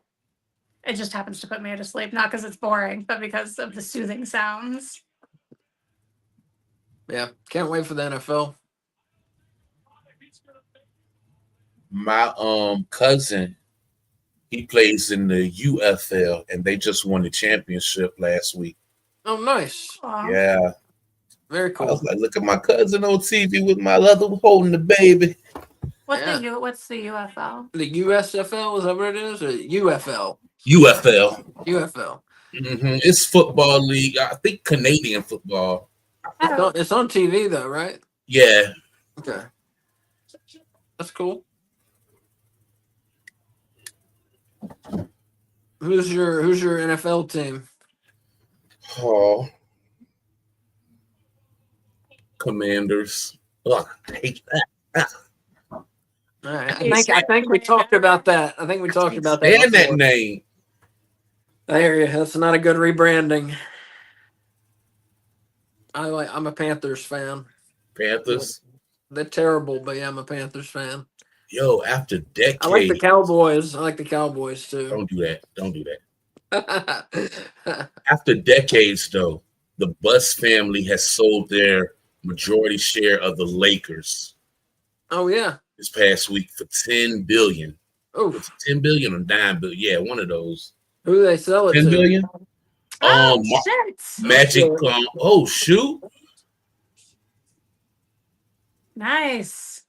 It just happens to put me to sleep, not because it's boring, but because of the soothing sounds. Yeah. Can't wait for the NFL. my cousin, he plays in the UFL, and they just won the championship last week. Oh, nice. Aw. Yeah, Very I cool. was like, look at my cousin on TV with my other holding the baby. What's Yeah. the UFL? The USFL, is that what it is? Or UFL? UFL. UFL. It's football league. I think Canadian football. It's on TV though, right? Yeah. Okay. That's cool. Who's your NFL team? Oh. Commanders. Oh, I hate that. All right. I think we talked about that. I think we talked about that. And that before. name. I hear you. That's not a good rebranding. I'm a Panthers fan. Panthers. They're terrible, but yeah, I'm a Panthers fan. Yo, after decades. I like the Cowboys. I like the Cowboys too. Don't do that. Don't do that. After decades, though, the Buss family has sold their majority share of the Lakers Oh yeah. this past week for $10 billion. Oh, Was it $10 billion or $9 billion? Yeah, one of those. who do they sell it $10 to? billion. Oh shit! Magic. Oh shoot. Nice.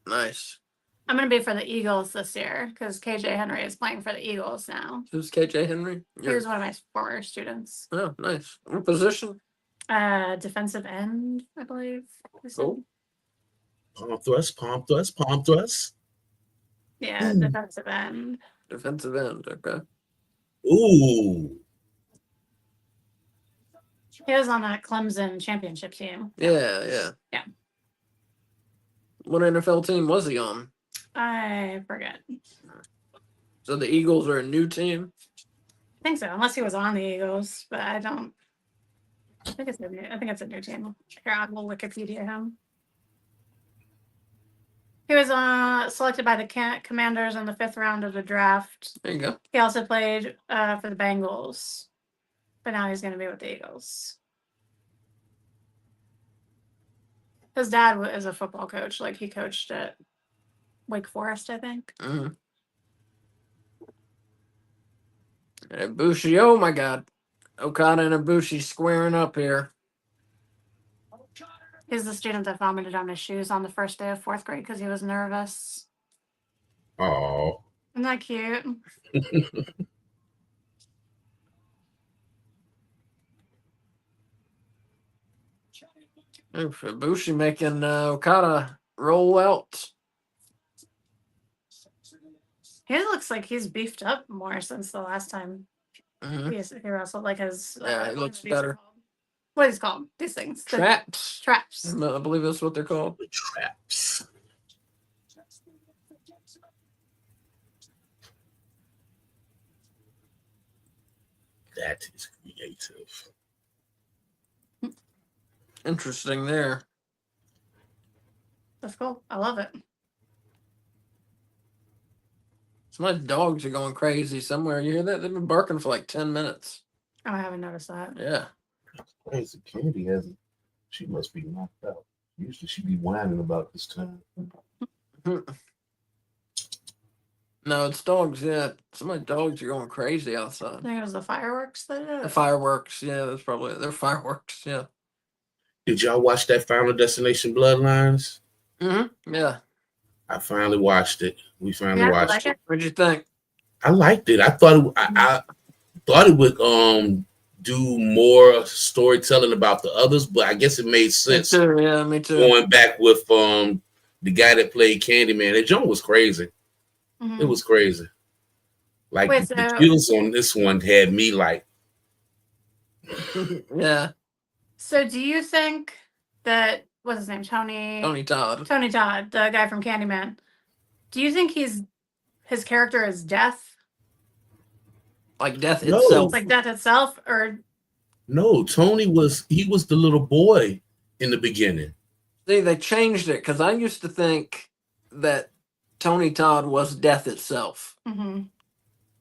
Nice. I'm gonna be for the Eagles this year because KJ Henry is playing for the Eagles now. Who's KJ Henry? He was one of my former students. Oh, nice. What position? Defensive end, I believe. Cool. Palm thrust, palm thrust, palm thrust. Yeah, defensive end. Defensive end. Okay. Ooh. He was on that Clemson championship team. Yeah. Yeah. What NFL team was he on? I forget. So the Eagles are a new team? I think so, unless he was on the Eagles, but I don't. I think it's a new team. Here, I will Wikipedia him. He was selected by the Commanders in the 5th round of the draft. There you go. He also played for the Bengals, but now he's going to be with the Eagles. His dad is a football coach. Like he coached at Wake Forest, I think. Mm-hmm. And Ibushi, oh my God. Okada and Ibushi squaring up here. He's the student that vomited on his shoes on the first day of 4th grade because he was nervous. Oh. Isn't that cute? Ibushi making Okada roll out. He looks like he's beefed up more since the last time he wrestled. Like his Yeah, he looks better. What is called? These things. Traps. Traps. I believe that's what they're called. The traps. That is creative. Interesting there. That's cool. I love it. So my dogs are going crazy somewhere. You hear that? They've been barking for like 10 minutes. Oh, I haven't noticed that. Yeah. Crazy. Candy hasn't. She must be knocked out. Usually she'd be whining about this time. No, it's dogs. Yeah. Some of my dogs are going crazy outside. I think it was the fireworks that did it. The fireworks. Yeah, that's probably they're fireworks. Yeah. Did y'all watch that Final Destination Bloodlines? Yeah. I finally watched it. We finally Yeah, I watched like it. it. What'd you think? I liked it. I thought it would do more storytelling about the others, but I guess it made Me sense too. Yeah, me too. going back with the guy that played Candyman. That joint was crazy. Mhm. It was crazy. Like Wait, the so kills on this one had me like, Yeah. so do you think that what's his name? Tony Todd. Tony Todd, the guy from Candyman. Do you think his character is death? Like death No. itself. Like death itself? Or no, Tony was the little boy in the beginning. See, they changed it because I used to think that Tony Todd was death itself. Mhm.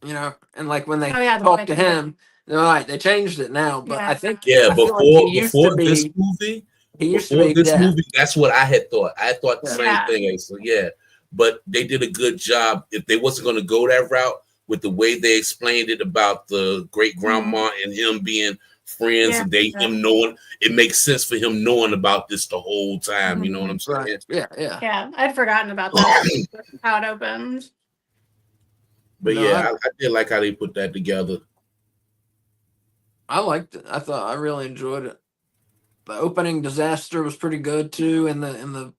You know, and like when they Oh, yeah, the talked to way they did him, they're like, they changed it now. But Yeah. I think Yeah, I feel like before this movie, he used to be death. that's what I had thought. I thought the same Yeah. thing. So yeah, but they did a good job. If they wasn't going to go that route with the way they explained it about the great grandma and him being friends and him knowing, it makes sense for him knowing about this the whole time. You know what I'm saying? Right. Yeah, yeah. Yeah, I'd forgotten about that. How it opened. But No, yeah, I did like how they put that together. I liked it. I really enjoyed it. The opening disaster was pretty good too, in the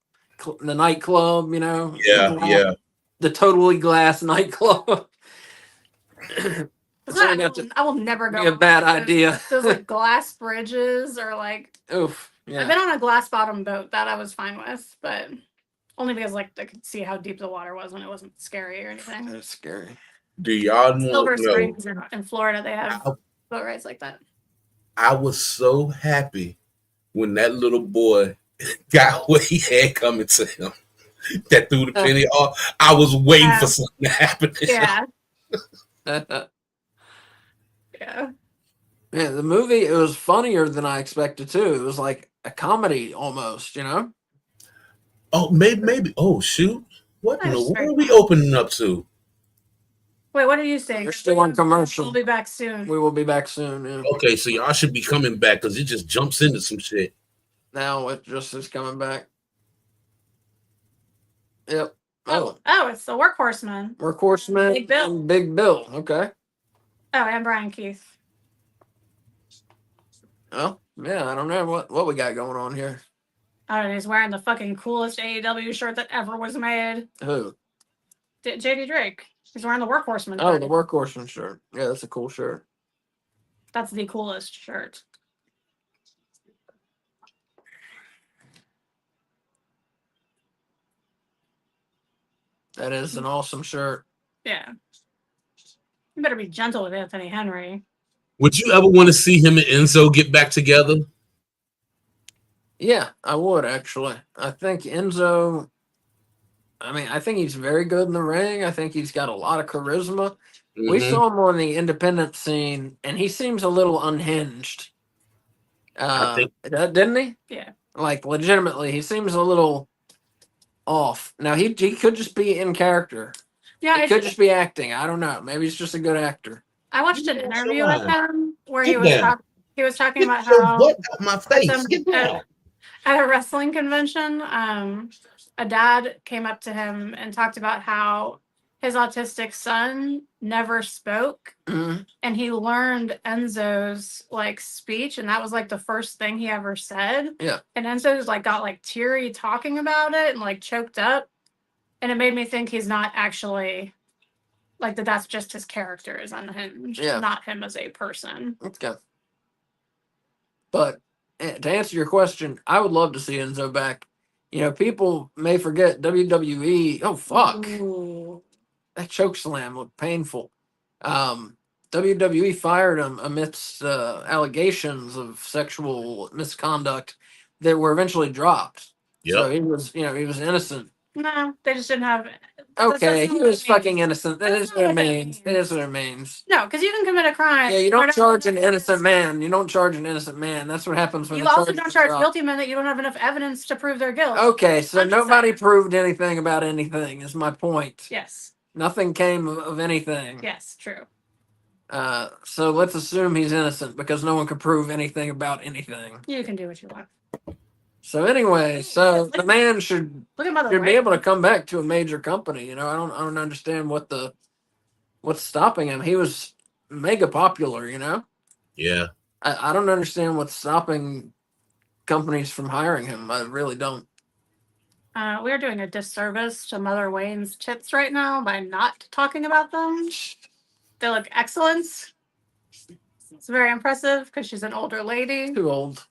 nightclub. You know. Yeah. The totally glass nightclub. I will never go. Be a bad idea. Those like glass bridges or like. Oof. Yeah. I've been on a glass bottom boat that I was fine with, but only because like I could see how deep the water was when it wasn't scary or anything. That's scary. Do y'all know? Silver Springs in Florida, they have boat rides like that. I was so happy when that little boy got what he had coming to him. That threw the penny off. I was waiting for something to happen to him. Yeah. Yeah, the movie, it was funnier than I expected too. It was like a comedy almost, you know? Oh, maybe. Oh, shoot. What in the world very are we opening up to? Wait, what are you saying? You're still on commercial. We'll be back soon. We will be back soon. Yeah. Okay, so y'all should be coming back because it just jumps into some shit. Now it just is coming back. Yep. Oh, it's the Workhorsemen. Workhorsemen Big Bill. and Big Bill. Okay. Oh, and Brian Keith. Oh, yeah, I don't know what we got going on here. Oh, he's wearing the fucking coolest AEW shirt that ever was made. Who? JD Drake. He's wearing the Workhorseman. Oh, the Workhorseman shirt. Yeah, that's a cool shirt. That's the coolest shirt. That is an awesome shirt. Yeah. You better be gentle with Anthony Henry. Would you ever want to see him and Enzo get back together? Yeah, I would actually. I think Enzo, I think he's very good in the ring. I think he's got a lot of charisma. Mm-hmm. We saw him on the independent scene, and he seems a little unhinged. Didn't he? Yeah. Like, legitimately, he seems a little off. Now, he could just be in character. Yeah, he could just be acting. I don't know. Maybe he's just a good actor. I watched an interview with him where he was talking about Get how your butt out my face. Get down. at a wrestling convention, a dad came up to him and talked about how his autistic son never spoke, and he learned Enzo's like speech, and that was like the first thing he ever said. Yeah. And Enzo's like got like teary talking about it and like choked up, and it made me think he's not actually like that's just his character is unhinged, not him as a person. Okay. But to answer your question, I would love to see Enzo back. You know, people may forget WWE. Oh, fuck. Ooh. That choke slam looked painful. WWE fired him amidst allegations of sexual misconduct that were eventually dropped. Yep. So he was innocent. No, they just didn't have. Okay, he was fucking innocent. That is what it means. It is what it means. No, because you can commit a crime. Yeah, you don't charge an innocent man. You don't charge an innocent man. That's what happens when you also don't charge guilty men that you don't have enough evidence to prove their guilt. Okay, so nobody proved anything about anything. Is my point. Yes. Nothing came of anything. Yes, true. So let's assume he's innocent because no one could prove anything about anything. You can do what you want. So anyway, so the man should Look at Mother be Right. able to come back to a major company. You know, I don't understand what's stopping him. He was mega popular. You know, Yeah. I don't understand what's stopping companies from hiring him. I really don't. We are doing a disservice to Mother Wayne's tits right now by not talking about them. They look excellent. It's very impressive because she's an older lady. Too old.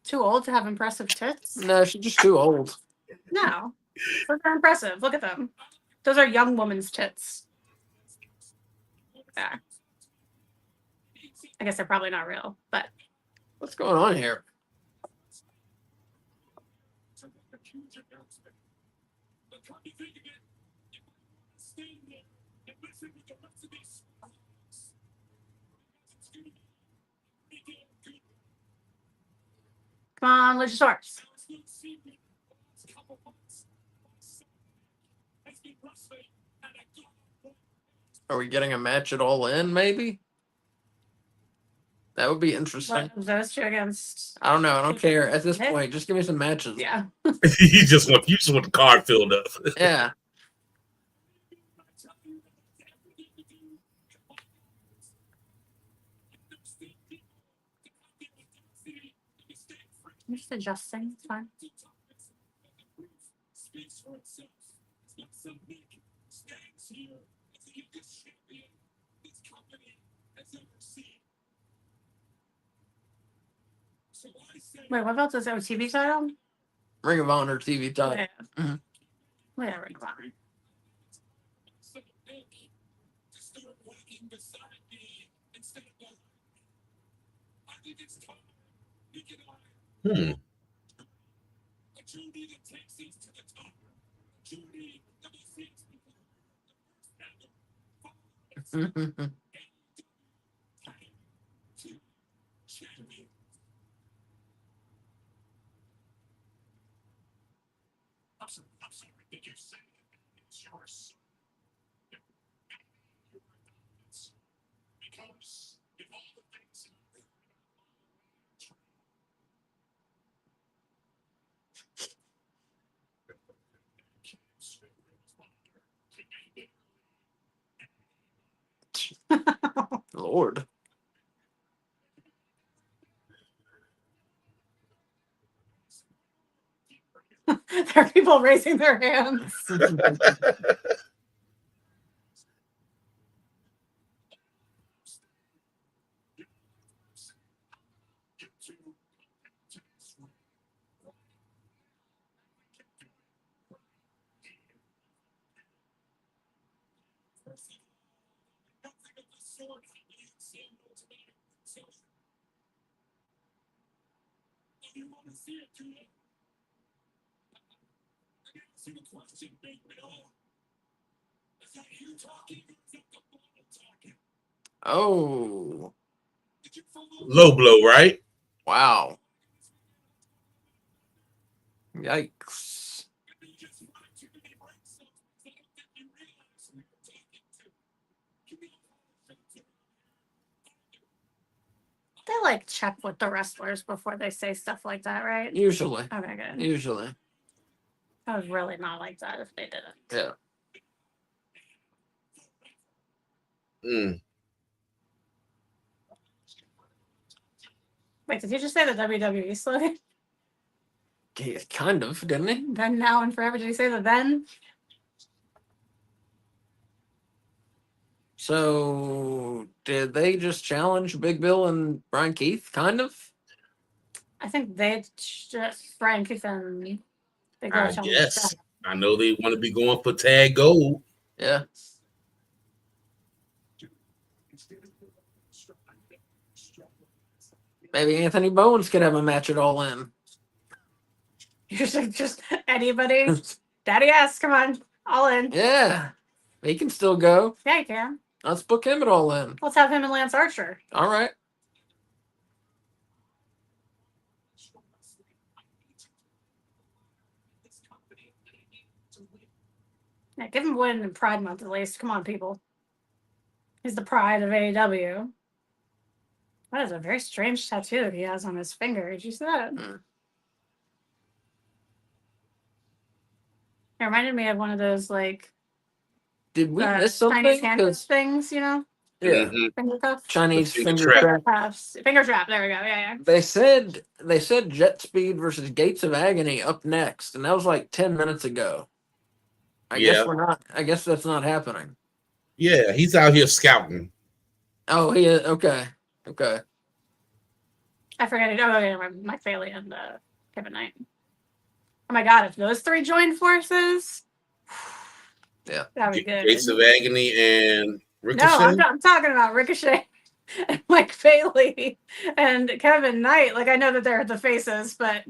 Too old to have impressive tits? No, she's just too old. No. But they're impressive. Look at them. Those are young woman's tits. Yeah. I guess they're probably not real, but What's going on here? come on, Luchasaurus. Are we getting a match at All In? Maybe. That would be interesting. What, those two against. I don't know. I don't care at this point. Just give me some matches. Yeah. you just want the card filled up. Yeah. I'm just adjusting. It's fine. Wait, what else is there? TV title? Ring of Honor TV title. Yeah. Mhm. Yeah, Ring of Honor. Hmm. Lord. There are people raising their hands. Oh. Low blow, right? Wow. Yikes. They like check with the wrestlers before they say stuff like that, right? Usually. Okay, good. Usually. I would really not like that if they didn't. Yeah. Mm. Wait, did you just say the WWE slogan? Yeah, kind of, didn't he? Then, now, and forever. Did you say the then? So, did they just challenge Big Bill and Brian Keith? Kind of. I think they just Brian Keith and Big Bill I challenged guess. that. I know they want to be going for tag gold. Yeah. Maybe Anthony Bowens could have a match at All In. Just anybody. Daddy ass, come on. All in. Yeah. He can still go. Yeah, you can. Let's book him at All In. Let's have him and Lance Archer. All right. Yeah, give him a win in Pride Month at least. Come on, people. He's the pride of AEW. That is a very strange tattoo he has on his finger. Did you see that? Mm. It reminded me of one of those like Did we miss Chinese something? handcuff 'Cause- things, you know? yeah, Mhm. Finger cuffs. Chinese The finger finger trap. trap. Cuffs. Finger trap. There we go. Yeah. They said Jet Speed versus Gates of Agony up next, and that was like 10 minutes ago. I guess Yeah. we're not. I guess that's not happening. Yeah, he's out here scouting. Oh, he is okay. Okay. I forget it. Oh, yeah, Mike Bailey and Kevin Knight. Oh my God! If those three joined forces, Yeah, that'd be good. Gates of Agony and Ricochet. No, I'm talking about Ricochet and Mike Bailey and Kevin Knight. Like, I know that they're the faces, but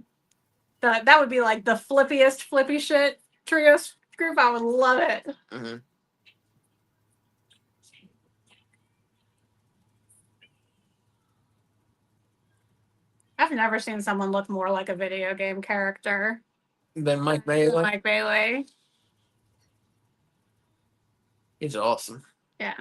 that would be like the flippiest flippy shit trio group. I would love it. Mhm. I've never seen someone look more like a video game character Then Mike than Bailey. Mike Bailey. He's awesome. Yeah.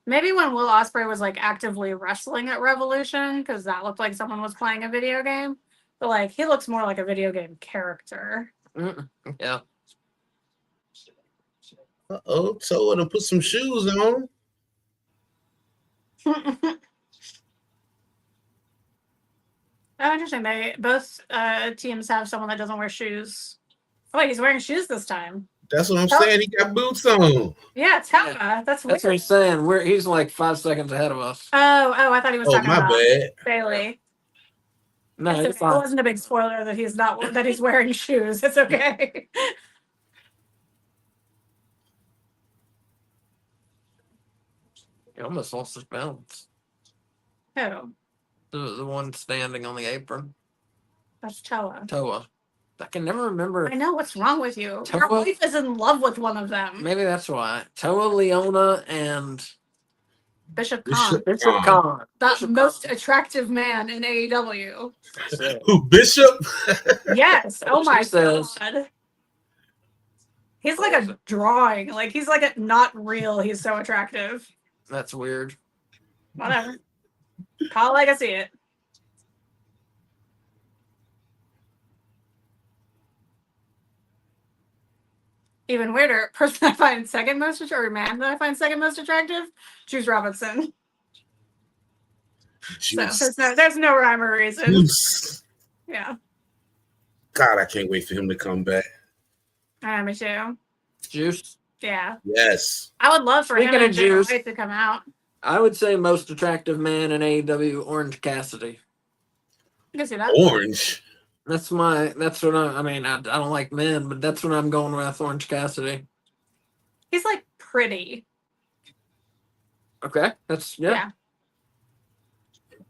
Maybe when Will Ospreay was like actively wrestling at Revolution, because that looked like someone was playing a video game. But like he looks more like a video game character. Yeah. Uh-oh, told her to put some shoes on. Oh, interesting. They both teams have someone that doesn't wear shoes. Oh wait, he's wearing shoes this time. That's what I'm saying. He got boots on. Yeah, Tama. That's weird. That's what he's saying. He's like 5 seconds ahead of us. Oh, I thought he was Oh, talking my about bad. Bailey. No, It he's fine. wasn't a big spoiler that he's not that he's wearing shoes. It's okay. He almost lost his balance. Who? The one standing on the apron. That's Toa. Toa. I can never remember. I know, what's wrong with you? Your Toa? wife is in love with one of them. Maybe that's why. Toa, Leona, and Bishop Khan. Bishop Khan. The Bishop most Khan. attractive man in AEW. Who, Bishop? Yes. Oh my She says. God. He's like a drawing. Like he's like not real. He's so attractive. That's weird. Whatever. Call it like I see it. Even weirder, person I find second most attractive, or man that I find second most attractive, Juice Robinson. Juice. So there's no rhyme or reason. Juice. Yeah. God, I can't wait for him to come back. Me too. Juice. Yeah. Yes. I would love for Speaking him of and Jay Juice. White to come out. I would say most attractive man in AEW, Orange Cassidy. You can see that. Orange. That's what I mean, I don't like men, but that's what I'm going with, Orange Cassidy. He's like pretty. Okay. That's, yeah.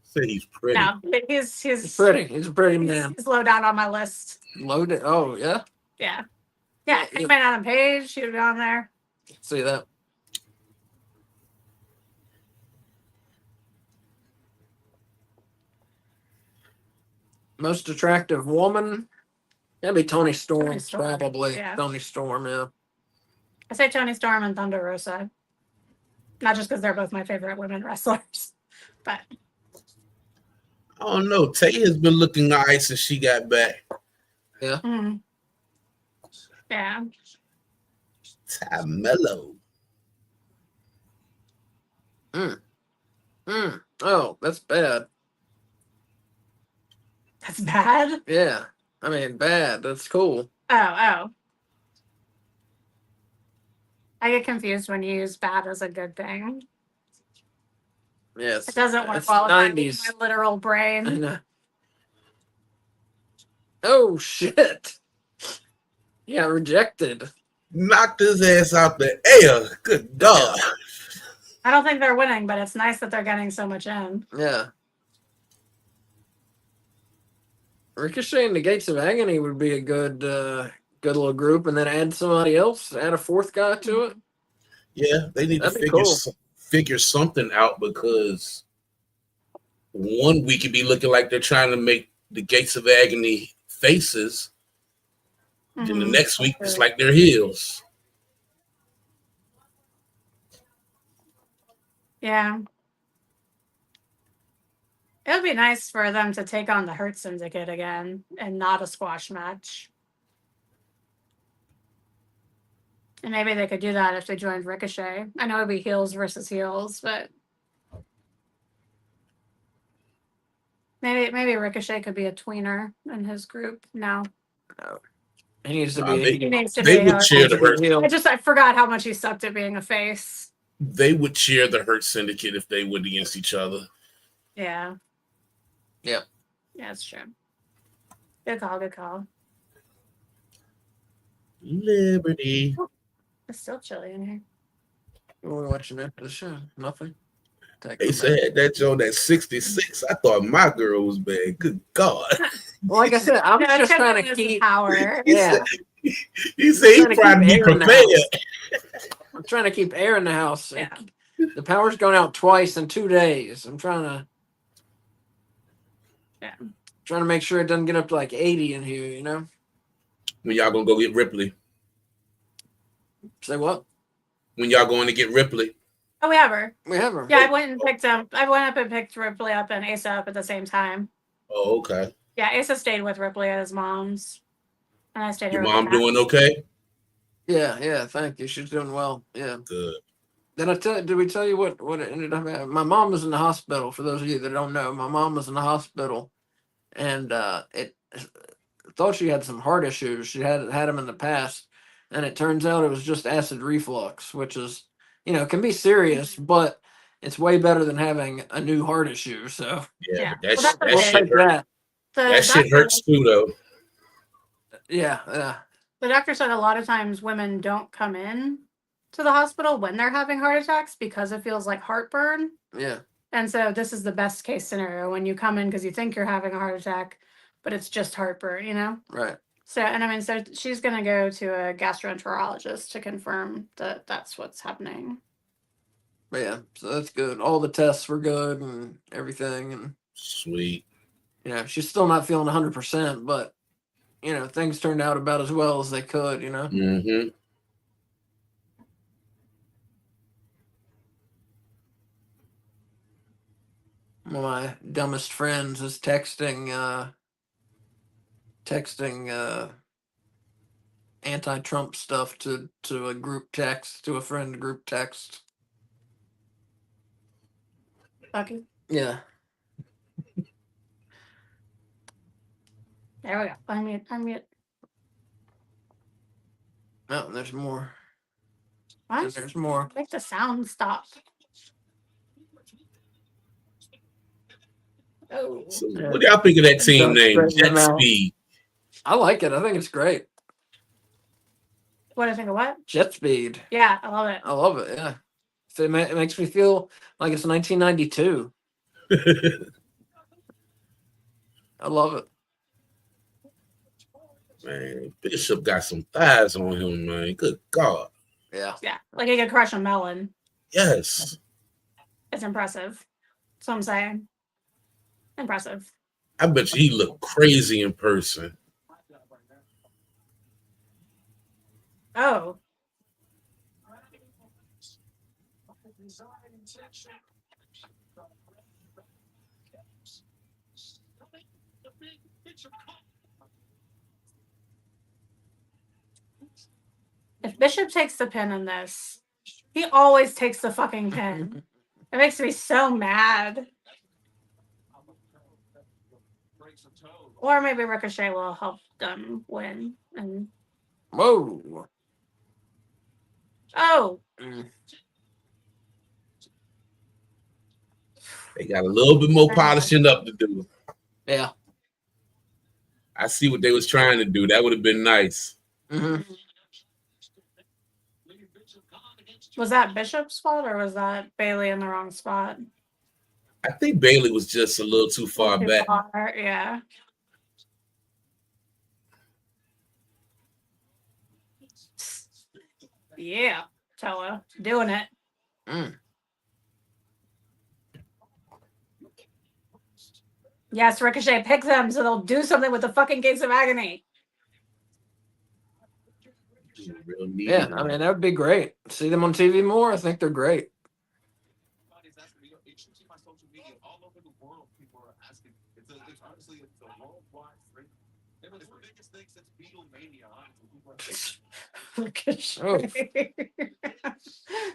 Say he's pretty. No, but He's pretty. He's a pretty man. He's low down on my list. Loaded. Oh, yeah. Yeah. Yeah. Hangman Adam Page, he would be on there. See that. Most attractive woman? That'd be Tony Storm, Toni Storm, probably. yeah. Tony Storm, yeah. I say Toni Storm and Thunder Rosa. Not just because they're both my favorite women wrestlers, but I don't know. Tay has been looking nice since she got back. Yeah. Yeah. Tamelo. Oh, that's bad. That's bad. Yeah. I mean, bad. That's cool. Oh. I get confused when you use bad as a good thing. Yes. It doesn't work It's well in 90s. my literal I brain. know. Oh, shit. Yeah, rejected. Knocked his ass out the air. Good God. I don't think they're winning, but it's nice that they're getting so much in. Yeah. Ricochet and the Gates of Agony would be a good little group, and then add somebody else, add a fourth guy to it. Yeah, they need That'd to be figure cool. figure something out, because one week it'd be looking like they're trying to make the Gates of Agony faces. Then the next week it's like they're heels. Yeah. It would be nice for them to take on the Hurt Syndicate again and not a squash match. And maybe they could do that if they joined Ricochet. I know it'd be heels versus heels, but maybe Ricochet could be a tweener in his group. No, He needs to Nah, be. he needs to They be. would cheer the Hurt. heel. I forgot how much he sucked at being a face. They would cheer the Hurt Syndicate if they went against each other. Yeah. Yep. Yeah, that's true. Good call. Good call. Liberty. It's still chilly in here. What are we watching after the show? Nothing. They said that Joe that 66. I thought my girl was bad. Good God. Well, like I said, I'm No, it's just gonna trying be to this keep. power. Yeah, He said he trying to tried to keep be air in the prepared. I'm trying to keep air in the house. Yeah. The power's gone out twice in 2 days. I'm trying to. Yeah. Trying to make sure it doesn't get up to like 80 in here. You know. When y'all gonna go get Ripley? Say what? When y'all going to get Ripley? Oh, we have her. We have her. Yeah, I went up and picked Ripley up and Asa up at the same time. Oh, okay. Yeah, Asa stayed with Ripley at his mom's, and I stayed Your here. mom doing okay? Yeah. Thank you. She's doing well. Yeah. Good. Did we tell you what it ended up at? My mom was in the hospital. For those of you that don't know, my mom was in the hospital, and it thought she had some heart issues. She had them in the past, and it turns out it was just acid reflux, which is, can be serious, but it's way better than having a new heart issue. So Yeah, Yeah. but Well, that that's shit take hurt. that. That shit hurts too, though. Yeah. The doctor said a lot of times women don't come in to the hospital when they're having heart attacks because it feels like heartburn. Yeah. And so this is the best case scenario when you come in because you think you're having a heart attack, but it's just heartburn, Right. So, and I mean, so she's going to go to a gastroenterologist to confirm that that's what's happening. But yeah, so that's good. All the tests were good and everything, and Sweet. she's still not feeling 100%, but things turned out about as well as they could. Mm-hmm. One of my dumbest friends is texting anti-Trump stuff to a group text, to a friend group text. Okay. Yeah. There we go. Unmute. No, there's more. What? There's more. Make the sound stop. Oh. So what do y'all think of that team name, Spread them Jet out. Speed? I like it. I think it's great. What do I think of what? Jet Speed. Yeah, I love it. I love it. Yeah. So it makes me feel like it's 1992. I love it. Man, Bishop got some thighs on him, man. Good God. Yeah. Yeah, like he could crush a melon. Yes. It's impressive. That's what I'm saying. Impressive. I bet you he looked crazy in person. Oh. If Bishop takes the pin in this, he always takes the fucking pin. It makes me so mad. Or maybe Ricochet will help them win. And Whoa. oh, They got a little bit more polishing up to do. Yeah. I see what they was trying to do. That would have been nice. Mm-hmm. was that Bishop's fault or was that Bailey in the wrong spot? I think Bailey was just a little too far Too back. far, yeah. Yeah, Tella, doing it. Yes, Ricochet, pick them so they'll do something with the fucking Gates of Agony. Yeah, I mean, that would be great. See them on TV more. I think they're great. Oh.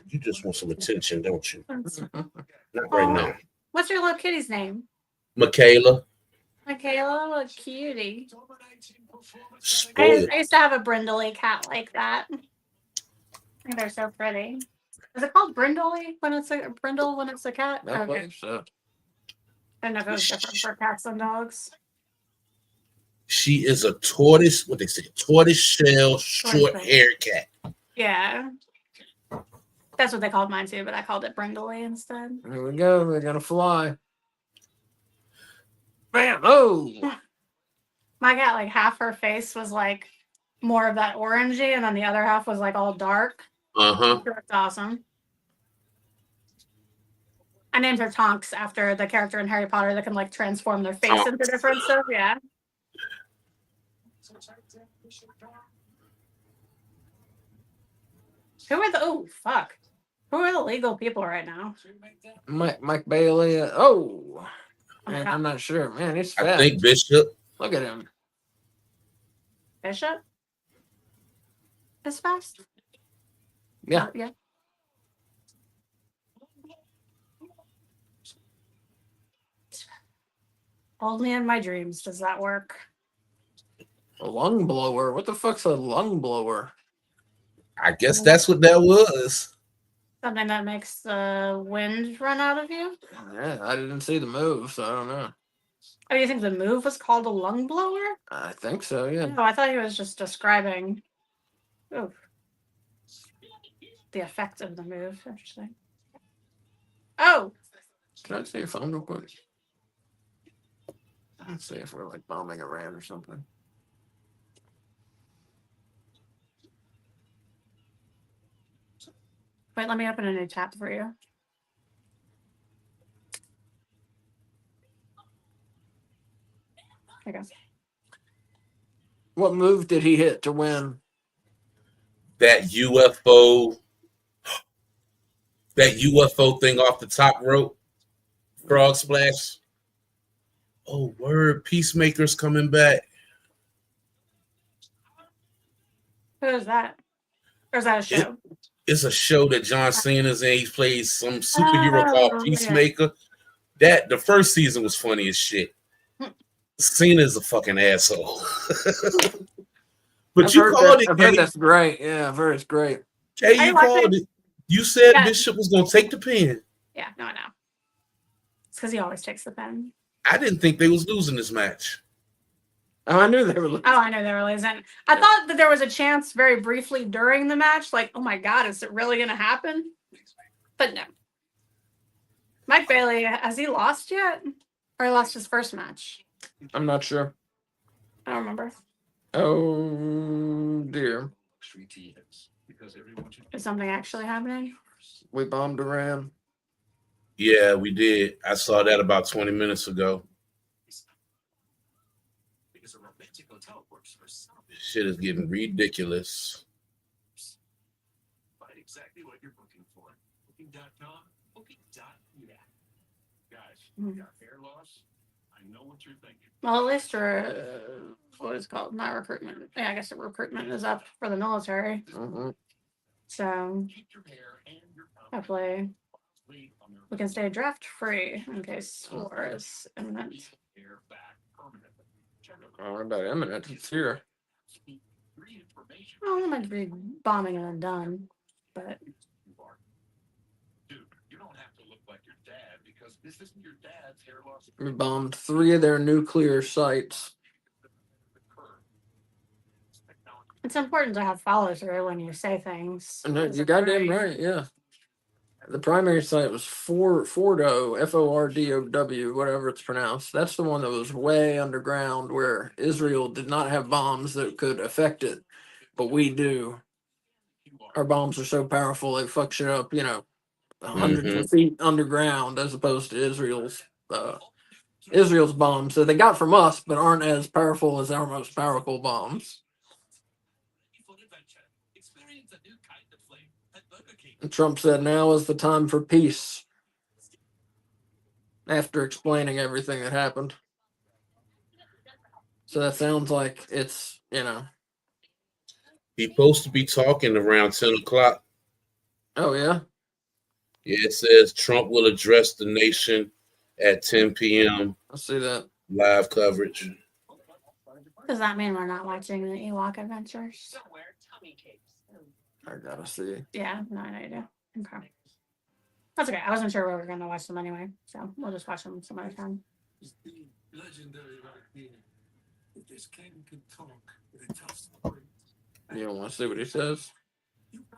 You just want some attention, don't you? Not right now. What's your little kitty's name? Michaela. Michaela, what a cutie. Spoiled. I used to have a brindley cat like that. I think they're so pretty. Is it called brindley when it's a brindle when it's a cat? I believe so. I don't know if it was different for cats and dogs. She is a tortoise, what they say, tortoise shell, short hair cat. Yeah. That's what they called mine too, but I called it brindley instead. Here we go. We're gonna fly. Bam! Oh, My cat, like half her face was like more of that orangey, and then the other half was like all dark. Uh-huh. She looked awesome. I named her Tonks after the character in Harry Potter that can like transform their face into different stuff. Yeah. Who are the fuck? Who are the legal people right now? Mike Bailey. Man, I'm not sure. Man, he's fat. I think Bishop. Look at him. Bishop is fast. Yeah. Yeah. Only in my dreams does that work. A lung blower. What the fuck's a lung blower? I guess that's what that was. Something that makes the wind run out of you. Yeah, I didn't see the move, so I don't know. Oh, you think the move was called a lung blower? I think so. Yeah. No, I thought he was just describing the effect of the move. Interesting. Oh, Can I see your phone real quick? Let's see if we're like bombing Iran or something. wait, let me open a new tab for you. There you go. What move did he hit to win? That UFO thing off the top rope. Frog splash. Oh, word. Peacemaker's coming back. Who is that? Or is that a show? It's a show that John Cena's in. He plays some superhero called Peacemaker. Yeah. The first season was funny as shit. Cena's a fucking asshole. But I've you heard called it. I've heard that's great. Yeah, I've heard it's great. Hey, you called it. You said Yeah. Bishop was going to take the pin. Yeah, no, I know. It's because he always takes the pen. I didn't think they was losing this match. Oh, I knew they were. Oh, I know they were losing. I thought that there was a chance very briefly during the match, like, oh my God, is it really going to happen? But no. Mike Bailey, has he lost yet? Or he lost his first match? I'm not sure. I don't remember. Oh dear. Is something actually happening? We bombed Iran. Yeah, we did. I saw that about 20 minutes ago. Shit is getting ridiculous. Find exactly what you're looking for. Booking.com, booking.yeah. Guys, you got hair loss? I know what you're thinking. Well, at least what is it called? Not recruitment. Yeah, I guess the recruitment is up for the military. Mm-hmm. So Keep your hair and your hopefully we can stay draft free in case war is imminent. hair back permanently. Oh, what about imminent? It's here. Oh, it might be bombing and then done, but Dude, you don't have to look like your dad because this isn't your dad's hair loss. We bombed 3 of their nuclear sites. it's important to have follow through when you say things. No, you goddamn right, yeah. The primary site was Fordo, Fordow, whatever it's pronounced. That's the one that was way underground where Israel did not have bombs that could affect it, but we do. Our bombs are so powerful they fuck shit up, hundreds of feet underground as opposed to Israel's bombs that they got from us, but aren't as powerful as our most powerful bombs. And Trump said now is the time for peace. After explaining everything that happened. So that sounds like it's, you know. He's supposed to be talking around 10 o'clock. Oh, yeah? Yeah, it says Trump will address the nation at 10 p.m. I see that. live coverage. Does that mean we're not watching the Ewok Adventures? I gotta see. Yeah, no idea. Okay. That's okay. I wasn't sure we were going to watch them anyway, so we'll just watch them some other time. Legendary right here. If this king could talk with a tough story. You don't want to see what he says?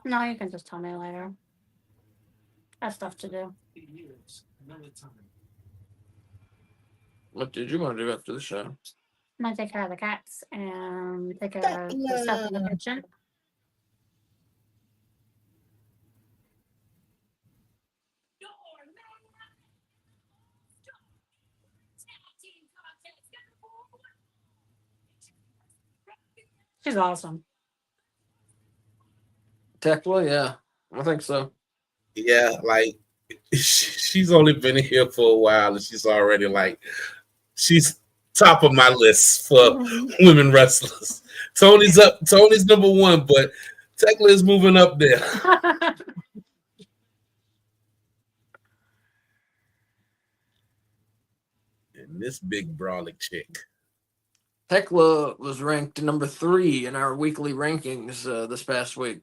No, you can just tell me later. I have stuff to do. Years, melatonin. What did you want to do after the show? I'm going to take care of the cats and take care of the stuff in the kitchen. She's awesome. Tekla, yeah. I think so. Yeah, like she's only been here for a while and she's already like, she's top of my list for women wrestlers. Tony's number one, but Tekla is moving up there. And this big brawling chick. Tekla was ranked number 3 in our weekly rankings this past week.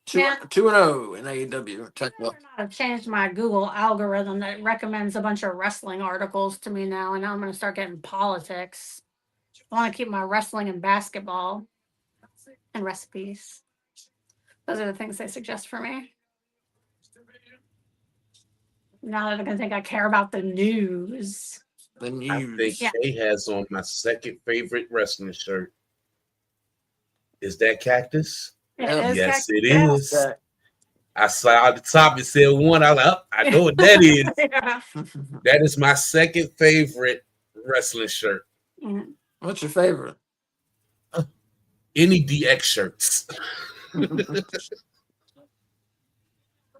2-0 in AEW. Tekla. I've changed my Google algorithm that recommends a bunch of wrestling articles to me now, and now I'm going to start getting politics. I want to keep my wrestling and basketball and recipes. Those are the things they suggest for me. Now that they're going to think I care about the news. The I news. think Kay has on my second favorite wrestling shirt. Is that Cactus? Yeah. Yes, it Yes. is. I saw at the top it said 1. I was like, oh, I know what that is. Yeah. That is my second favorite wrestling shirt. Mhm. What's your favorite? Any DX shirts.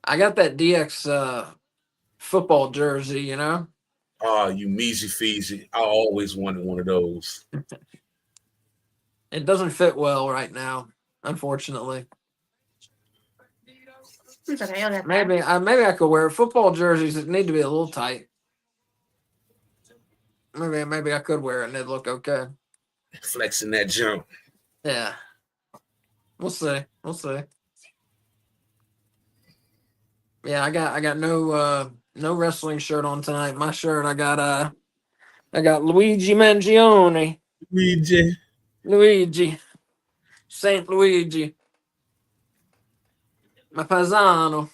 I got that DX football jersey, you know? Oh, you measy feezy. I always wanted one of those. It doesn't fit well right now, unfortunately. It's okay, you'll get there. Maybe I could wear football jerseys that need to be a little tight. Maybe I could wear it and it'd look okay. Flexing that jump. Yeah. We'll see. Yeah, I got no wrestling shirt on tonight. My shirt I got Luigi Mangione. Luigi. Saint Luigi. My paisano.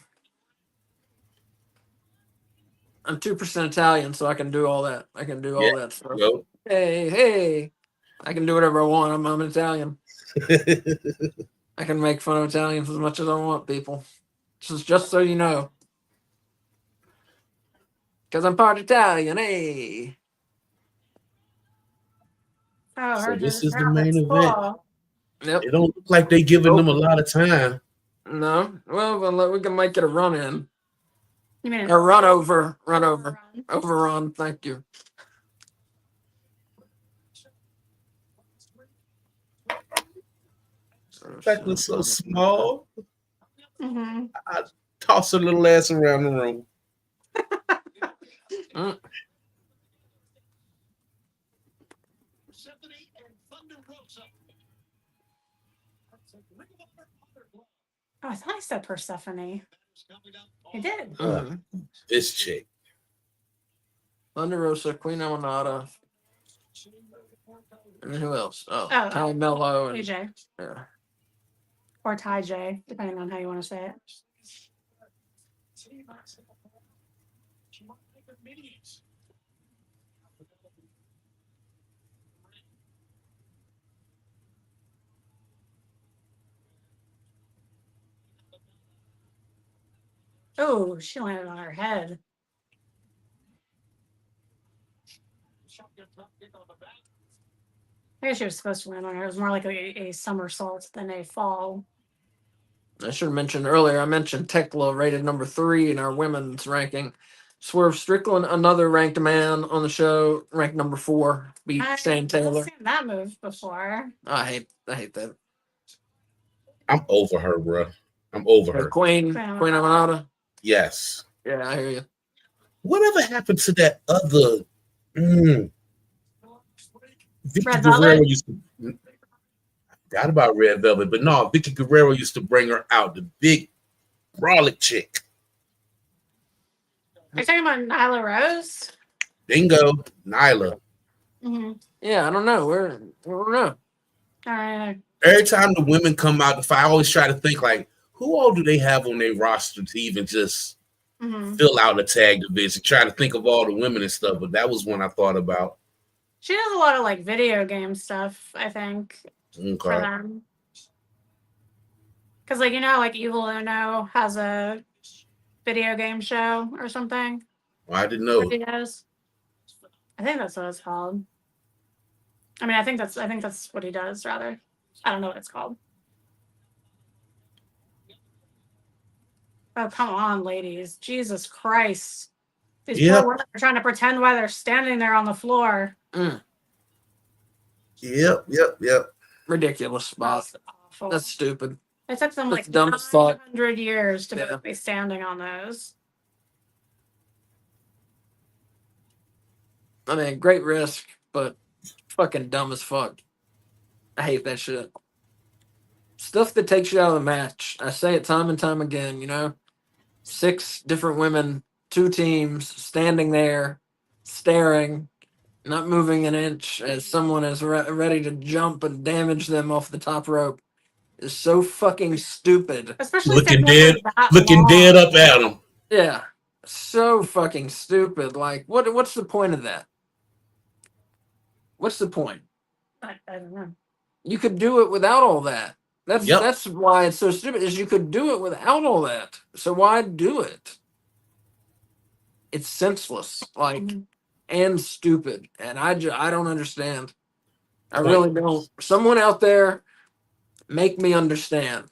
I'm 2% Italian, so I can do all that. I can do all that stuff. Yo. Hey. I can do whatever I want. I'm Italian. I can make fun of Italians as much as I want, people. Just so you know. Because I'm part Italian, hey. Oh, So her this just is the now main it's event. full. Yep. It don't look like they giving them a lot of time. No. Well, we can make it a run-in. You mean Or run over. Overrun, thank you. That looks so small. Mm-hmm. I toss her little ass around the room. Oh, I thought I said Persephone. I did. This chick. Thunder Rosa, Queen Amanada. And who else? Oh, Oh. Ty Mello. And, AJ. yeah. Or Ty J, depending on how you want to say it. Oh, she landed on her head. I guess she was supposed to land on her. It was more like a somersault than a fall. I should have mentioned earlier, I mentioned Tekla rated number 3 in our women's ranking. Swerve Strickland, another ranked man on the show, ranked number 4, beat Shane I've Taylor. seen that move before. I hate that. I'm over her, bro. I'm over her. Queen Aminata. Yes. Yeah, I hear you. Whatever happened to that other? Vicky Red Guerrero Velvet? used to. Forgot about Red Velvet, but no, Vicky Guerrero used to bring her out. The big brolic chick. Are you talking about Nyla Rose? Bingo, Nyla. Mm-hmm. Yeah, I don't know. I don't know. All right. Every time the women come out to fight, I always try to think like, who all do they have on their roster to even just fill out a tag division? Try to think of all the women and stuff, but that was one I thought about. She does a lot of like video game stuff, I think, for them. Because like like Evil Uno has a video game show or something. Well, I didn't know. He does. I think that's what it's called. I mean, I think that's what he does. Rather, I don't know what it's called. Oh, come on, ladies! Jesus Christ! These poor women are trying to pretend why they're standing there on the floor. Yep. Ridiculous spot. That's stupid. It took them That's like dumb as fuck. 900 years to be standing on those. I mean, great risk, but fucking dumb as fuck. I hate that shit. Stuff that takes you out of the match. I say it time and time again, 6 different women, 2 teams, standing there, staring, not moving an inch as someone is ready to jump and damage them off the top rope is so fucking stupid. Especially looking dead up at them. Yeah. So fucking stupid. Like, what's the point of that? What's the point? I don't know. You could do it without all that. That's why it's so stupid. Is you could do it without all that. So why do it? It's senseless, and stupid, and I don't understand. I really don't. Someone out there, make me understand.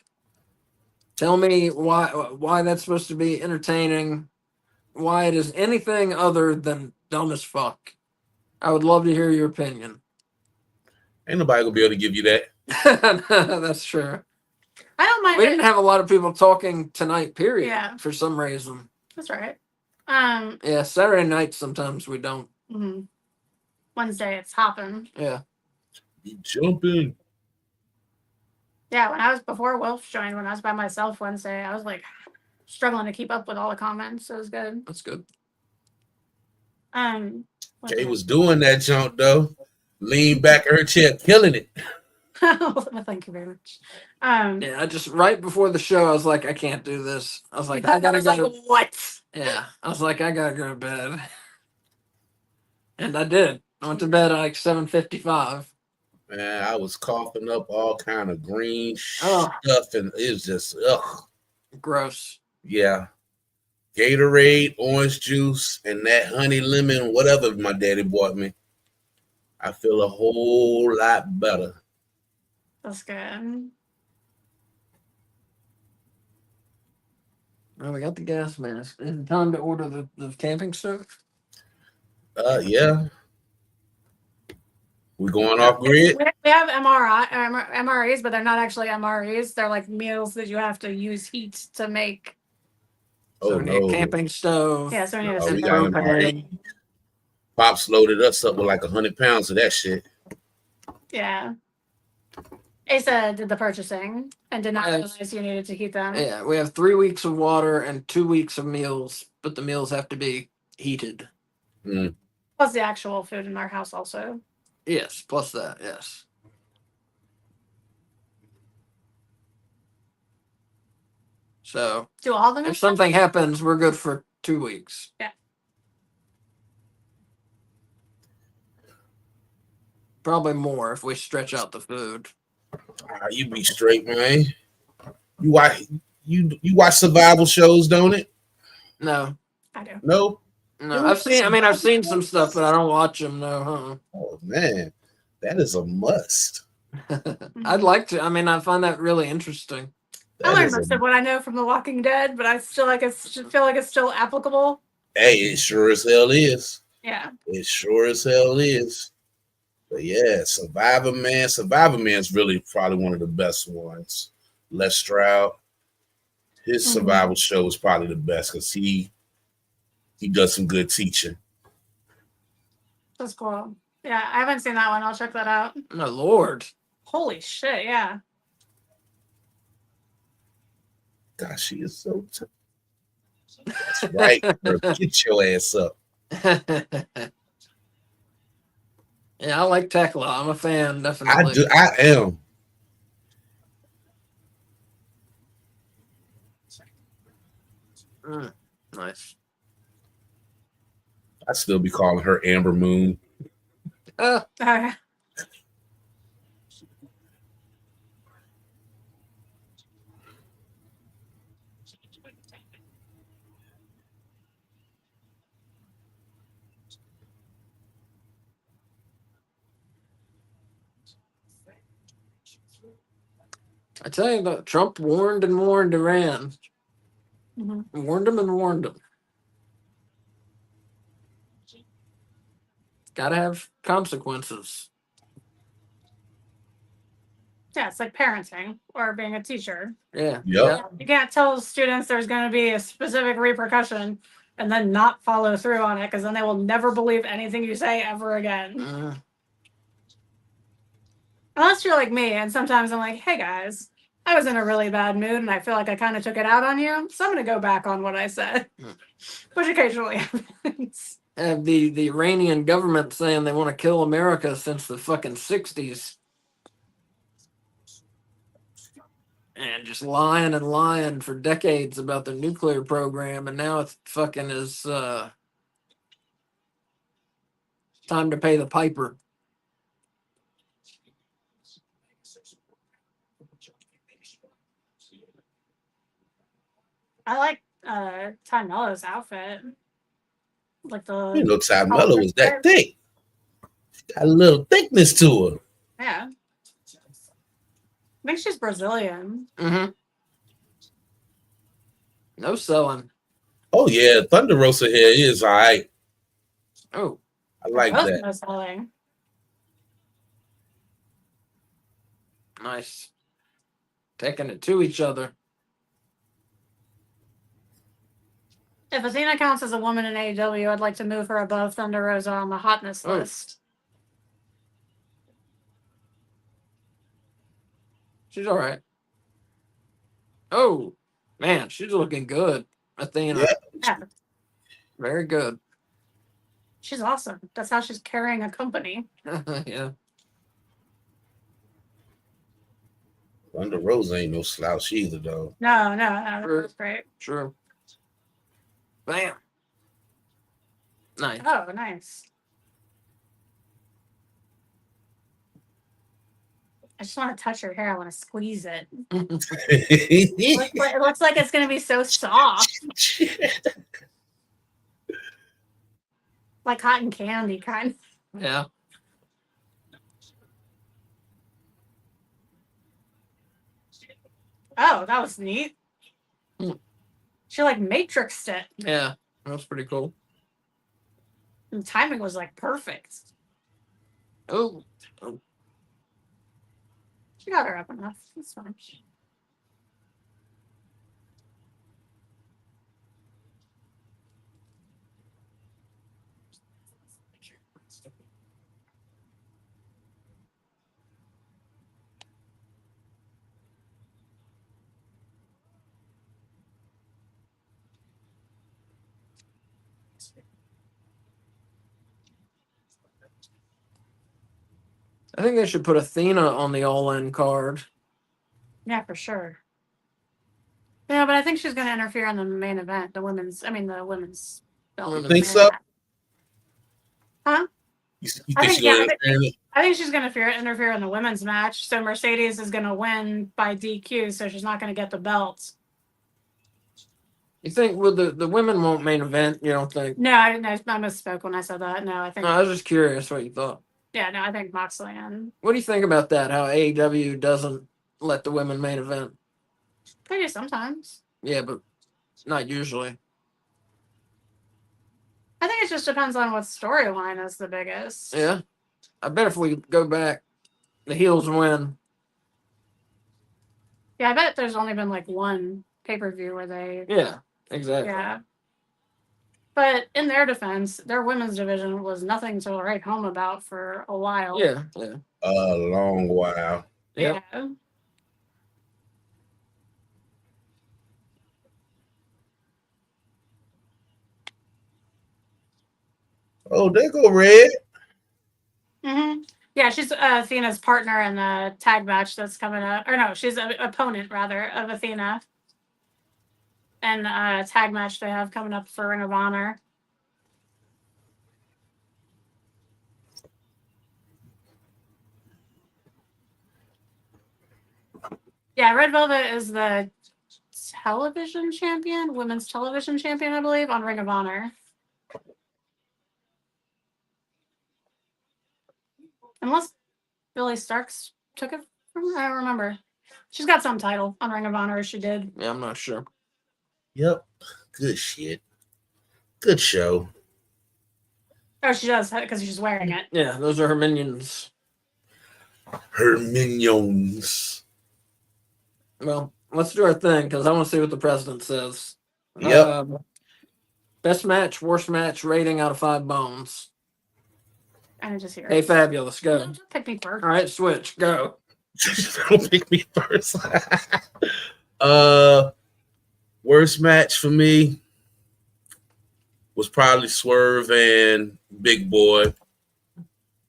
Tell me why that's supposed to be entertaining. Why it is anything other than dumb as fuck. I would love to hear your opinion. Ain't nobody gonna be able to give you that. That's true. I don't mind. We didn't have a lot of people talking tonight, period. Yeah. For some reason. That's right. Yeah, Saturday night sometimes we don't. Wednesday it's hopping. Yeah. You jumping. Yeah, before Wolf joined, when I was by myself Wednesday, I was like struggling to keep up with all the comments. So it was good. That's good. Kay was doing that jump though. Lean back her chair, killing it. Well, thank you very much. Yeah, I just right before the show, I was like, I can't do this. I was like, I gotta go. What? Yeah, I was like, I gotta go to bed, and I did. I went to bed at like 7:55. Man, I was coughing up all kind of green stuff, and it was just gross. Yeah, Gatorade, orange juice, and that honey lemon, whatever my daddy bought me. I feel a whole lot better. That's good. Well, we got the gas mask. Is it time to order the camping stove? Yeah. We going off grid? We have MREs, but they're not actually MREs. They're like meals that you have to use heat to make. So we need a camping stove. Yeah, so we need we got MRE. Pops loaded us up with like 100 pounds of that shit. Yeah. Asa did the purchasing and did not realize you needed to heat them. Yeah, we have 3 weeks of water and 2 weeks of meals, but the meals have to be heated. Plus the actual food in our house also. Yes, plus that, yes. So do all of them? If something happens, we're good for 2 weeks. Yeah. Probably more if we stretch out the food. You be straight, man. You watch survival shows, don't it? No. I do. No? No. I've seen some stuff, but I don't watch them, no. Oh man. That is a must. I'd like to. I find that really interesting. I learned most of what I know from The Walking Dead, but I still feel like it's still applicable. Hey, it sure as hell is. Yeah. It sure as hell is. But yeah, Survivor Man. Survivor Man's really probably one of the best ones. Les Stroud. His survival show is probably the best because he does some good teaching. That's cool. Yeah, I haven't seen that one. I'll check that out. My lord. Holy shit, yeah. Gosh, she is so tough. That's right. Girl, get your ass up. Yeah, I like Tekla. I'm a fan, definitely. I am. Nice. I still be calling her Amber Moon. Okay. I tell you, that Trump warned and warned Iran. Mm-hmm. Warned him and warned him. Gotta have consequences. Yeah, it's like parenting or being a teacher. Yeah. Yep. Yeah. You can't tell students there's going to be a specific repercussion and then not follow through on it, because then they will never believe anything you say ever again. Unless you're like me, and sometimes I'm like, hey guys, I was in a really bad mood and I feel like I kind of took it out on you, so I'm going to go back on what I said, which occasionally happens. Have the Iranian government saying they want to kill America since the fucking 60s. And just lying and lying for decades about their nuclear program, and now it's fucking is time to pay the piper. I like Ty Mello's outfit. Like the You know, Ty Mello is that thick. Got a little thickness to her. Yeah. I think she's Brazilian. Mm-hmm. No selling. Oh yeah, Thunder Rosa hair is all right. Oh, I like that. No selling. Nice. Taking it to each other. If Athena counts as a woman in AEW, I'd like to move her above Thunder Rosa on the hotness list. She's all right. Oh, man, she's looking good. Athena. Yeah. Very good. She's awesome. That's how she's carrying a company. Yeah. Thunder Rosa ain't no slouch either, though. No, that's great. Sure. Bam. Nice. Oh, nice. I just want to touch her hair. I want to squeeze it. It looks like it's going to be so soft. Like cotton candy, kind of. Yeah. Oh, that was neat. She like matrixed it. Yeah, that was pretty cool. And the timing was like perfect. Oh. She got her up enough. That's fine. I think they should put Athena on the all-in card. Yeah, for sure. Yeah, but I think she's going to interfere in the main event, the women's belt. You think so? Huh? You think she's going to interfere? I think she's going to interfere in the women's match. So Mercedes is going to win by DQ, so she's not going to get the belt. You think the women won't main event? You don't think? No, I misspoke when I said that. No, I think. No, I was just curious what you thought. Yeah, no, I think Moxley and. What do you think about that? How AEW doesn't let the women main event? They do sometimes. Yeah, but not usually. I think it just depends on what storyline is the biggest. Yeah. I bet if we go back, the heels win. Yeah, I bet there's only been like one pay-per-view where they. Yeah, exactly. Yeah. But in their defense, their women's division was nothing to write home about for a while. Yeah. A long while. Yep. Yeah. Oh, there go Red. Yeah, she's Athena's partner in the tag match that's coming up. Or no, she's an opponent, rather, of Athena. And a tag match they have coming up for Ring of Honor. Yeah, Red Velvet is the television champion, women's television champion, I believe, on Ring of Honor. Unless Billy Starks took it from her, I don't remember. She's got some title on Ring of Honor, she did. Yeah, I'm not sure. Yep. Good shit. Good show. Oh, she does, because she's wearing it. Yeah, those are her minions. Her minions. Well, let's do our thing because I want to see what the president says. Yep. Best match, worst match, rating out of 5 bones. I just hear Hey, it. fabulous, go. Pick me first. All right, switch, go. Don't pick me first. Worst match for me was probably Swerve and Big Boy.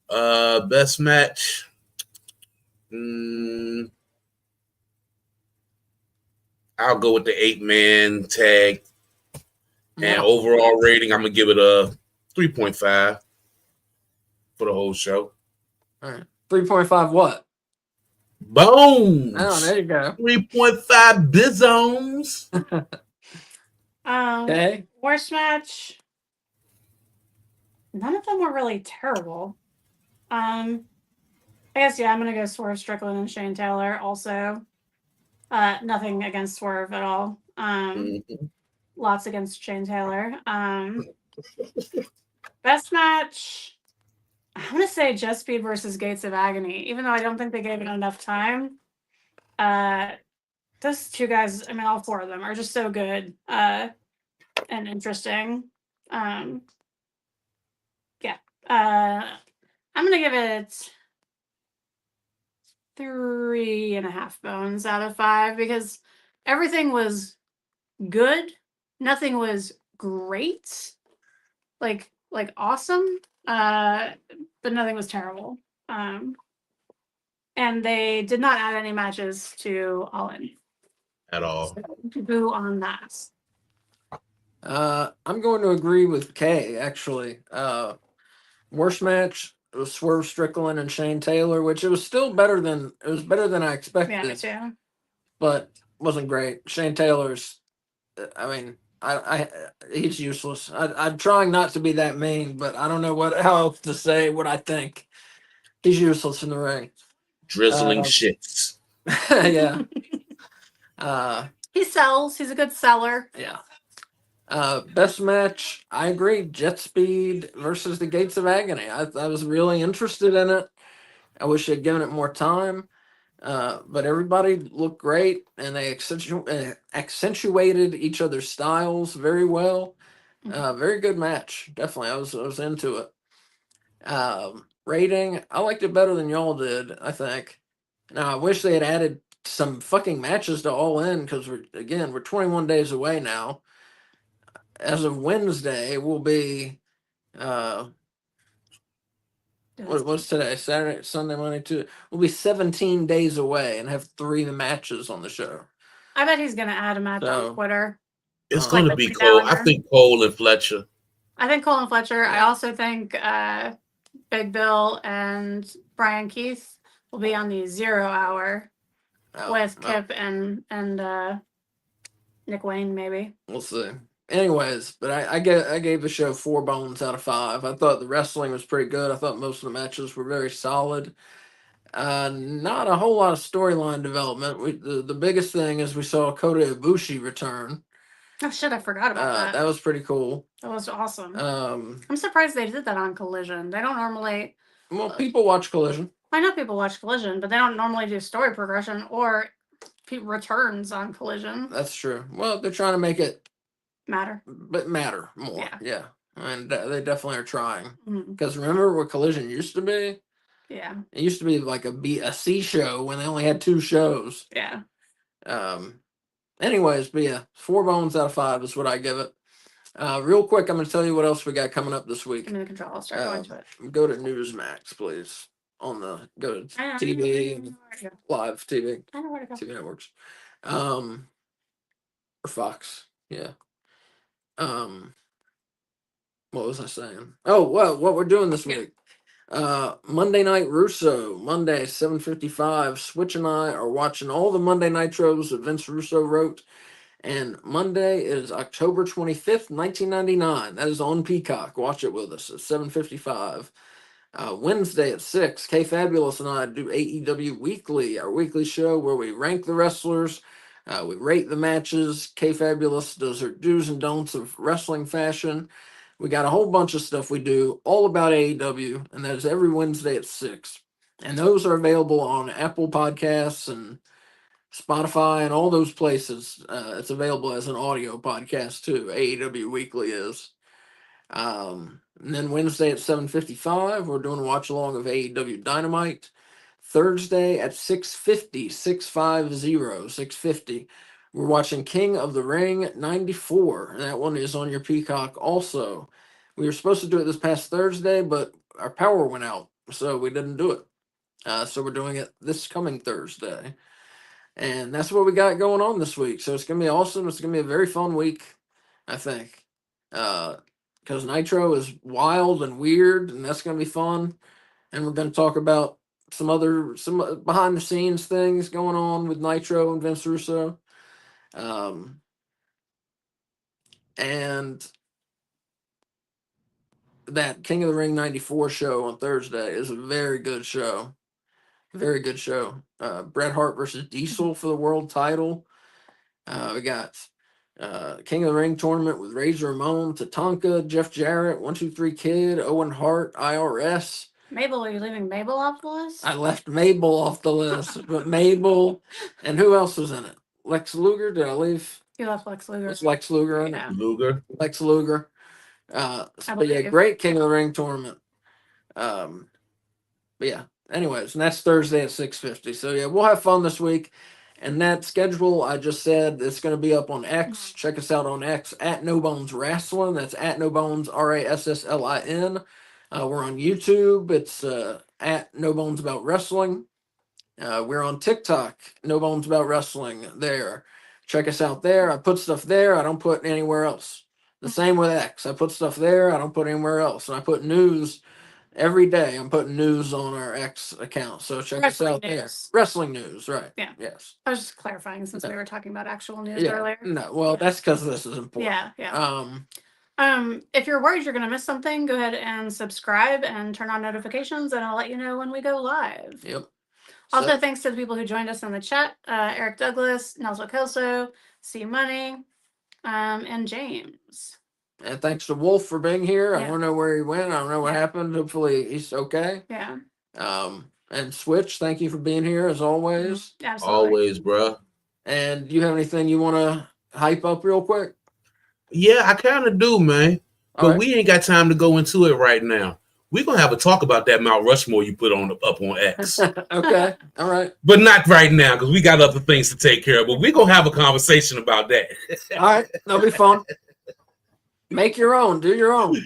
Best match. I'll go with the 8-man tag. And overall rating, I'm gonna give it a 3.5 for the whole show. All right, 3.5 what? Bones. Oh, there you go. 3.5 bizones. Okay. Worst match. None of them were really terrible. I guess I'm gonna go Swerve Strickland and Shane Taylor also. Nothing against Swerve at all. Lots against Shane Taylor. Best match. I'm gonna say Just Speed versus Gates of Agony, even though I don't think they gave it enough time. Those two guys, I mean, all 4 of them are just so good and interesting. Yeah. I'm gonna give it 3.5 bones out of 5 because everything was good. Nothing was great. Like awesome. But nothing was terrible. And they did not add any matches to All In. At all. So, boo on that. I'm going to agree with Kay, actually. Worst match was Swerve Strickland and Shane Taylor, which it was better than I expected. Yeah, me too. But wasn't great. Shane Taylor's, I mean, he's useless. I'm trying not to be that mean, but I don't know how else to say what I think. He's useless in the ring. Drizzling shits. Yeah. He sells. He's a good seller. Yeah. Best match, I agree. Jet Speed versus the Gates of Agony. I was really interested in it. I wish they'd given it more time. But everybody looked great, and they accentuated each other's styles very well. Very good match. Definitely, I was into it. Rating, I liked it better than y'all did, I think. Now, I wish they had added some fucking matches to All In because we're 21 days away now. As of Wednesday, we'll be what's today? Saturday, Sunday, Monday, Tuesday. We'll be 17 days away and have 3 matches on the show. I bet he's gonna add a match on Twitter. It's gonna be Cole. I think Cole and Fletcher. I also think Big Bill and Brian Keith will be on the 0 hour with Kip and Nick Wayne, maybe. We'll see. Anyways, but I gave the show 4 bones out of 5. I thought the wrestling was pretty good. I thought most of the matches were very solid. Not a whole lot of storyline development. The biggest thing is we saw Kota Ibushi return. Oh shit, I forgot about that. That was pretty cool. That was awesome. Um, I'm surprised they did that on Collision. They don't normally. well, people watch Collision. I know people watch Collision, but they don't normally do story progression or returns on Collision. That's true. Well, they're trying to make it Matter more. Yeah. Yeah. And they definitely are trying. Mhm. Because remember what Collision used to be? Yeah. It used to be like a C show when they only had 2 shows. Yeah. Anyways, but yeah, 4 bones out of 5 is what I give it. Real quick, I'm going to tell you what else we got coming up this week. Give me the control. I'll start going to it. Go to Newsmax, please. Go to TV, and live TV, I know where to go. TV networks, or Fox. Yeah. What was I saying? Oh, well, what we're doing this week. Monday Night Russo, Monday, 7:55. Switch and I are watching all the Monday Nitros that Vince Russo wrote. And Monday is October 25th, 1999. That is on Peacock. Watch it with us at 7:55. Wednesday at 6, K Fabulous and I do AEW Weekly, our weekly show where we rank the wrestlers, we rate the matches. K Fabulous does her do's and don'ts of wrestling fashion. We got a whole bunch of stuff we do all about AEW, and that is every Wednesday at 6. And those are available on Apple Podcasts and Spotify and all those places. It's available as an audio podcast too. AEW Weekly is. And then Wednesday at 7:55, we're doing a watch along of AEW Dynamite. Thursday at 6:50, 650, we're watching King of the Ring 94, and that one is on your Peacock also. We were supposed to do it this past Thursday, but our power went out, so we didn't do it. So we're doing it this coming Thursday. And that's what we got going on this week. So it's going to be awesome. It's going to be a very fun week, I think. Because Nitro is wild and weird, and that's going to be fun. And we're going to talk about some behind the scenes things going on with Nitro and Vince Russo. And that King of the Ring 94 show on Thursday is a very good show. Very good show. Bret Hart versus Diesel for the world title. We got King of the Ring tournament with Razor Ramon, Tatanka, Jeff Jarrett, 123 Kid, Owen Hart, IRS. Mabel, are you leaving Mabel off the list? I left Mabel off the list, but Mabel, and who else was in it? Lex Luger? Did I leave? You left Lex Luger. Was Lex Luger in it? Yeah. Luger. Lex Luger. But yeah, great King of the Ring tournament. But yeah, anyways, and that's Thursday at 6:50. So yeah, we'll have fun this week. And that schedule I just said, it's going to be up on X. Check us out on X at No Bones Wrestling. That's at No Bones RASSLIN. We're on YouTube. It's at No Bones About Wrestling. We're on TikTok, No Bones About Wrestling there. Check us out there. I put stuff there. I don't put anywhere else. The same with X. I put stuff there. I don't put anywhere else. And I put news every day. I'm putting news on our X account. So check Wrestling us out news. there. Wrestling news, right. Yeah. Yes. I was just clarifying since we were talking about actual news Yeah. earlier. No, well, that's because this is important. Yeah. If you're worried you're going to miss something, go ahead and subscribe and turn on notifications, and I'll let you know when we go live. Yep. Also, So- thanks to the people who joined us in the chat, Eric Douglas, Nelson Kelso, C Money, and James. And thanks to Wolf for being here. I Yeah. don't know where he went. I don't know what happened. Hopefully he's okay. Yeah. And Switch, thank you for being here as always. Absolutely. Always, bruh. And do you have anything you want to hype up real quick? Yeah, I kind of do, man. But All right. we ain't got time to go into it right now. We're going to have a talk about that Mount Rushmore you put up on X. Okay. All right. But not right now because we got other things to take care of. But we're going to have a conversation about that. All right. That'll be fun. Make your own. Do your own.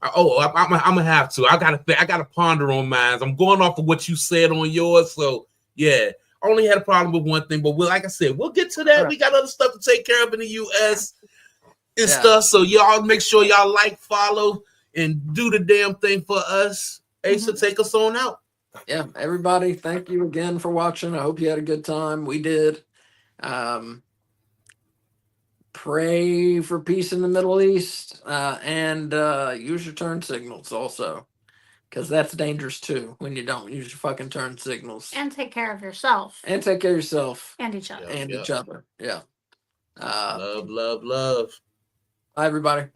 I'm gonna have to. I gotta ponder on mine. I'm going off of what you said on yours. So yeah, I only had a problem with one thing, but like I said, we'll get to that. Right. We got other stuff to take care of in the US and Yeah. stuff. So y'all make sure y'all like, follow, and do the damn thing for us. Asa, take us on out. Yeah. Everybody, thank you again for watching. I hope you had a good time. We did. Pray for peace in the Middle East, and use your turn signals also, because that's dangerous too when you don't use your fucking turn signals. And take care of yourself And take care of yourself and each other. and each other. Yeah. Love, love, love. Bye, everybody.